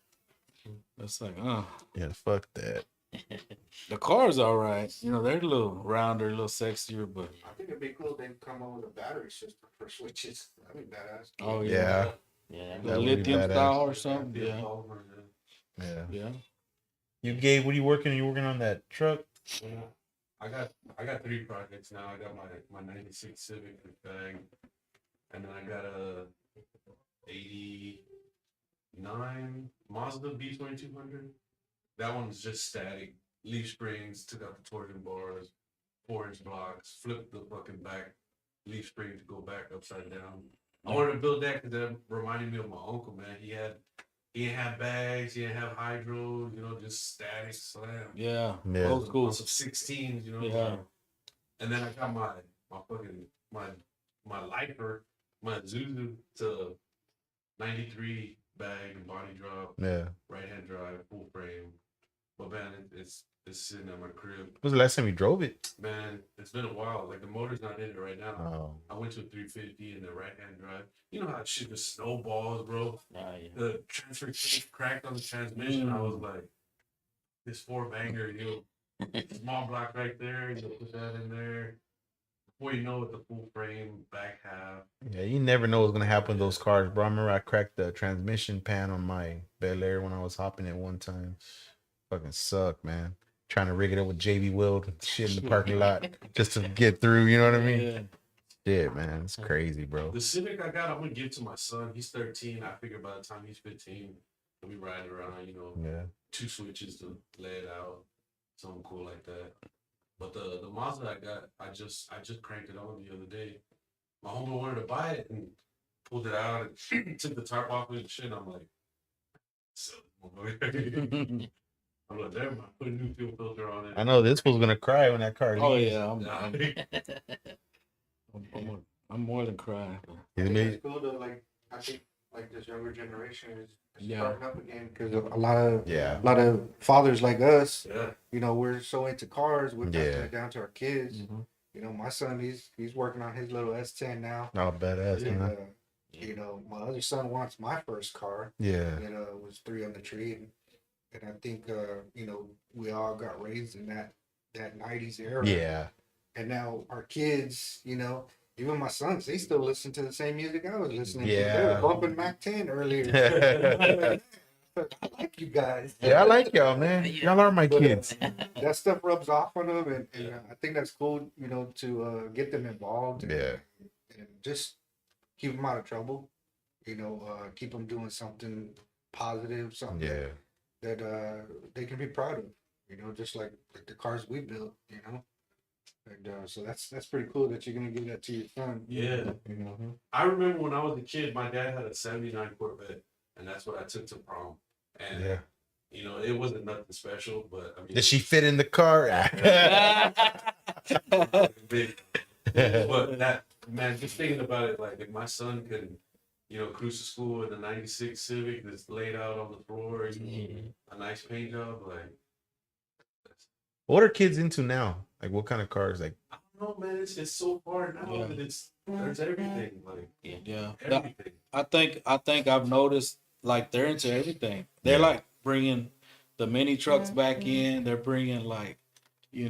Speaker 4: It's like,
Speaker 3: Yeah, fuck that.
Speaker 4: the car's all right. They're a little rounder, a little sexier, but
Speaker 6: I think it'd be cool if they come up with a battery system for switches. That'd be badass.
Speaker 4: oh
Speaker 3: Yeah.
Speaker 5: yeah,
Speaker 4: the
Speaker 3: That would be
Speaker 4: lithium
Speaker 3: badass.
Speaker 4: style or something. Yeah,
Speaker 3: Yeah.
Speaker 4: yeah.
Speaker 3: You, Gabe, what are you working on? You working on that truck?
Speaker 7: Yeah. I got 3 projects now. I got my 96 Civic with bag, and then I got a 89 Mazda B2200. That one's just static. Leaf springs, took out the torsion bars, 4-inch blocks, flipped the fucking back leaf spring to go back upside down. I wanted to build that because that reminded me of my uncle, man. He didn't have bags, he didn't have hydro, just static slam.
Speaker 4: Yeah.
Speaker 3: Yeah.
Speaker 4: Old school.
Speaker 7: On some 16s,
Speaker 4: Yeah.
Speaker 7: like, and then I got my fucking my lifer, my Zuzu to 93 bag and body drop,
Speaker 3: Yeah.
Speaker 7: right hand drive, full frame. But man, it's sitting at my crib.
Speaker 3: When was the last time you drove it?
Speaker 7: Man, it's been a while. Like the motor's not in it right now.
Speaker 3: Oh.
Speaker 7: I went to a 350 in the right hand drive. You know how shit just snowballs, bro.
Speaker 5: Oh, yeah.
Speaker 7: The transfer case cracked on the transmission. I was like, this 4-banger, small block right there. You put that in there. Before you know it, the full frame, back half.
Speaker 3: Yeah, you never know what's gonna happen with those cars, bro. I remember I cracked the transmission pan on my Bel Air when I was hopping it one time. Fucking sucked, man. Trying to rig it up with JB Weld and shit in the parking lot just to get through. You know what I mean?
Speaker 4: Yeah.
Speaker 3: Shit, man, it's crazy, bro.
Speaker 7: The Civic I got, I'm gonna give to my son. He's 13. I figure by the time he's 15, he'll be riding around.
Speaker 3: Yeah.
Speaker 7: 2 switches to lay it out, something cool like that. But the Mazda I got, I just cranked it on the other day. My homie wanted to buy it and pulled it out and took the tarp off it and shit. I'm like, I'm like, damn, I put a new fuel filter on it.
Speaker 3: I know this was gonna cry when that car.
Speaker 4: Oh
Speaker 3: leaves.
Speaker 4: yeah. I'm more than crying.
Speaker 3: You know what I
Speaker 6: I think
Speaker 3: mean?
Speaker 6: it's cool though. Like I think like this younger generation is
Speaker 4: Yeah.
Speaker 6: starting up again because a lot
Speaker 3: Yeah.
Speaker 6: of fathers like us,
Speaker 7: Yeah.
Speaker 6: we're so into cars. We're passing
Speaker 3: Yeah.
Speaker 6: it down to our kids.
Speaker 4: Mhm.
Speaker 6: My son, he's working on his little S10 now.
Speaker 3: Oh, badass,
Speaker 6: And,
Speaker 3: man.
Speaker 6: my other son wants my first car.
Speaker 3: Yeah.
Speaker 6: It was 3 on the tree, and I think we all got raised in that 90s era.
Speaker 3: Yeah.
Speaker 6: And now our kids, even my sons, they still listen to the same music I was listening to. They
Speaker 3: Yeah.
Speaker 6: were bumping Mac 10 earlier. I like you guys.
Speaker 3: Yeah, I like y'all, man. Y'all are my
Speaker 6: But,
Speaker 3: kids.
Speaker 6: that stuff rubs off on them, and I think that's cool, to get them involved.
Speaker 3: Yeah.
Speaker 6: And just keep them out of trouble. Keep them doing something positive, something
Speaker 3: Yeah.
Speaker 6: that they can be proud of. Just like the cars we built. And so that's pretty cool that you're gonna give that to your son.
Speaker 7: Yeah. I remember when I was a kid, my dad had a 79 Corvette, and that's what I took to prom. And
Speaker 3: Yeah.
Speaker 7: it wasn't nothing special, but I mean,
Speaker 3: Did she fit in the car?
Speaker 7: big. But that, man, just thinking about it, like if my son could, cruise to school in a '96 Civic that's laid out on the floor, a nice paint job, like.
Speaker 3: What are kids into now? Like, what kind of cars? Like,
Speaker 7: I don't know, man. It's so far now
Speaker 4: Yeah.
Speaker 7: that there's everything, like
Speaker 4: Yeah.
Speaker 7: everything.
Speaker 4: I think I've noticed like they're into everything. They're
Speaker 3: Yeah.
Speaker 4: like bringing the mini trucks back in. They're bringing like, the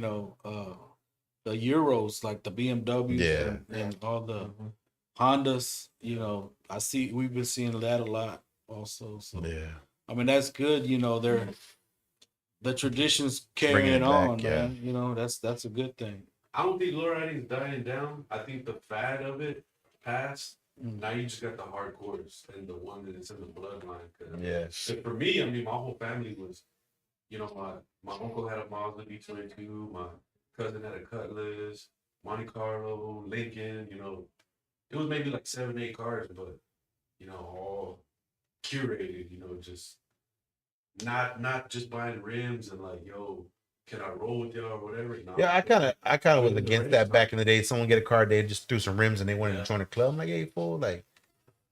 Speaker 4: Euros, like the BMWs
Speaker 3: Yeah.
Speaker 4: and all the Hondas. We've been seeing that a lot also. So
Speaker 3: yeah.
Speaker 4: I mean that's good. They're the traditions
Speaker 3: Bringing
Speaker 4: carrying
Speaker 3: it back,
Speaker 4: on,
Speaker 3: yeah.
Speaker 4: man. That's a good thing.
Speaker 7: I don't think lowriding's dying down. I think the fad of it passed.
Speaker 4: Mm.
Speaker 7: Now you just got the hardcores and the one that is in the bloodline. 'Cause,
Speaker 3: Yeah.
Speaker 7: for me, I mean, my whole family was, my uncle had a Mazda B22, my cousin had a Cutlass, Monte Carlo, Lincoln. It was maybe like 7, 8 cars, but all curated. Just not just buying rims and like, yo, can I roll with y'all or whatever? No.
Speaker 3: Yeah, I kind of was
Speaker 7: The
Speaker 3: against
Speaker 7: race
Speaker 3: that
Speaker 7: car.
Speaker 3: back in the day. Someone get a car, they just threw some rims and they wanted
Speaker 7: Yeah.
Speaker 3: to join a club. I'm like, hey, fool, like,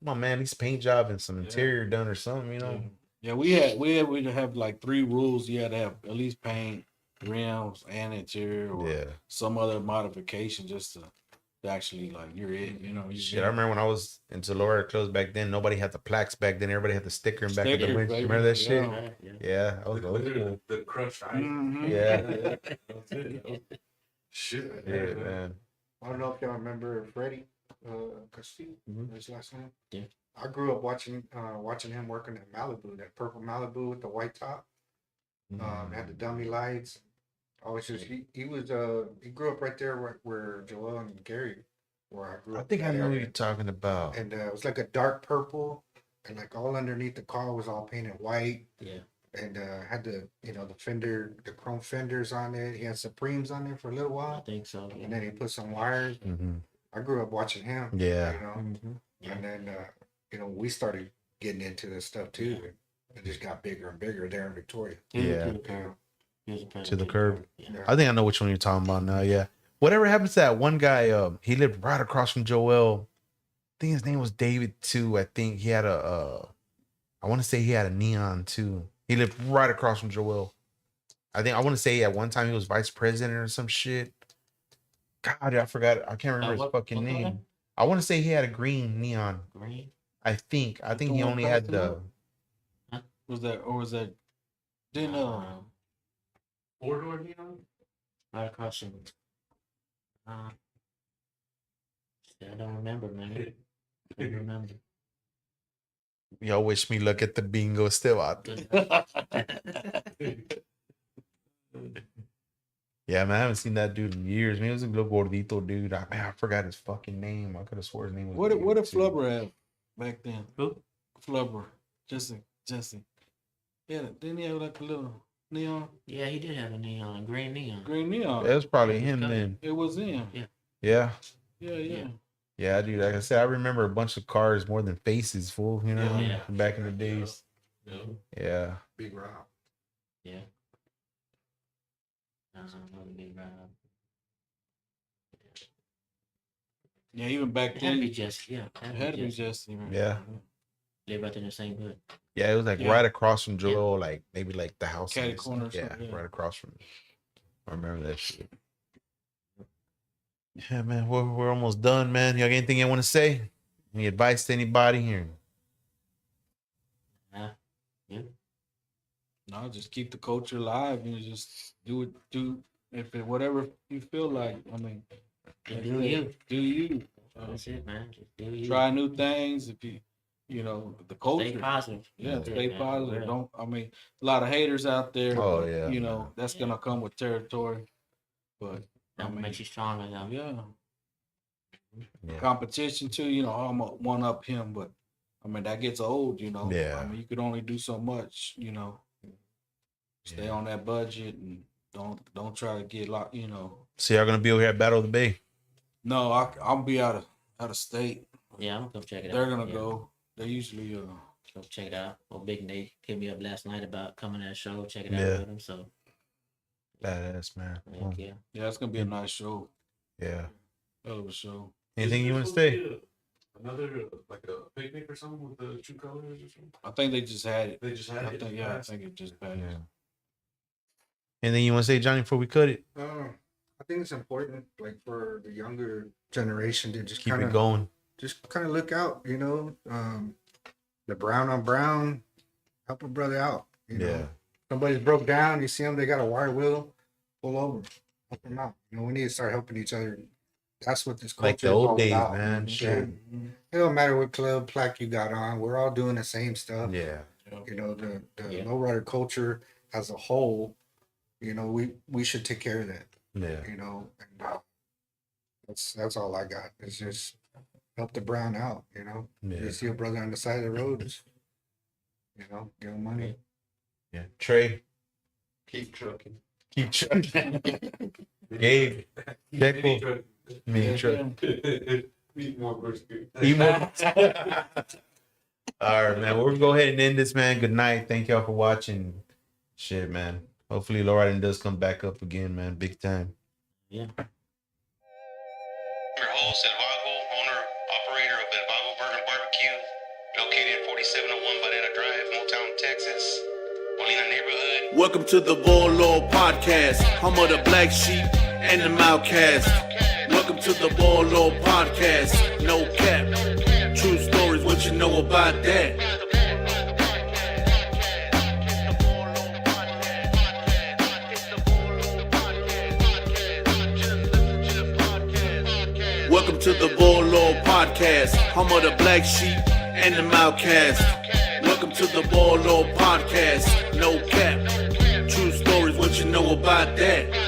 Speaker 3: come on, man, these paint job and some
Speaker 7: Yeah.
Speaker 3: interior done or something,
Speaker 4: Yeah, we'd have like 3 rules. You had to have at least paint, rims, and interior, or
Speaker 3: Yeah.
Speaker 4: some other modification just to actually like you're it. You
Speaker 3: Shit, I remember when I was into lower clothes back then, nobody had the plaques back then. Everybody had the sticker in back of the
Speaker 4: Stickers,
Speaker 3: winch.
Speaker 4: baby.
Speaker 3: Remember that shit?
Speaker 4: Yeah.
Speaker 5: Yeah.
Speaker 3: Yeah, I was
Speaker 7: The
Speaker 3: old
Speaker 7: glitter,
Speaker 3: school.
Speaker 7: the crushed ice.
Speaker 4: Mhm.
Speaker 3: Yeah.
Speaker 7: That's it. Shit.
Speaker 3: Yeah, man.
Speaker 6: I don't know if y'all remember Freddie Castillo,
Speaker 3: Mhm.
Speaker 6: his last name.
Speaker 5: Yeah.
Speaker 6: I grew up watching him working at Malibu, that purple Malibu with the white top. Had the dummy lights. He grew up right there where Joel and Gary, where I grew
Speaker 3: I
Speaker 6: up.
Speaker 3: think I
Speaker 6: in that
Speaker 3: know what
Speaker 6: area.
Speaker 3: you're talking about.
Speaker 6: And it was like a dark purple, and like all underneath the car was all painted white.
Speaker 5: Yeah.
Speaker 6: And had the the chrome fenders on it. He had Supremes on there for a little
Speaker 5: I
Speaker 6: while,
Speaker 5: think so.
Speaker 6: and then he put some wires.
Speaker 3: Mhm.
Speaker 6: I grew up watching him.
Speaker 3: Yeah.
Speaker 6: You know, And then, we started getting into this stuff too. And it just got bigger and bigger there in Victoria.
Speaker 3: Yeah.
Speaker 5: To the curb. He was a president
Speaker 3: To the curb.
Speaker 5: Yeah.
Speaker 6: Yeah.
Speaker 3: I think I know which one you're talking about now. Yeah. Whatever happened to that one guy? He lived right across from Joel. I think his name was David too. I think he had I want to say he had a neon too. He lived right across from Joel. I want to say at one time he was vice president or some shit. God, I forgot. I can't remember his fucking
Speaker 5: what
Speaker 3: name.
Speaker 5: color?
Speaker 3: I want to say he had a green neon.
Speaker 5: Green.
Speaker 3: I think
Speaker 4: The
Speaker 3: he
Speaker 4: one
Speaker 3: only had
Speaker 4: passing
Speaker 3: the.
Speaker 4: up? Was that? Didn't
Speaker 7: Four-door neon?
Speaker 5: Right across from. I don't remember, man. I don't remember.
Speaker 3: Y'all wish me luck at the bingo still out. Yeah, man, I haven't seen that dude in years. Man, he was a little gordito dude. I forgot his fucking name. I could have swore his name was.
Speaker 4: what
Speaker 3: David,
Speaker 4: did
Speaker 3: too.
Speaker 4: Flubber have back then?
Speaker 5: Who?
Speaker 4: Flubber, Jesse. Yeah, didn't he have like a little neon,
Speaker 5: Yeah, he did have a neon, green neon.
Speaker 4: green neon?
Speaker 3: That was probably
Speaker 5: He was
Speaker 3: him
Speaker 5: cutting.
Speaker 3: then.
Speaker 4: It was him.
Speaker 3: Yeah.
Speaker 4: Yeah.
Speaker 3: Yeah, dude. Like I said, I remember a bunch of cars more than faces, fool. You know,
Speaker 5: Yeah.
Speaker 3: back in the days.
Speaker 7: No.
Speaker 3: Yeah.
Speaker 6: Big Rob.
Speaker 5: Yeah. Another big Rob.
Speaker 4: Yeah, even back
Speaker 5: It had to be
Speaker 4: then,
Speaker 5: Jesse. Yeah.
Speaker 4: it had to be Jesse. Right?
Speaker 3: Yeah.
Speaker 5: Live right there in the same hood.
Speaker 3: Yeah, it was like
Speaker 4: Yeah.
Speaker 3: right across from Joel, like maybe like the house.
Speaker 4: Catty
Speaker 3: and stuff.
Speaker 4: corner or
Speaker 3: Yeah,
Speaker 4: something, yeah.
Speaker 3: right across from. I remember that shit. Yeah, man, we're almost done, man. You got anything you want to say? Any advice to anybody here?
Speaker 4: No, just keep the culture alive and just do whatever you feel like. I mean,
Speaker 5: Just do you.
Speaker 4: Do you.
Speaker 5: That's it, man. Just do you.
Speaker 4: Try new things. If the culture.
Speaker 5: Stay positive.
Speaker 4: Yeah,
Speaker 5: That's it,
Speaker 4: stay
Speaker 5: man,
Speaker 4: positive.
Speaker 5: for real.
Speaker 4: Don't. I mean, a lot of haters out there.
Speaker 3: Oh,
Speaker 4: but,
Speaker 3: yeah,
Speaker 4: that's
Speaker 5: Yeah.
Speaker 4: gonna come with territory. But
Speaker 5: That
Speaker 4: I mean,
Speaker 5: makes you stronger, though.
Speaker 4: yeah,
Speaker 3: Yeah.
Speaker 4: competition too. I'm gonna one up him, but I mean that gets old.
Speaker 3: Yeah.
Speaker 4: I mean you could only do so much. Stay
Speaker 3: Yeah.
Speaker 4: on that budget and don't try to get locked.
Speaker 3: So y'all gonna be over here at Battle of the Bay?
Speaker 4: No, I'll be out of state.
Speaker 5: Yeah, I'm gonna come check it
Speaker 4: They're
Speaker 5: out.
Speaker 4: gonna
Speaker 5: Yeah.
Speaker 4: go. They usually
Speaker 5: Go check it out. Well, Big Nate hit me up last night about coming to that show, check it
Speaker 3: Yeah.
Speaker 5: out with him. So,
Speaker 3: Badass, man. Well,
Speaker 5: yeah.
Speaker 4: yeah, it's gonna be a nice show.
Speaker 3: yeah.
Speaker 4: Hell of a show.
Speaker 3: Anything you want to say?
Speaker 7: Another like a picnic or something with the true colors or something.
Speaker 4: I think they just had it.
Speaker 7: They just had it.
Speaker 4: I think it just passed.
Speaker 3: Yeah. Anything you want to say, Johnny, before we cut it?
Speaker 6: I think it's important, like for the younger generation, to just
Speaker 3: Keep
Speaker 6: kind
Speaker 3: it
Speaker 6: of
Speaker 3: going.
Speaker 6: look out. The brown on brown, help a brother out.
Speaker 3: Yeah.
Speaker 6: Somebody's broke down. You see them, they got a wire wheel, pull over, help them out. We need to start helping each other. That's what this culture
Speaker 3: Like the
Speaker 6: is
Speaker 3: old
Speaker 6: all
Speaker 3: days,
Speaker 6: about.
Speaker 3: man.
Speaker 6: Yeah.
Speaker 3: Shit.
Speaker 6: It don't matter what club plaque you got on. We're all doing the same stuff.
Speaker 3: Yeah.
Speaker 6: The
Speaker 5: Yeah.
Speaker 6: lowrider culture as a whole. We should take care of that.
Speaker 3: Yeah.
Speaker 6: And that's all I got. It's just help the brown out.
Speaker 3: Yeah.
Speaker 6: You see a brother on the side of the road, just, give him money.
Speaker 3: Yeah. Trey.
Speaker 8: Keep trucking.
Speaker 3: Keep trucking. Gabe. Deckle. Me, Trey.
Speaker 7: Meat more brisket.
Speaker 3: Eat more. All right, man. We're gonna go ahead and end this, man. Good night. Thank y'all for watching. Shit, man. Hopefully, Lowrider does come back up again, man. Big time.
Speaker 5: Yeah.
Speaker 1: Your host, El Vago, owner, operator of El Vago Burger and Barbecue, located at 4701 Barrera Drive, Motown, Texas, Molina neighborhood.
Speaker 2: Welcome to the Volo podcast, home of the black sheep and the outcast. Welcome to the Volo podcast, no cap, true stories, what you know about that? Welcome to the Volo podcast, home of the black sheep and the outcast. Welcome to the Volo podcast, no cap, true stories, what you know about that?